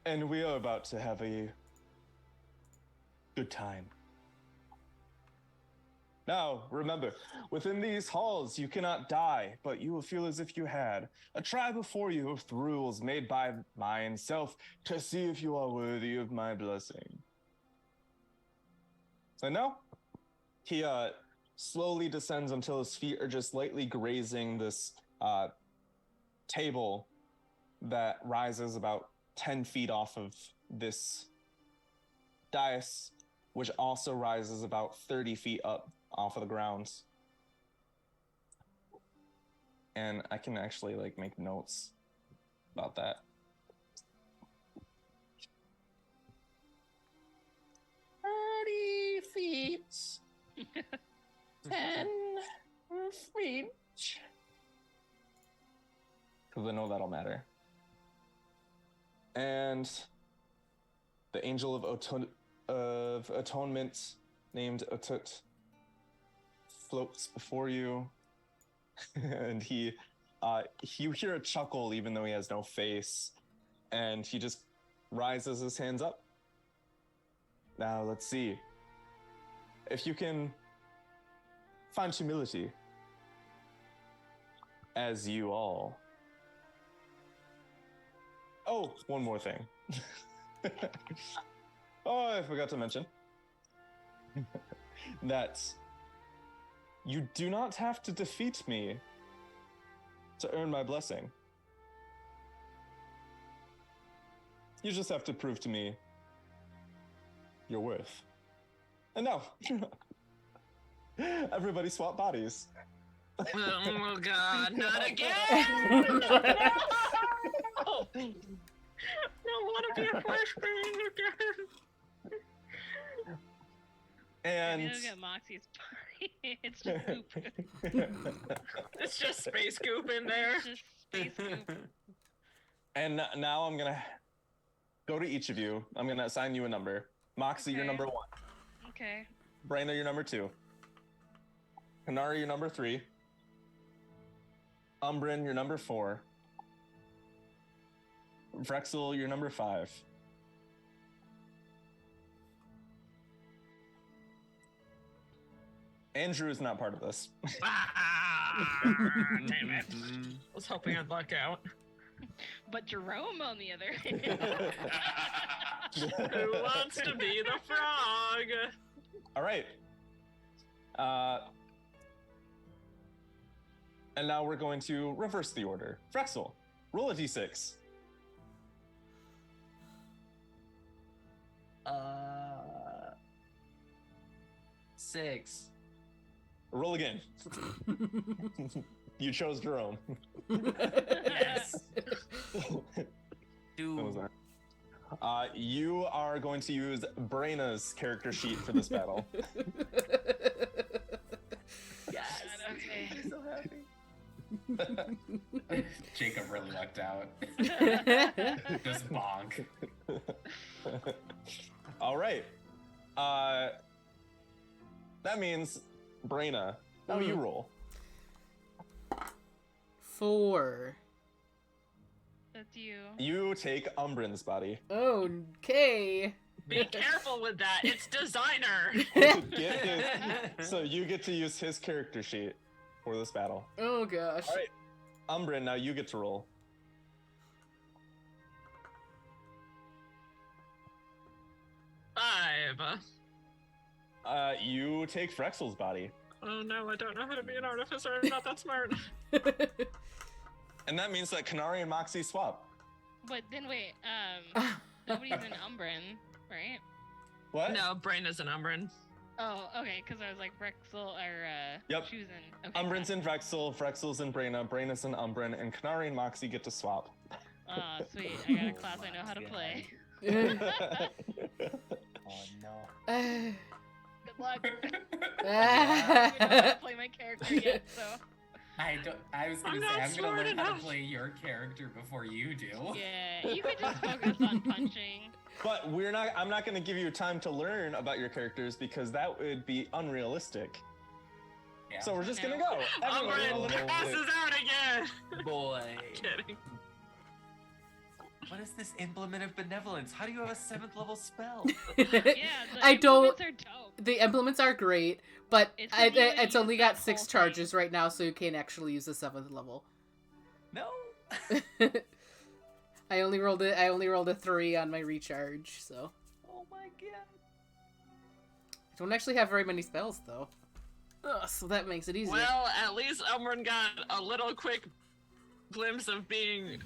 and we are about to have a good time. Now, remember, within these halls you cannot die, but you will feel as if you had. A try before you of the rules made by myself to see if you are worthy of my blessing. And now, he slowly descends until his feet are just lightly grazing this table that rises about 10 feet off of this dais, which also rises about 30 feet up off of the ground. And I can actually make notes about that. Feet. 10 feet. Because I know that'll matter. And the angel of atonement named Otut floats before you. And you hear a chuckle even though he has no face. And he just rises his hands up. Now let's see. If you can find humility, as you all. Oh, one more thing. Oh, I forgot to mention that you do not have to defeat me to earn my blessing. You just have to prove to me your worth. And now, everybody swap bodies. Oh god, not again! No! Don't want to be a flesh being again! And Maybe look at Moxie's body. It's just goop. It's just space goop in there. It's just space goop. And now I'm gonna go to each of you. I'm gonna assign you a number. Moxie, you're Okay. number 1. Okay. Braenna, you're number 2. Canari, you're number 3. Umbran, you're number 4. Vrexil, you're number 5. Andrew is not part of this. Damn it. I was hoping I'd luck out. But Jerome, on the other hand. Who wants to be the frog? All right. And now we're going to reverse the order. Vrexil, roll a d6. 6. Roll again. You chose Jerome. Yes. What was 2. that? You are going to use Braenna's character sheet for this battle. Yes. Okay. I'm so happy. Jacob really lucked out. Just bonk. All right. That means Braenna. Now you roll. 4. That's you. You take Umbran's body. Okay. Be careful with that. It's designer. So you get to use his character sheet for this battle. Oh gosh. All right, Umbran. Now you get to roll. 5. You take Vrexil's body, Oh no, I don't know how to be an artificer. I'm not that smart. and that means that Canari and Moxie swap. But then wait, nobody's an Umbran, right? What? No, Brain is an Umbran. Oh, okay, because I was like Vrexil or Yep. choosing. Okay, Umbran's in Vrexil, Vrexil's in Braenna, Braenna's in Umbran, and Canari and Moxie get to swap. Ah, sweet. I got a class I know how to play. Oh no. Good luck. I don't know how to play my character yet, so I was gonna I'm say not I'm gonna smart learn how enough. to play your character before you do. yeah, you could just focus on punching. But I'm not going to give you time to learn about your characters because that would be unrealistic. Yeah. So we're just No. going to go. Everyone roll Umbran it. passes out again. Boy. Kidding. What is this implement of benevolence? How do you have a 7th level spell? Yeah, the I don't- implements are dope. The implements are great, but It's when you it's use only that got 6 whole charges right now, so you can't actually use the 7th level. No. I only rolled a 3 on my recharge, so Oh my god. I don't actually have very many spells though. Ugh, so that makes it easier. Well, at least Umbran got a little quick glimpse of being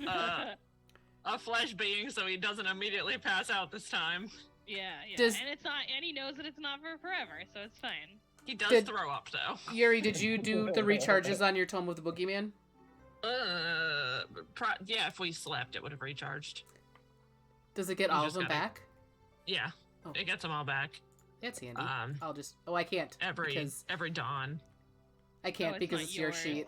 a flesh being, so he doesn't immediately pass out this time. Yeah, Does- and it's not, and he knows that it's not for forever, so it's fine. He does Did- throw up though. Yuri, did you do the recharges on your Tome of the Boogeyman? Yeah, if we slept, it would have recharged. Does it get You all of just them gotta- back? Yeah, Oh. it gets them all back. That's handy. Um, I'll just. Oh, I can't because every dawn. I can't it's because not it's your yours. sheet.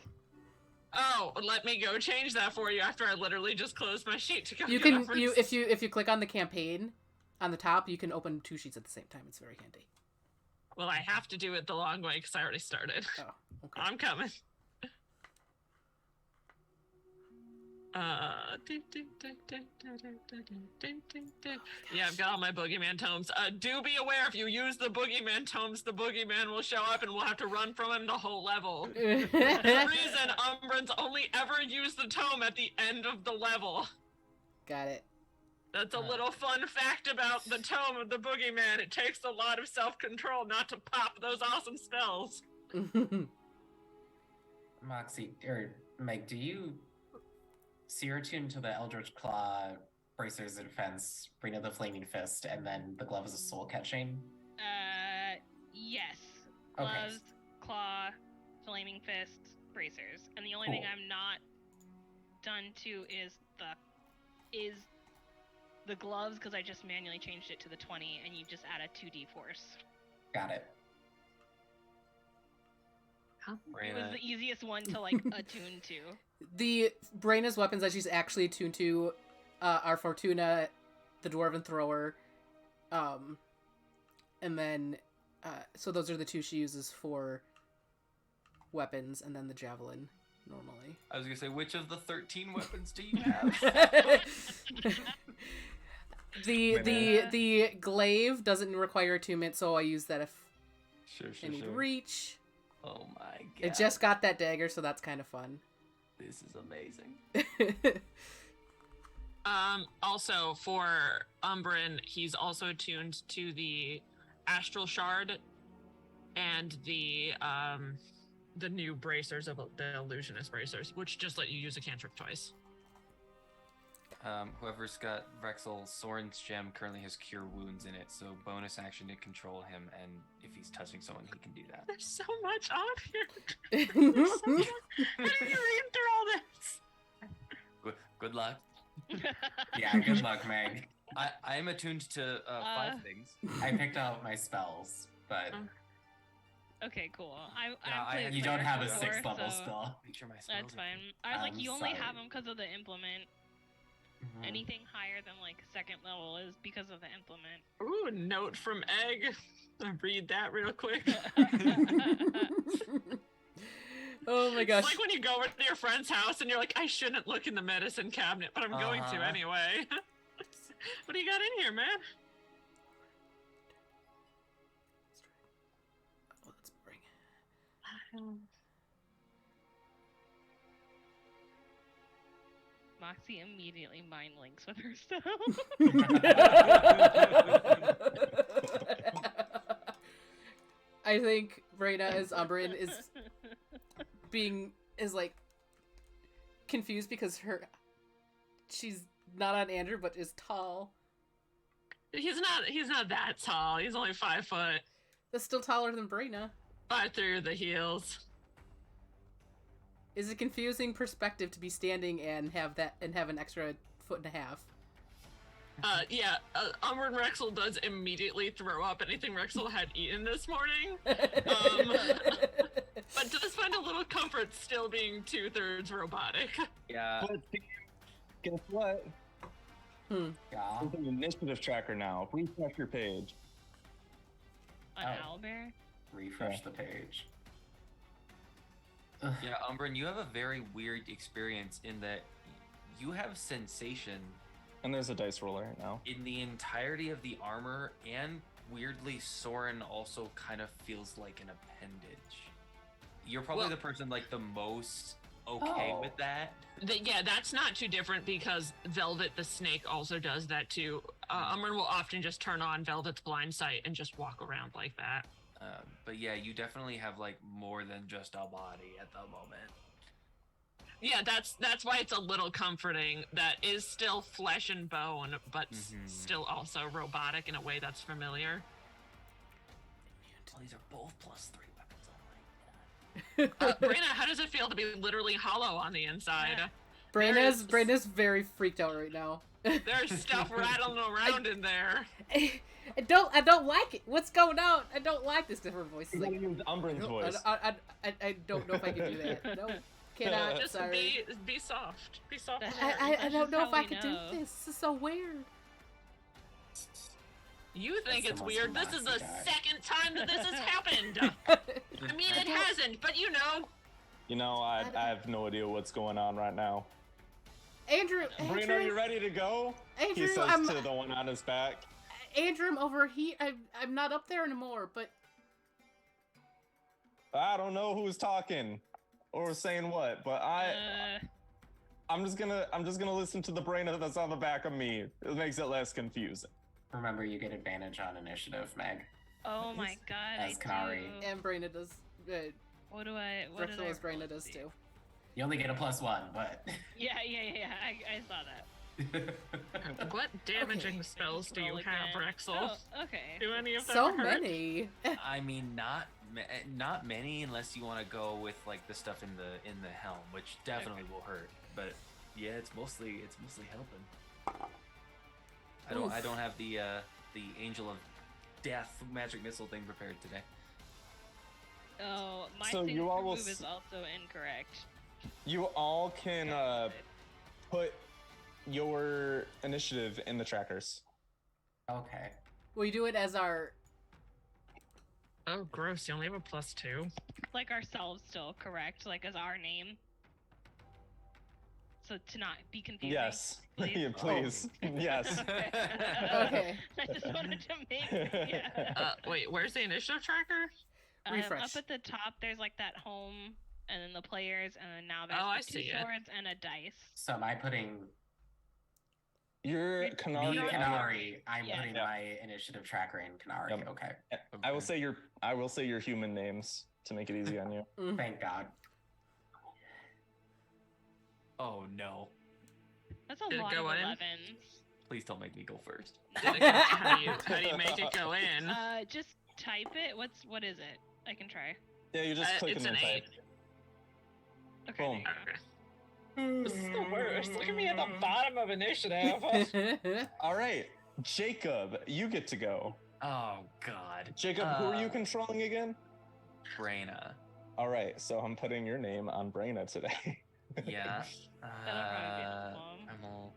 Oh, let me go change that for you after I literally just closed my sheet to go. You get can reference. if you click on the campaign on the top, you can open 2 sheets at the same time. It's very handy. Well, I have to do it the long way because I already started. Oh, okay. I'm coming. Yeah, I've got all my boogeyman tomes. Do be aware if you use the boogeyman tomes, the boogeyman will show up and we'll have to run from him the whole level. The reason Umbran's only ever use the tome at the end of the level. Got it. That's a little fun fact about the tome of the boogeyman. It takes a lot of self-control not to pop those awesome spells. Moxie, or Meg, do you see you're attuned to the Eldritch Claw, Bracers of Defense, Braenna the Flaming Fist, and then the Glove is a Soul Catching? Yes. Okay. Gloves, claw, flaming fist, bracers, and the only thing Cool. I'm not done to is the gloves because I just manually changed it to the 20, and you just add a 2d force. Got it. It was Braenna, the easiest one to like attune to. The Braenna's weapons that she's actually attuned to are Fortuna, the Dwarven Thrower, and then so those are the 2 she uses for weapons, and then the javelin normally. I was gonna say, which of the 13 weapons do you have? The glaive doesn't require attunement, so I use that if Sure, I need reach. Oh my god. It just got that dagger, so that's kind of fun. This is amazing. Also for Umbran, he's also attuned to the Astral Shard and the new bracers of the Illusionist bracers, which just let you use a cantrip twice. Whoever's got Vrexil Soren's gem currently has Cure Wounds in it, so bonus action to control him, and if he's touching someone, he can do that. There's so much on here. There's so much. How do you read through all this? Good luck. Yeah, good luck, Meg. I am attuned to 5 things. I picked out my spells, but Okay, cool. Yeah, I've I played had- you don't players have a before, 6th level so spell. Make sure my spells That's are fine. I was like, I'm you only have sorry. them because of the implement. Mhm. Anything higher than like 2nd level is because of the implement. Ooh, note from Egg. I'll read that real quick. Oh my gosh. It's like when you go over to your friend's house and you're like, I shouldn't look in the medicine cabinet, but I'm going to Uh-huh. anyway. What do you got in here, man? Oh, that's boring. Moxie immediately mind links with herself. I think Braenna as Umbran is like confused because she's not on Andrew but is tall. He's not that tall. He's only 5 foot. That's still taller than Braenna. 5 through the heels. Is a confusing perspective to be standing and have an extra 1.5 feet. Umbran Vrexil does immediately throw up anything Vrexil had eaten this morning. But does find a little comfort still being 2/3 robotic. Yeah. But guess what? Hmm. Yeah. There's an initiative tracker now. Refresh your page. An Oh. owlbear? Refresh Yeah. the page. Yeah, Umbran, you have a very weird experience in that you have sensation And there's a dice roller now. in the entirety of the armor, and weirdly, Soren also kind of feels like an appendage. You're probably Well- the person like the most okay Oh. with that. Yeah, that's not too different because Velvet the snake also does that too. Umbran will often just turn on Velvet's blind sight and just walk around like that. But yeah, you definitely have like more than just a body at the moment. Yeah, that's why it's a little comforting. That is still flesh and bone, but still also robotic in a way that's familiar. Well, these are both +3 weapons. Oh my god. Braenna, how does it feel to be literally hollow on the inside? Yeah. Braenna's very freaked out right now. There's stuff rattling around in there. I don't like it. What's going on? I don't like this different voice. You Like, gotta use Umbran's voice. I don't know if I can do that. No, cannot. Just Sorry. be soft. Be soft. That's I just don't know if how I we can do know. this. This is so weird. You think That's it's the most weird. This is the relaxing guy. second time that this has happened. I mean, it hasn't, but you know. You know, I have no idea what's going on right now. Andrew, Braenna, are you ready to go? Andrew, He says I'm to the one on his back. Andrew, I'm over here. I'm not up there anymore. But I don't know who's talking or saying what, but I'm just gonna listen to the Braenna that's on the back of me. It makes it less confusing. Remember, you get advantage on initiative, Meg. Oh my god, As I Canari. do. and Braenna does. What do I? What did I Vrexil as roll? Braenna Let's does see. too. You only get a +1, but. Yeah. I saw that. What damaging Okay. spells do you Roll have, again. Vrexil? Oh, okay. Do any of them So hurt? many. I mean, not many unless you want to go with like the stuff in the helm, which definitely will hurt. But yeah, it's mostly helping. I don't have the Angel of Death magic missile thing prepared today. Oh, my So you signature all will move is also incorrect. You all can put your initiative in the trackers. Okay. We do it as our. Oh, gross. You only have a +2. Like ourselves still correct, like as our name. So to not be confusing. Yes, Please. Yeah, please. Yes. Okay. I just wanted to make yeah. Wait, where's the initiative tracker? Refresh. Up at the top, there's like that home, and then the players, and then now there's Oh, I the 2 see it. swords and a dice. So am I putting You're me, Canari. Canari? I'm Yeah. putting my initiative tracker in Canari. Yep. Okay. I will say your human names to make it easy on you. Thank God. Oh no! That's a Did it lot go of in? 11s. Please don't make me go first. How do you make it go in? Just type it. What is it? I can try. Yeah, you just click it's and an then 8. type. Okay. Boom. There you go. Okay. This is the worst. Look at me at the bottom of initiative. All right. Jacob, you get to go. Oh God. Jacob, who are you controlling again? Braenna. All right, so I'm putting your name on Braenna today. Yeah. That'll probably be a problem.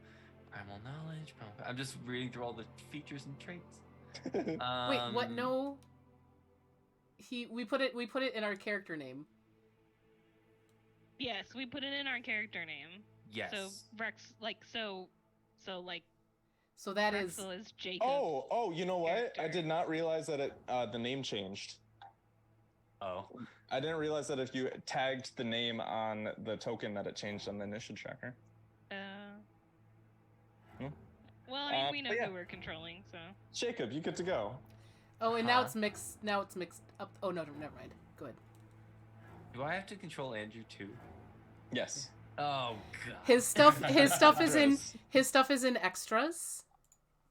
Primal knowledge. I'm just reading through all the features and traits. Wait, what? No. We put it in our character name. Yes, we put it in our character name. Yes. So So that is. Vrexil is Jacob. Oh, you know what? I character. did not realize that the name changed. Oh. I didn't realize that if you tagged the name on the token that it changed on the initiative tracker. Well, I mean, we know but yeah. who we're controlling, so. Jacob, you get to go. Oh, and now it's mixed. Now it's mixed up. Oh no, never mind. Good. Do I have to control Andrew too? Yes. Oh God. His stuff is in extras.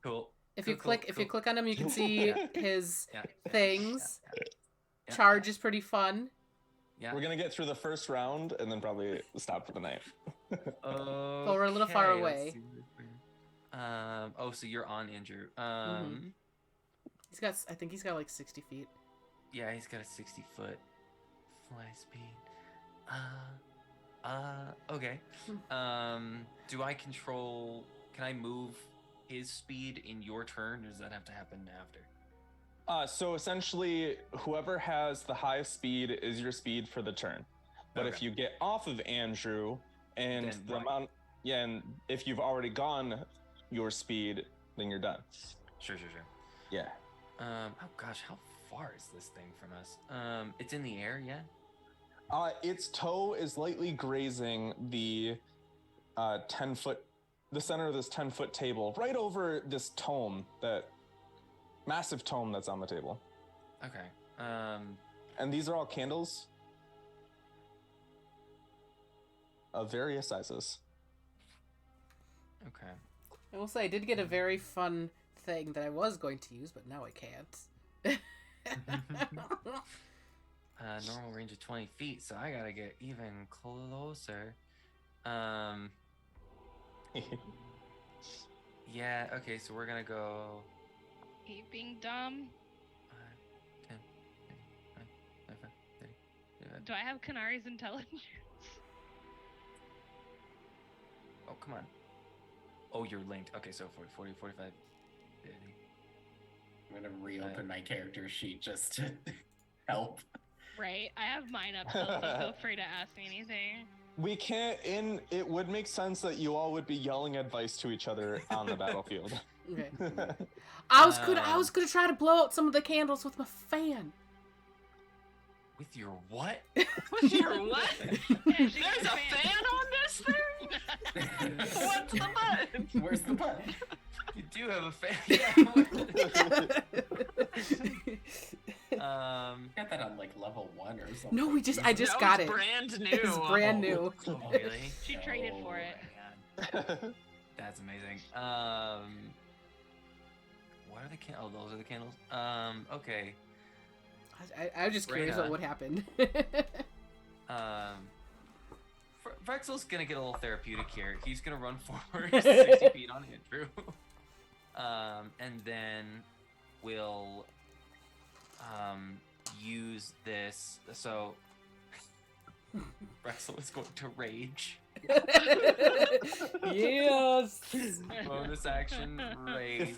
Cool. If Cool, you click cool. click on him, you can see his Yeah. things. Yeah. Charge is pretty fun. Yeah. We're gonna get through the first round and then probably stop for the night. Oh, we're a little far Okay, let's away. see what we're- Oh, so you're on Andrew. I think he's got like 60 feet. Yeah, he's got a 60-foot fly speed. Okay. Do I control? Can I move his speed in your turn, or does that have to happen after? So essentially, whoever has the highest speed is your speed for the turn. But if Okay. you get off of Andrew and Then the right. amount, yeah, and if you've already gone your speed, then you're done. Sure. Yeah. Oh gosh, how far is this thing from us? It's in the air, yeah. Its toe is lightly grazing the 10-foot, the center of this 10-foot table, right over this tome, that massive tome that's on the table. Okay. And these are all candles of various sizes. Okay. I will say I did get a very fun thing that I was going to use, but now I can't. Normal range of 20 feet, so I gotta get even closer. Yeah. Okay, so we're gonna go. He being dumb. 10, 25, 30, 35. Do I have Canari's intelligence? Oh, come on. Oh, you're linked. Okay, so 40, 45, 50. I'm gonna reopen my character sheet just to help. Right. I have mine up, so feel free to ask me anything. We can't. It would make sense that you all would be yelling advice to each other on the battlefield. Okay. I was gonna try to blow out some of the candles with my fan. With your what? With your what? There's There's a fan on this thing? What's the button? Where's the button? You do have a fan. Yeah. Got that on like level 1 or something. No, I just No, got it's it. brand new. It's brand new. Oh, really? She traded for it. Man, that's amazing. What are the candles? Oh, those are the candles. Okay. I was just curious Braenna. what would happen. Vrexil's gonna get a little therapeutic here. He's gonna run forward 60 feet on Andrew. And then we'll use this. So Vrexil is going to rage. Yes. Bonus action rage.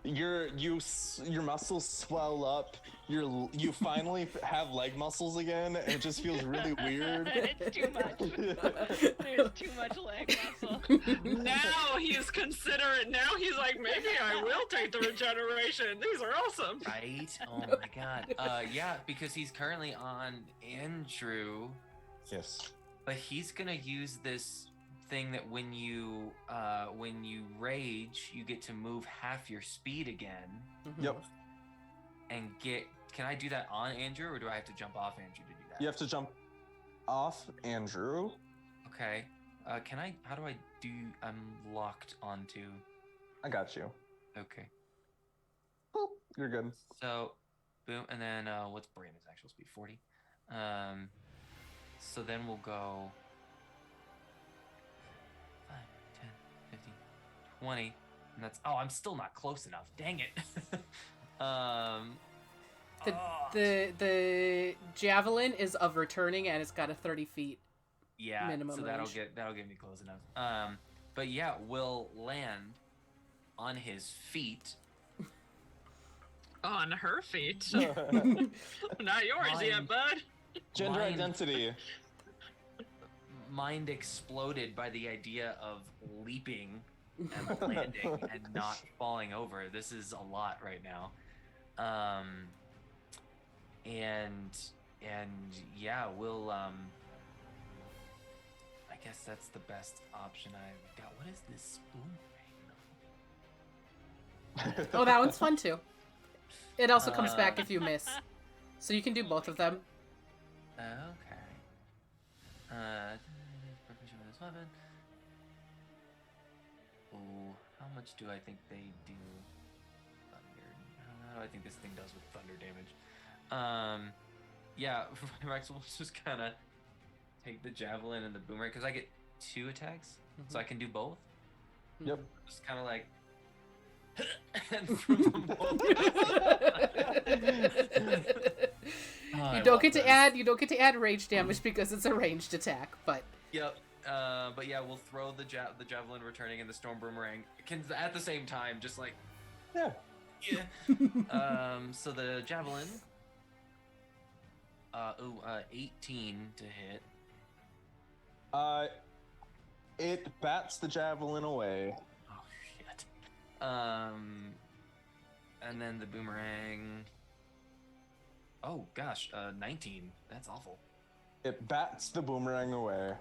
Your muscles swell up. You finally have leg muscles again, and it just feels really weird. It's too much. There's too much leg muscle. Now he's considerate. Now he's like, maybe I will take the regeneration. These are awesome. Right? Oh my god. Yeah, because he's currently on Andrew, Yes. but he's gonna use this thing that when you rage, you get to move half your speed again. Yep. And can I do that on Andrew, or do I have to jump off Andrew to do that? You have to jump off Andrew. Okay. How do I do, I'm locked onto, I got you. okay. Boop, you're good. So, boom, and then, what's Braenna's actual speed? 40? So then we'll go 5, 10, 15, 20. And that's I'm still not close enough. Dang it. The javelin is of returning, and it's got a 30 feet. Yeah, minimum so range. that'll get me close enough. But yeah, will land on his feet. On her feet. Not yours yet, bud. Gender identity. Mind exploded by the idea of leaping and landing and not falling over. This is a lot right now. And yeah, we'll I guess that's the best option I've got. What is this boomerang? Oh, that one's fun too. It also comes back if you miss. So you can do both of them. Okay. Proficient with this weapon. Oh, how much do I think they do? Thunder. How do I think this thing does with thunder damage? Yeah, Vrexil will just kind of take the javelin and the boomerang because I get 2 attacks, so I can do both. Yep. Just kind of like. And threw them both. You don't get to add rage damage because it's a ranged attack, but Yep. But yeah, we'll throw the javelin returning and the storm boomerang at the same time, just like Yeah. So the javelin. 18 to hit. It bats the javelin away. Oh shit. And then the boomerang. Oh gosh, 19. That's awful. It bats the boomerang away.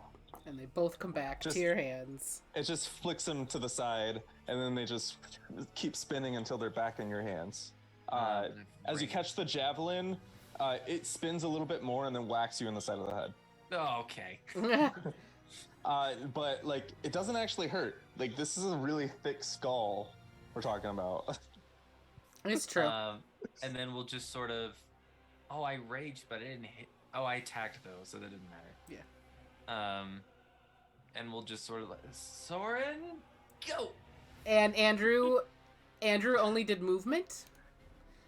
and they both come back Just- to your hands. It just flicks them to the side, and then they just keep spinning until they're back in your hands. As you catch the javelin, it spins a little bit more and then whacks you in the side of the head. Oh, okay. But like, it doesn't actually hurt. Like, this is a really thick skull we're talking about. It's true. And then we'll just sort of. Oh, I raged, but I didn't hit. Oh, I attacked though, so that didn't matter. Yeah. And we'll just sort of like Soren, go. And Andrew only did movement,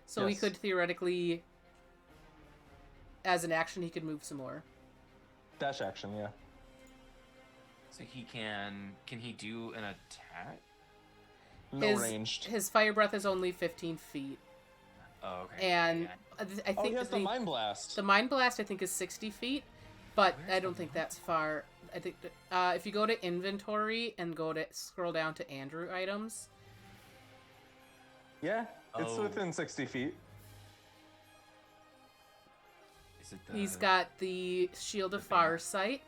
so he Yes. could theoretically, as an action, he could move some more. Dash action, yeah. So he can he do an attack? No ranged. His fire breath is only 15 feet, Oh, okay. and Yeah. I Oh, think he has the mind blast. the mind blast I think is 60 feet, but Where's I don't the think mind that's far. I think if you go to inventory and scroll down to Andrew items. Yeah, it's Oh. within 60 feet. Is it He's got the Shield of Farsight.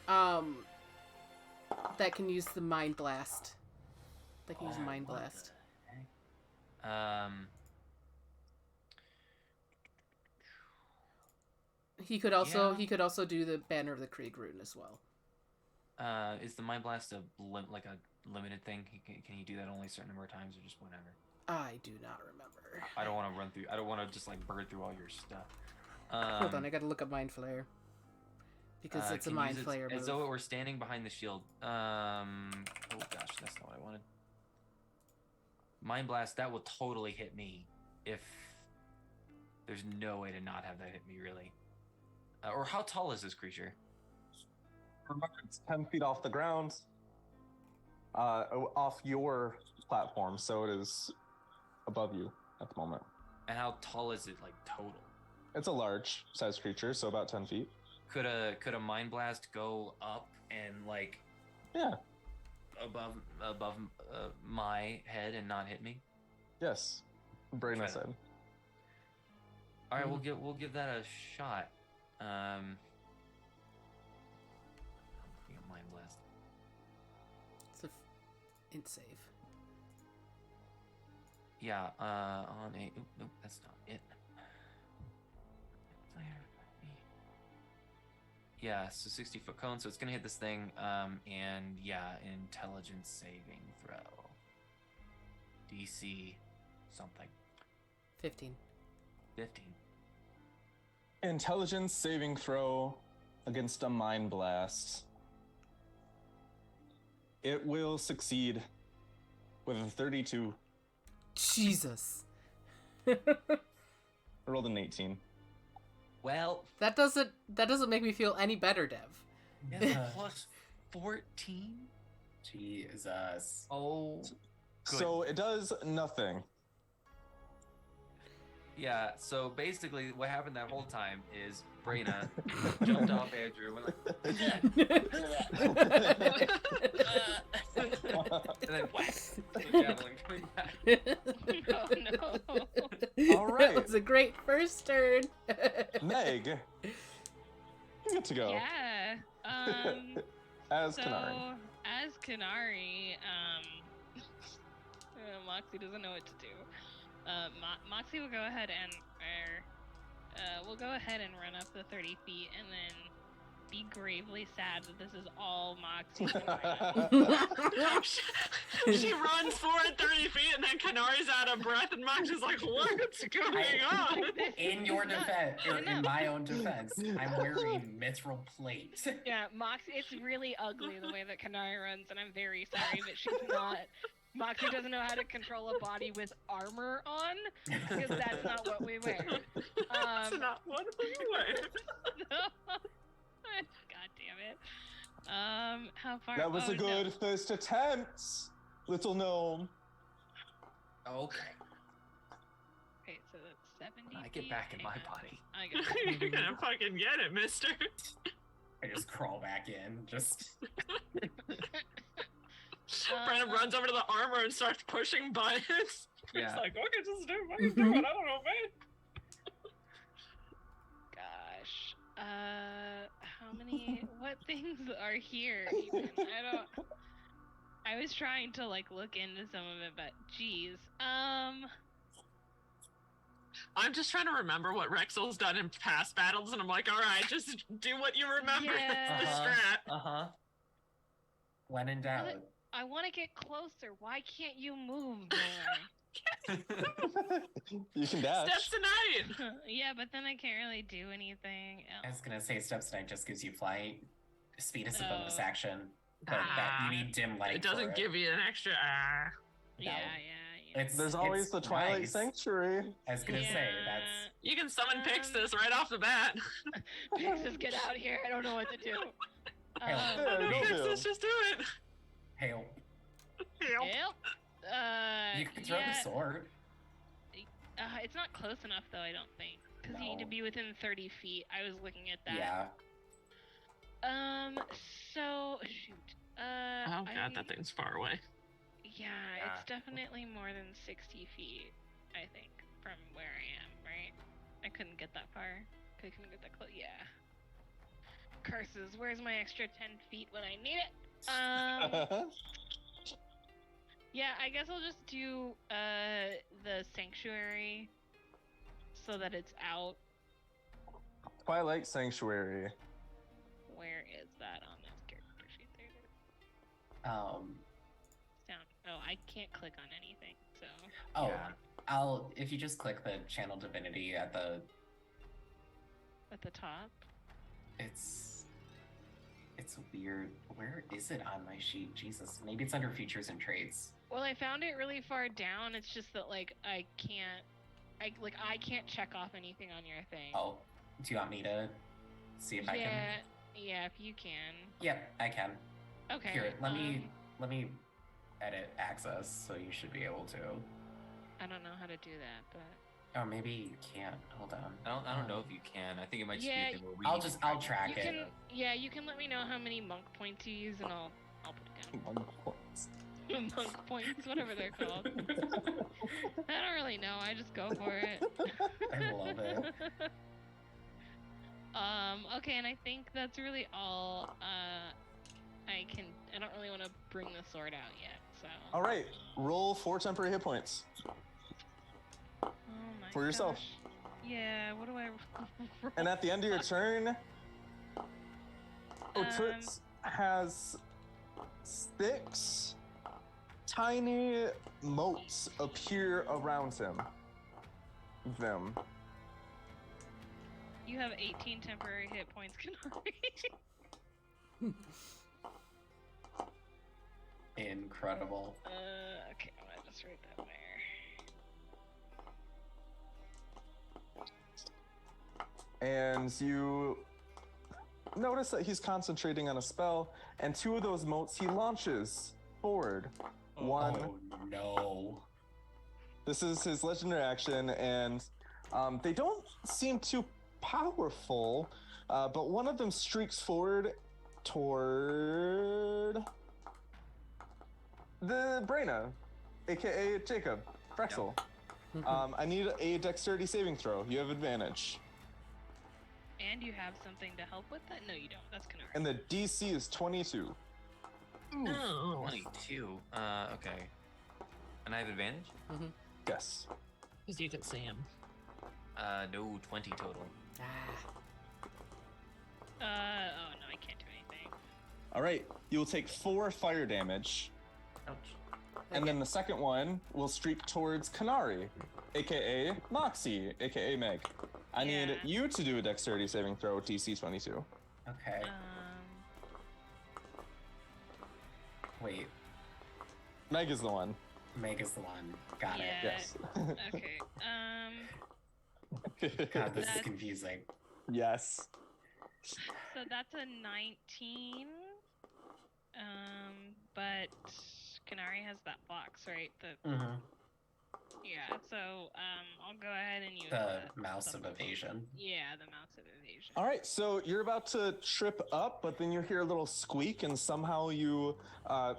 That can use the Mind Blast. That can use Mind what Blast. the heck? He could also Yeah. do the Banner of the Krieg rune as well. Is the mind blast a limited thing? Can he do that only a certain number of times, or just whenever? I do not remember. I don't want to run through. I don't want to just like bird through all your stuff. Hold on, I gotta look up Mind Flare. Because it's a can Mind use it Flare move. as though it were standing behind the shield. Oh gosh, that's not what I wanted. Mind blast, that will totally hit me. If there's no way to not have that hit me, really. Or how tall is this creature? Remember, it's 10 feet off the ground. Off your platform, so it is above you at the moment. And how tall is it, like total? It's a large sized creature, so about 10 feet. Could a mind blast go up and like Yeah, above my head and not hit me? yes. Braenna Try said. All right, we'll give that a shot. Mind blast. It's a int save. Yeah. On a. Nope, that's not it. Yeah, so 60-foot cone, so it's gonna hit this thing, and yeah, intelligence saving throw. DC something. 15. 15. Intelligence saving throw against a mind blast. It will succeed. with a 32. Jesus. I rolled an 18. Well, That doesn't make me feel any better, Dev. it's a plus 14. Jesus. Oh, good. So it does nothing. Yeah, so basically what happened that whole time is Braenna jumped off Andrew and and then whack, the javelin coming back. Oh no. All right. That was a great first turn. Meg, you get to go Yeah. as So Canari. as Canari, Moxie doesn't know what to do. Moxie will go ahead and we'll go ahead and run up the 30 feet and then be gravely sad that this is all Moxie can do. She runs forward 30 feet and then Canari's out of breath and Max is like, what's going on? In your Enough. defense, or in Enough. my own defense, I'm wearing mithril plate. Yeah, Moxie, it's really ugly the way that Canari runs, and I'm very sorry, but she's not. Moxie doesn't know how to control a body with armor on, because that's not what we wear. That's not what we wear. God damn it. How far? That was oh, a good No. first attempt, little gnome. Okay, Okay, so that's 70 I get feet, back in my and body. I got You're gonna fucking get it, mister. I just crawl back in, just... Brandon runs over to the armor and starts pushing buttons. Yeah. It's like, okay, just do what you're doing. I don't know, man. Gosh. How many? What things are here? Even I was trying to like look into some of it, but geez. I'm just trying to remember what Vrexil's done in past battles, and I'm like, all right, just do what you remember. Yeah. That's the strat. Uh-huh. When in doubt. I want to get closer. Why can't you move more? You can dash. Steps tonight. Yeah, but then I can't really do anything I else. was gonna say steps tonight just gives you flight. Speed is a Oh. bonus action, but that you need dim light. It doesn't give you an extra. Yeah, No. yeah. It's There's always it's the Twilight nice. Sanctuary. I was gonna say that's You can summon Pixis right off the bat. Pixis, get out here. I don't know what to do. Hell. Yeah, No, go do. Pixis, just do it. hail. Help. Help. You can throw yeah, the sword. It's not close enough though, I don't think. Because you need to No. be within 30 feet. I was looking at that. Yeah. So shoot. Oh god, that thing's far away. Yeah, it's definitely more than 60 feet, I think, from where I am, right? I couldn't get that far. I couldn't get that close. Yeah. Curses, where's my extra 10 feet when I need it? Yeah, I guess I'll just do the sanctuary so that it's out. Twilight Sanctuary. Where is that on this character sheet? There it is. Um. Sound. Oh, I can't click on anything, so. Oh, Yeah. if you just click the channel divinity at the, At the top. it's weird. Where is it on my sheet? Jesus, maybe it's under features and traits. Well, I found it really far down. It's just that like I can't check off anything on your thing. Oh, do you want me to see if I can? Yeah, if you can. Yep, I can. Okay. Here, let me edit access, so you should be able to. I don't know how to do that, but. Oh, maybe you can't. Hold on. I don't know if you can. I think it might just Yeah, be a thing where we I'll track You it. can, yeah, you can let me know how many monk points you use, and I'll put it down. Monk points, whatever they're called. I don't really know. I just go for it. I love it. Okay, and I think that's really all. I don't really want to bring the sword out yet, so. All right, roll 4 temporary hit points. Oh my For yourself. gosh. Yeah. What do I? And at the end of your turn, Otutz has 6 tiny motes appear around him. Them. You have 18 temporary hit points, Canari. Incredible. Okay, I'm gonna just write that there. And you notice that he's concentrating on a spell, and 2 of those motes he launches forward. One. Oh no. This is his legendary action, and they don't seem too powerful, but one of them streaks forward toward the Braenna, aka Jacob, Vrexil. I need a dexterity saving throw. You have advantage. And you have something to help with that? No, you don't. That's Canari. And the DC is 22. Oh. 22. Okay. And I have advantage? Yes. Because you can see him. No, 20 total. Oh no, I can't do anything. All right. You'll take 4 fire damage, Ouch. and then the second one will streak towards Canari, aka Moxie, aka Meg. I need Yeah. you to do a dexterity saving throw, DC 22. Okay. Wait. Meg is the one. Meg is the one. Got Yeah. Yes. Okay. it. God, this is That's- confusing. Yes. So that's a 19. But Canari has that box, right? Mm-hmm. Yeah. So I'll go ahead and use The mouse of evasion. Yeah, the mouse of evasion. All right, so you're about to trip up, but then you hear a little squeak, and somehow you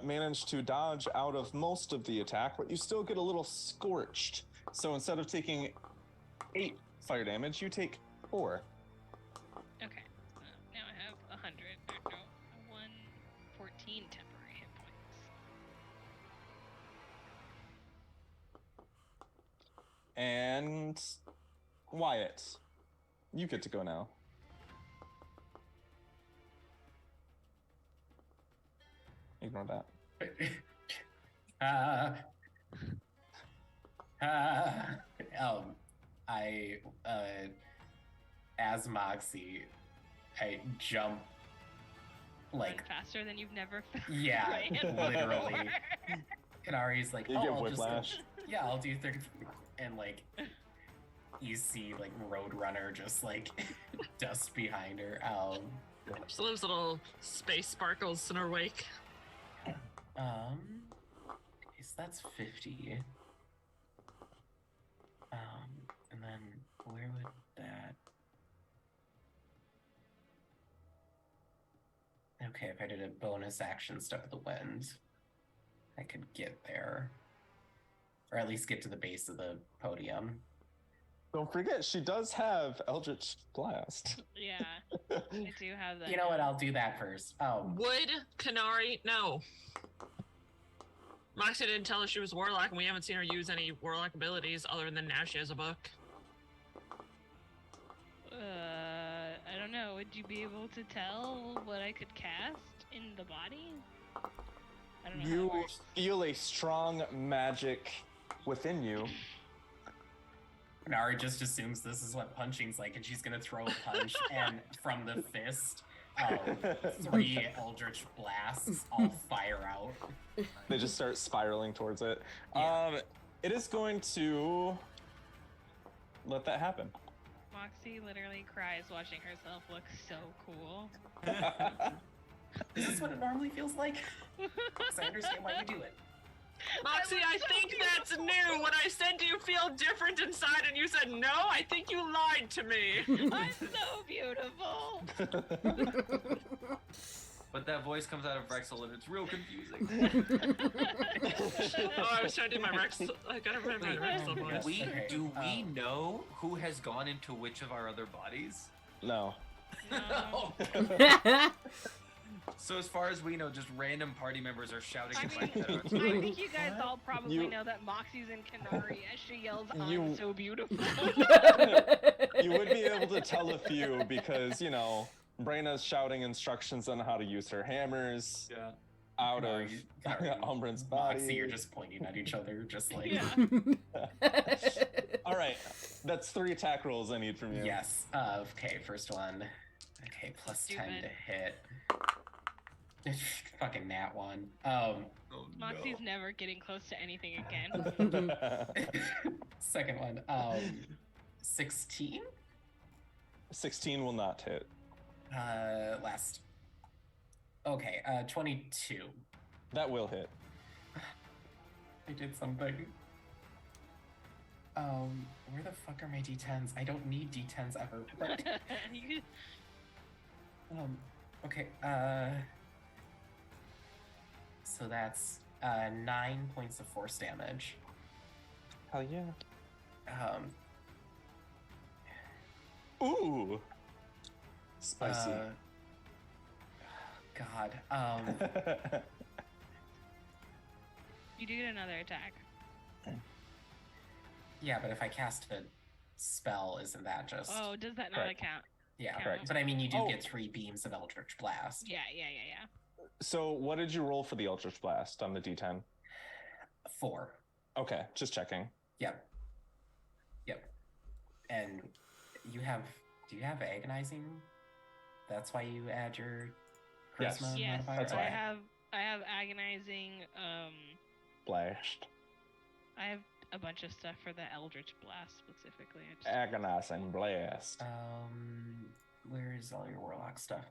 manage to dodge out of most of the attack, but you still get a little scorched. So instead of taking 8 fire damage, you take 4. Okay. So now I have 100. Or no, 114 temporary hit points. And Wyatt, you get to go now. Ignore that. I as Moxie, I jump like Run faster than you've never yeah, ran literally. before. Canari's like, You oh, get I'll just go, whiplash. yeah, I'll do 30, and like you see like Roadrunner just like dust behind her. She lives little space sparkles in her wake. Okay, so that's 50. And then where would that? Okay, if I did a bonus action step of the wind, I could get there. Or at least get to the base of the podium. Don't forget, she does have Eldritch Blast. Yeah, I do have that. You know what, now. I'll do that first. Would Canari? No. Moxie didn't tell us she was Warlock, and we haven't seen her use any Warlock abilities other than now she has a book. I don't know. Would you be able to tell what I could cast in the body? I don't know. How You that works. feel a strong magic within you. Nari just assumes this is what punching's like, and she's gonna throw a punch, and from the fist, 3 Eldritch Blasts all fire out. They just start spiraling towards it. Yeah. It is going to let that happen. Moxie literally cries watching herself look so cool. Is this what it normally feels like? Because I understand why you do it. Moxie, look I so think that's new. When I said, do you feel different inside? And you said, no, I think you lied to me. I'm so beautiful. But that voice comes out of Vrexil and it's real confusing. Oh, I was trying to do my Rex. I gotta remember my Vrexil voice. Okay, Do we know who has gone into which of our other bodies? No. No. So as far as we know, just random party members are shouting I and mean, fighting at I think you guys all probably You- know that Moxie's in Canari as she yells, I'm You- so beautiful. You would be able to tell a few because, you know, Braenna's shouting instructions on how to use her hammers Yeah. out of Canari, Umbran's body. Moxie, you're just pointing at each other, just like, Yeah. All right, that's 3 attack rolls I need from you. yes. Okay, first one. Okay, plus 10 to Stupid. hit. Fucking nat one. Oh, Moxie's no. never getting close to anything again. Second one. 16? 16 will not hit. Last. Okay, 22. That will hit. I did something. Where the fuck are my d10s? I don't need d10s ever. But, You- okay, so that's 9 points of force damage. Hell yeah. Um, Ooh. Spicy. God. you do get another attack. Yeah, but if I cast a spell, isn't that just? Oh, does that not Correct. account? yeah, correct. but I mean, you do Oh. get 3 beams of Eldritch Blast. Yeah. So what did you roll for the Eldritch Blast on the D10? 4. Okay, just checking. Yep. And do you have agonizing? That's why you add your Yes. charisma Yes, modifier? That's I why. have agonizing. Blast. I have a bunch of stuff for the Eldritch Blast specifically. I just... Agonizing blast. Where's all your warlock stuff?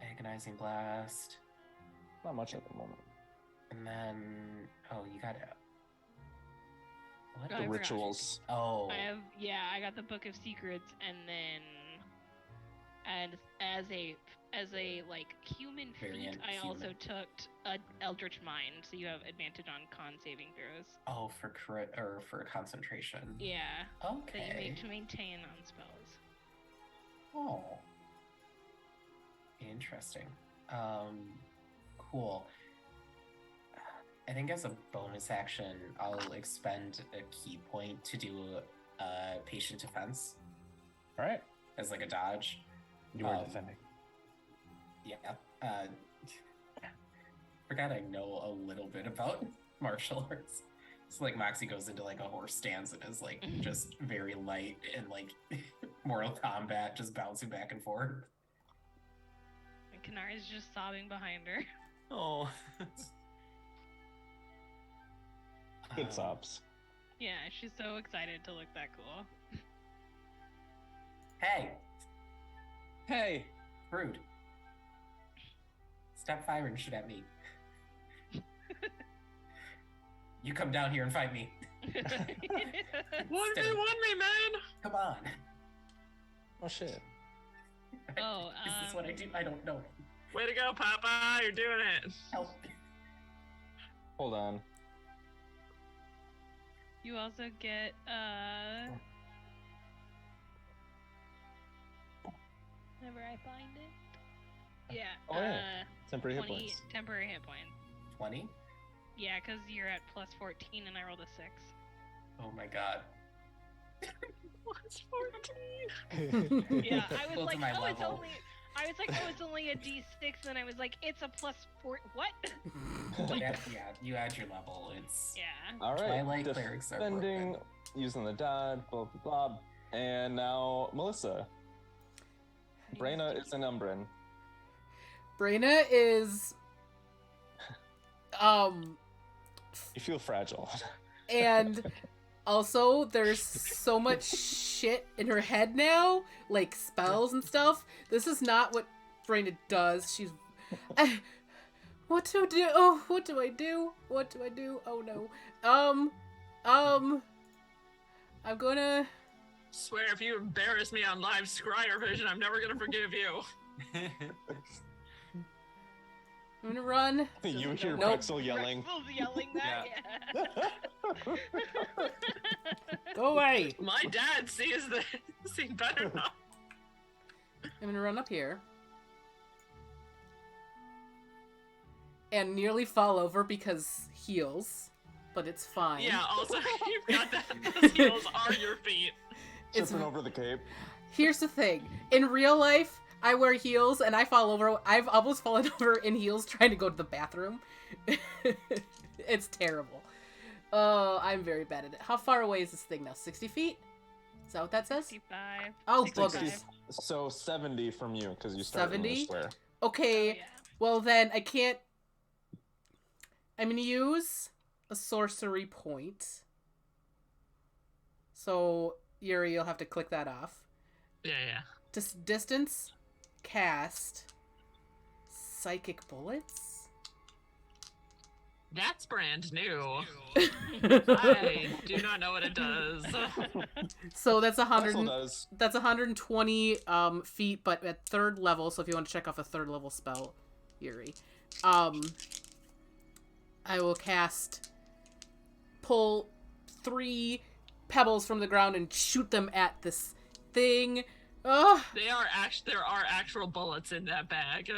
Agonizing blast, Not much at the moment. and then you got what? I The forgot. rituals. Oh, I got the Book of Secrets, and then as a like human feat, Variant I also human. took a Eldritch Mind, so you have advantage on con saving throws. oh, for crit or for concentration. Yeah, that you Okay. make to maintain on spells. Oh, interesting. Cool. I think as a bonus action, I'll expend a key point to do a patient defense All right. as like a dodge. You are Um, defending. Yeah. Forgot I know a little bit about martial arts. So like Moxie goes into like a horse stance and is like just very light and like Mortal Kombat, just bouncing back and forth. And Canari's just sobbing behind her. Oh. Good Um, sobs. Yeah, she's so excited to look that cool. Hey, Hey. rude. Stop firing shit at me. You come down here and fight me. Why do you want me, man? Come on. Oh shit. Oh, Is this what I do? I don't know. Way to go, Papa! You're doing it. Help. Hold on. You also get whenever I find it. Yeah. Oh, yeah. Temporary hit 20 points. temporary hit points. 20? Yeah, because you're at plus 14 and I rolled a 6. Oh my god. Plus 14. Yeah, I was Well, to like, my oh, it's level. only. I was like, oh, it's only a D6, and I was like, it's a plus 4. What? Yeah, you add your level. It's Yeah. All right. Twilight clerics are Defending, broken. using the dodge, blah blah blah. And now Melissa. Braenna is an Umbran. Braenna is You feel fragile. and also there's so much shit in her head now, like spells and stuff. This is not what Braenna does. She's what to do? Oh, what do I do? What do I do? Oh no. I'm gonna Swear, if you embarrass me on live Scryer Vision, I'm never gonna forgive you. I'm gonna run. You hear Nope. Vrexil yelling. Vrexil's yelling that. Yeah. Go away. My dad sees this. He better not. I'm gonna run up here. And nearly fall over because heels. But it's fine. Yeah, also, you've got that. Those heels are your feet. It's- Tripping over the cape. Here's the thing. In real life, I wear heels and I fall over. I've almost fallen over in heels trying to go to the bathroom. It's terrible. Oh, I'm very bad at it. How far away is this thing now? 60 feet? Is that what that says? 65. Oh, 65. boogers. So 70 from you because you started in the 70? square. Okay, Oh, yeah. well then I can't... I'm gonna use a sorcery point. So, Yuri, you'll have to click that off. Yeah. Distance, cast, psychic bullets? That's brand new. I do not know what it does. So that's Vrexil does. That's 120 feet, but at 3rd level. So if you want to check off a 3rd level spell, Yuri, I will pull 3 pebbles from the ground and shoot them at this thing. Ugh. There are actual bullets in that bag.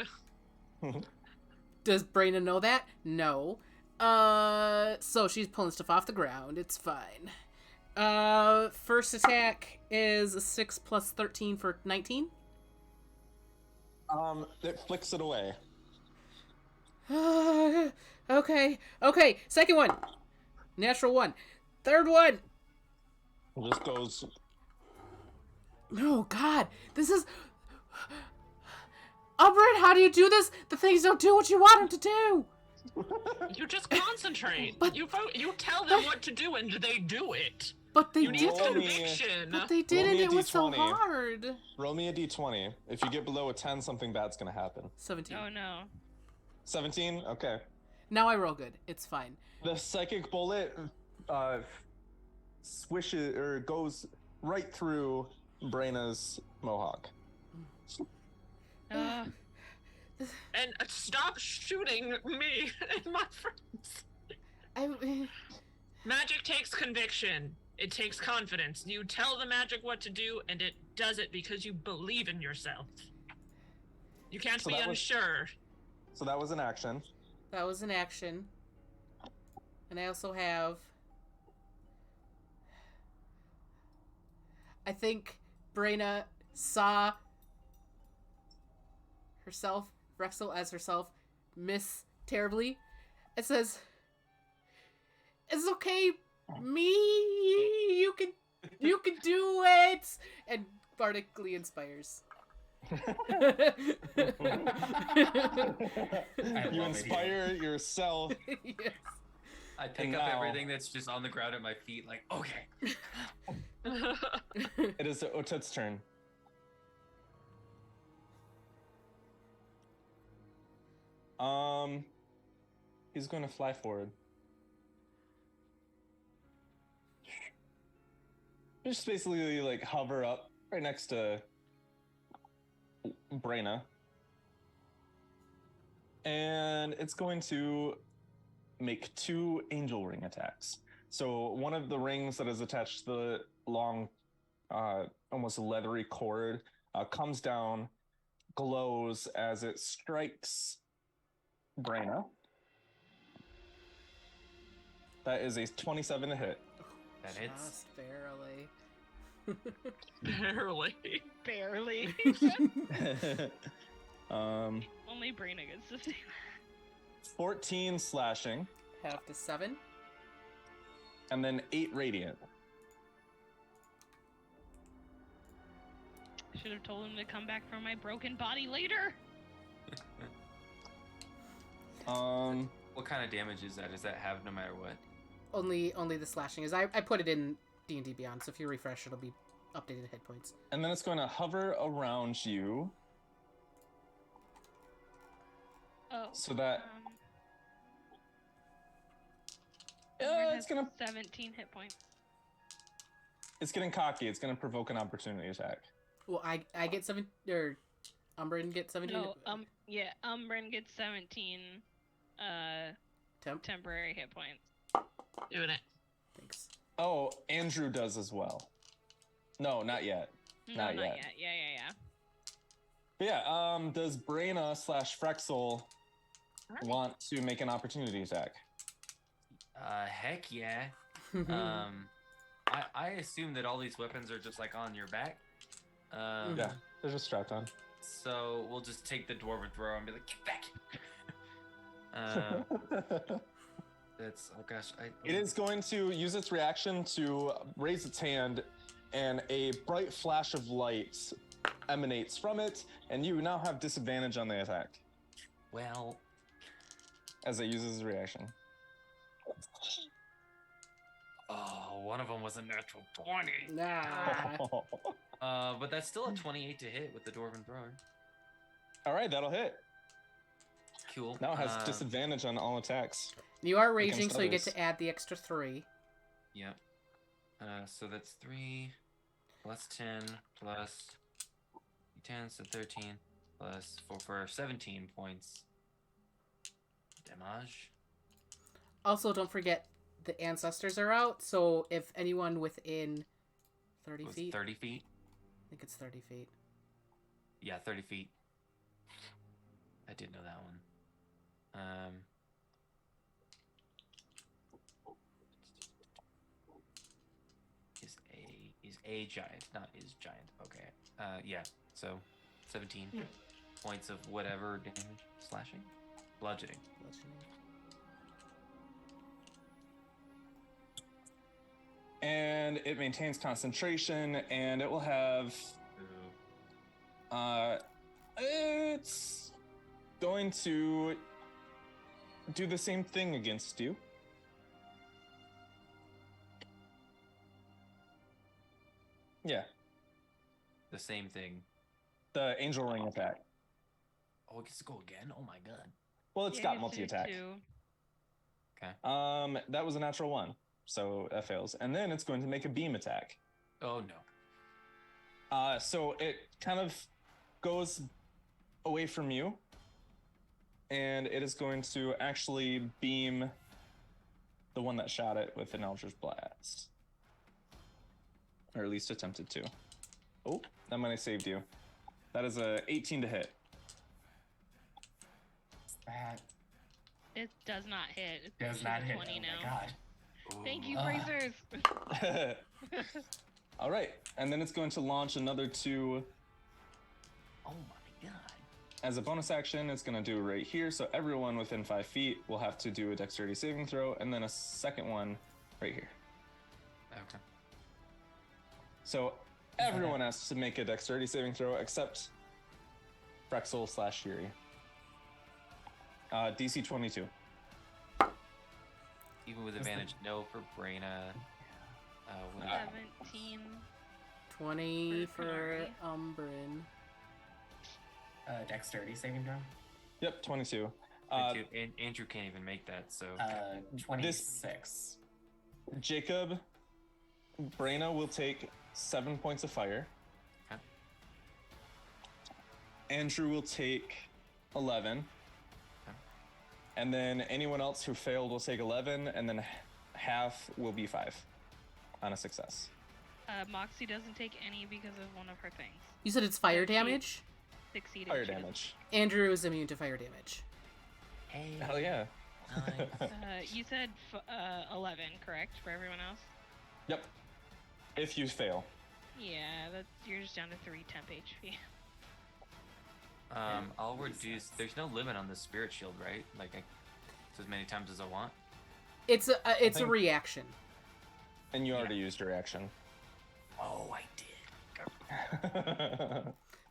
Does Braenna know that? No. So she's pulling stuff off the ground. It's fine. First attack is a 6 plus 13 for 19. It flicks it away. Okay. Second one. Natural 1. Third one. It just goes. Oh, God. This is... Umbran, how do you do this? The things don't do what you want them to do. You just concentrate. But- you tell them what to do and they do it. But they You need did Roll me- conviction. But they did Roll it. me a It was so D20. hard. Roll me a d20. If you get below a 10, something bad's gonna happen. 17. Oh no. 17? Okay. Now I roll good. It's fine. The psychic bullet swishes or goes right through Braenna's mohawk. Uh, And stop shooting me and my friends. Magic takes conviction. It takes confidence. You tell the magic what to do, and it does it because you believe in yourself. You can't So be that was- unsure. So that was an action. That was an action. And I also have... I think Braenna saw herself, Vrexil as herself, miss terribly. It says, "It's okay, me. You can do it." And bardically inspires. You love it inspire yourself. Yes. I pick And up now- everything that's just on the ground at my feet, like, okay. It is Otut's turn. He's going to fly forward. Just basically like hover up right next to Braenna. And it's going to make 2 angel ring attacks. So one of the rings that is attached to the long, almost leathery cord comes down, glows as it strikes Braenna. That is a 27 to hit. That hits. Just barely. Barely. barely. Only Braenna gets to see 14 slashing, Half to 7. and then 8 radiant. that. Should have told him to come back for my broken body later. What kind of damage is that? Does that have no matter what? Only the slashing is. I put it in D&D Beyond, so if you refresh, it'll be updated hit points. And then it's going to hover around you Oh. so that Umbran it's has gonna 17 hit points. it's getting cocky. It's going to provoke an opportunity attack. Well, I get 7, or Umbran get 17. No, yeah, Umbran gets 17 Temp. temporary hit points. Doing it. Thanks. Oh, Andrew does as well. No, not yet. No, Not not yet. yet. Yeah. But yeah, does Braenna / Vrexil want to make an opportunity attack? Heck yeah. I assume that all these weapons are just like on your back. Yeah, they're just strapped on. So we'll just take the dwarven throw and be like, get back. That's, oh gosh. It is going to use its reaction to raise its hand and a bright flash of light emanates from it, and you now have disadvantage on the attack Well, as it uses his reaction. oh, one of them was a natural 20. Nah. But that's still a 28 to hit with the Dwarven Thrower. All right, that'll hit. Cool. Now it has disadvantage on all attacks. You are raging, Against so you get others. to add the extra 3. Yep. So that's 3 plus 10 plus 10, so 13 plus 4 for 17 points. Damage. Also, don't forget the ancestors are out, so if anyone within 30 Was feet, 30 feet? I think it's 30 feet. Yeah, 30 feet. I did know that one. Is a giant, not is giant. Okay. Yeah. So, 17 points of whatever damage. Slashing, bludgeoning. And it maintains concentration, and it will have. It's going to do the same thing against you. Yeah, The same thing. the angel ring attack. Oh, it gets to go again. Oh my god. Well, it's Yeah, got you multi-attack. do. Okay. That was a natural 1, so that fails. And then it's going to make a beam attack. Oh no. So it kind of goes away from you, and it is going to actually beam the one that shot it with an Eldritch Blast. Or at least attempted to. Oh, that might have saved you. That is a 18 to hit. That It does not hit. It's does not hit. 20 Oh now. my god. Thank you, Ugh. bracers. All right, and then it's going to launch another 2 Oh my god. as a bonus action. It's going to do right here, so everyone within 5 feet will have to do a dexterity saving throw, and then a second one right here. Okay. So everyone has to make a dexterity saving throw except Vrexil / Yuri. DC 22. Even with advantage, no for Braenna. What is it? 17. 20 For for Umbran. Dexterity saving throw. Yep, 22. Andrew can't even make that, so. 26. Jacob, Braenna will take 7 points of fire. Okay. Andrew will take 11. Okay. And then anyone else who failed will take 11, and then half will be 5 on a success. Moxie doesn't take any because of one of her things. You said it's fire She damage? Succeeded. Fire she doesn't- damage. Andrew is immune to fire damage. Hey. Hell yeah. Nice. You said 11, correct, for everyone else? Yep. If you fail. Yeah, you're just down to 3 temp HP. I'll reduce. There's no limit on the spirit shield, right? Like, it's as many times as I want. It's a think- reaction. And you already used your action. Oh, I did.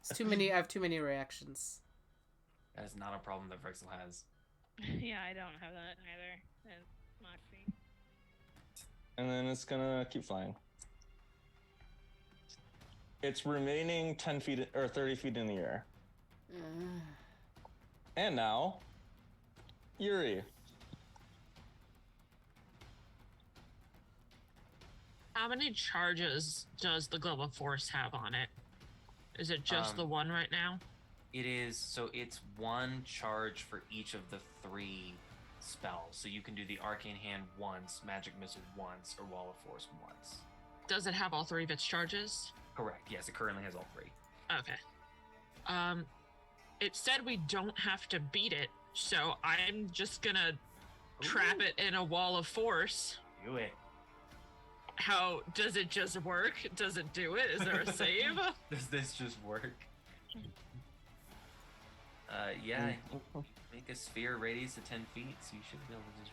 It's too many. I have too many reactions. That is not a problem that Vrexil has. Yeah, I don't have that either. That's Moxie. And then it's gonna keep flying. It's remaining 10 feet or 30 feet in the air. And now, Yuri. How many charges does the Glove of Force have on it? Is it just the one right now? It is, so it's 1 charge for each of the 3 spells. So you can do the Arcane Hand once, Magic Missile once, or Wall of Force once. Does it have all 3 of its charges? Correct. Yes, it currently has all 3. Okay. It said we don't have to beat it, so I'm just gonna trap it in a Wall of Force. Do it. How does it just work? Does it do it? Is there a save? Does this just work? Yeah. Make a sphere radius of 10 feet, so you should be able to just...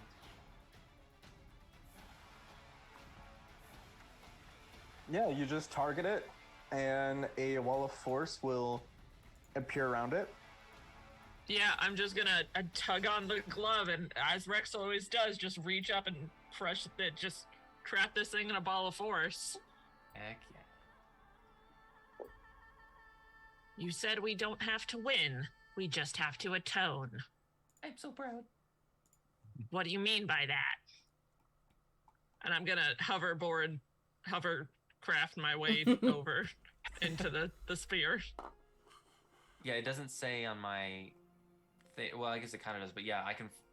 Yeah, you just target it, and a wall of force will appear around it. Yeah, I'm just gonna tug on the glove, and as Rex always does, just reach up and crush it, just trap this thing in a ball of force. Heck yeah. You said we don't have to win. We just have to atone. I'm so proud. What do you mean by that? And I'm gonna hovercraft my way over into the sphere. Yeah, it doesn't say on my thing. Well, I guess it kind of does, but yeah,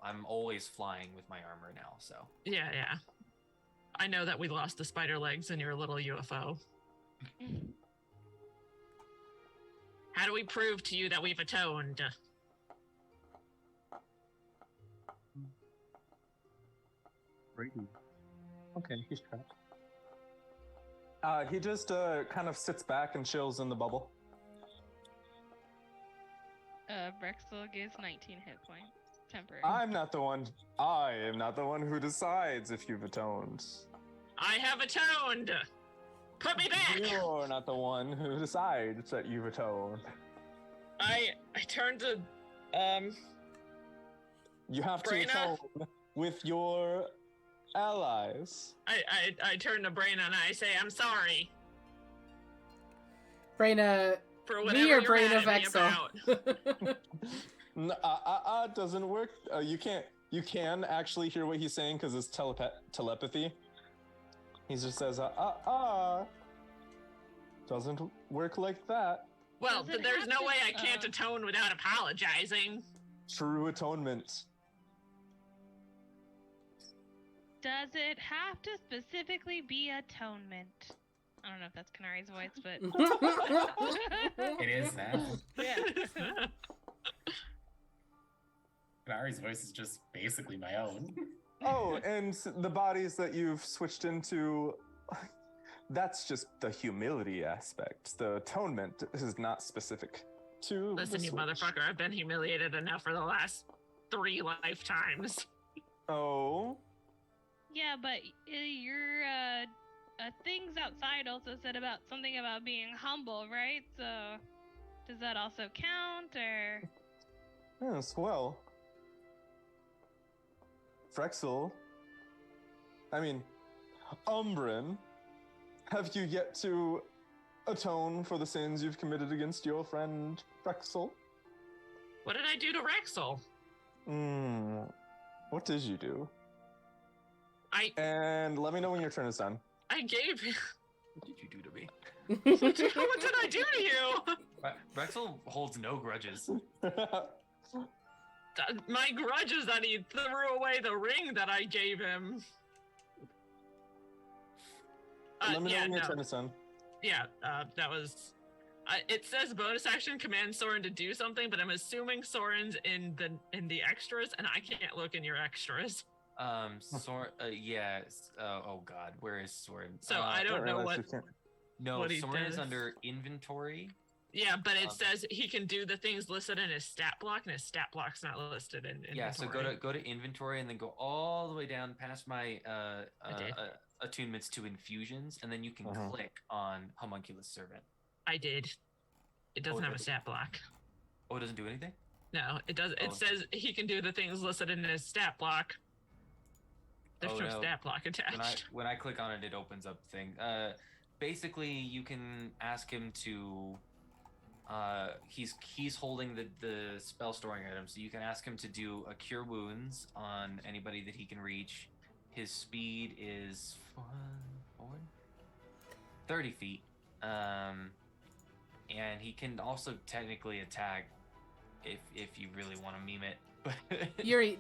I'm always flying with my armor now, so. Yeah. I know that we lost the spider legs in your little UFO. How do we prove to you that we've atoned? Brady. Okay, he's trapped. He just kind of sits back and chills in the bubble. Vrexil gains 19 hit points. Temporary. I am not the one who decides if you've atoned. I have atoned! Put me back! You're not the one who decides that you've atoned. I turn to, You have to Braenna? atone with your allies. I turn to Braenna and I say, I'm sorry Braenna, for whatever me or you're Braenna mad at me Vexel? about. Doesn't work. You can actually hear what he's saying because it's telepathy. He just says, doesn't work like that. Well, Does it there's have no to- way I can't atone without apologizing. True atonement. Does it have to specifically be atonement? I don't know if that's Canari's voice, but It is that. yeah. Canari's voice is just basically my own. Oh, and the bodies that you've switched into, that's just the humility aspect. The atonement is not specific to Listen, the you switch. motherfucker, I've been humiliated enough for the last 3 lifetimes. Oh, Yeah, but your things outside also said about something about being humble, right? So does that also count, or? yes, well. Vrexil. Umbran. Have you yet to atone for the sins you've committed against your friend Vrexil? What did I do to Vrexil? What did you do? I And let me know when your turn is done. gave him. What did you do to me? What did I do to you? Vrexil holds no grudges. My grudge is that he threw away the ring that I gave him. Let me know when your turn is done. Yeah, that was. It says bonus action command Soren to do something, but I'm assuming Soren's in the extras, and I can't look in your extras. Soren. Yeah. Oh God, where is Soren? So I don't know what. No, what he Soren is does. under inventory. Yeah, but it says he can do the things listed in his stat block, and his stat block's not listed in inventory. Yeah, so go to inventory and then go all the way down past my attunements to infusions, and then you can click on homunculus servant. I did. It doesn't have a stat block. Oh, it doesn't do anything? No, it does. It Oh. says he can do the things listed in his stat block. There's no stat block attached. When I click on it, it opens up the thing. Basically, you can ask him to. He's holding the spell storing item, so you can ask him to do a cure wounds on anybody that he can reach. His speed is 30 feet, and he can also technically attack if you really want to meme it. Yuri,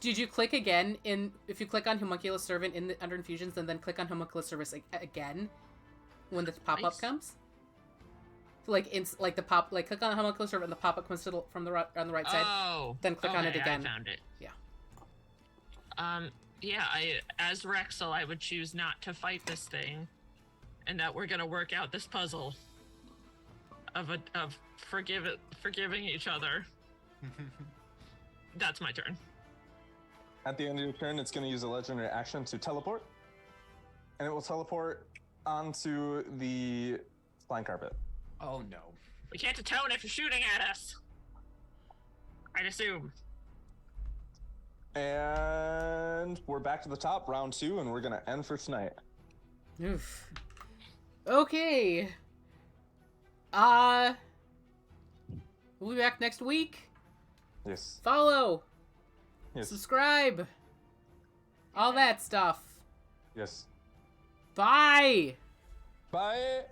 did you click again if you click on Homunculus Servant under Infusions and then click on Homunculus Service again when the pop-up Nice. comes? Click on Homunculus Servant and the pop-up comes on the right side. Oh. Then click on it okay, again. I found it. Yeah. Yeah, as Vrexil, I would choose not to fight this thing, and that we're gonna work out this puzzle of forgiving each other. That's my turn. At the end of your turn, it's going to use a legendary action to teleport. And it will teleport onto the flying carpet. Oh no. We can't atone if you're shooting at us. I'd assume. And we're back to the top, round 2, and we're gonna end for tonight. Oof. Okay. We'll be back next week. Yes. Follow. Yes. Subscribe. All that stuff. Yes. Bye. Bye.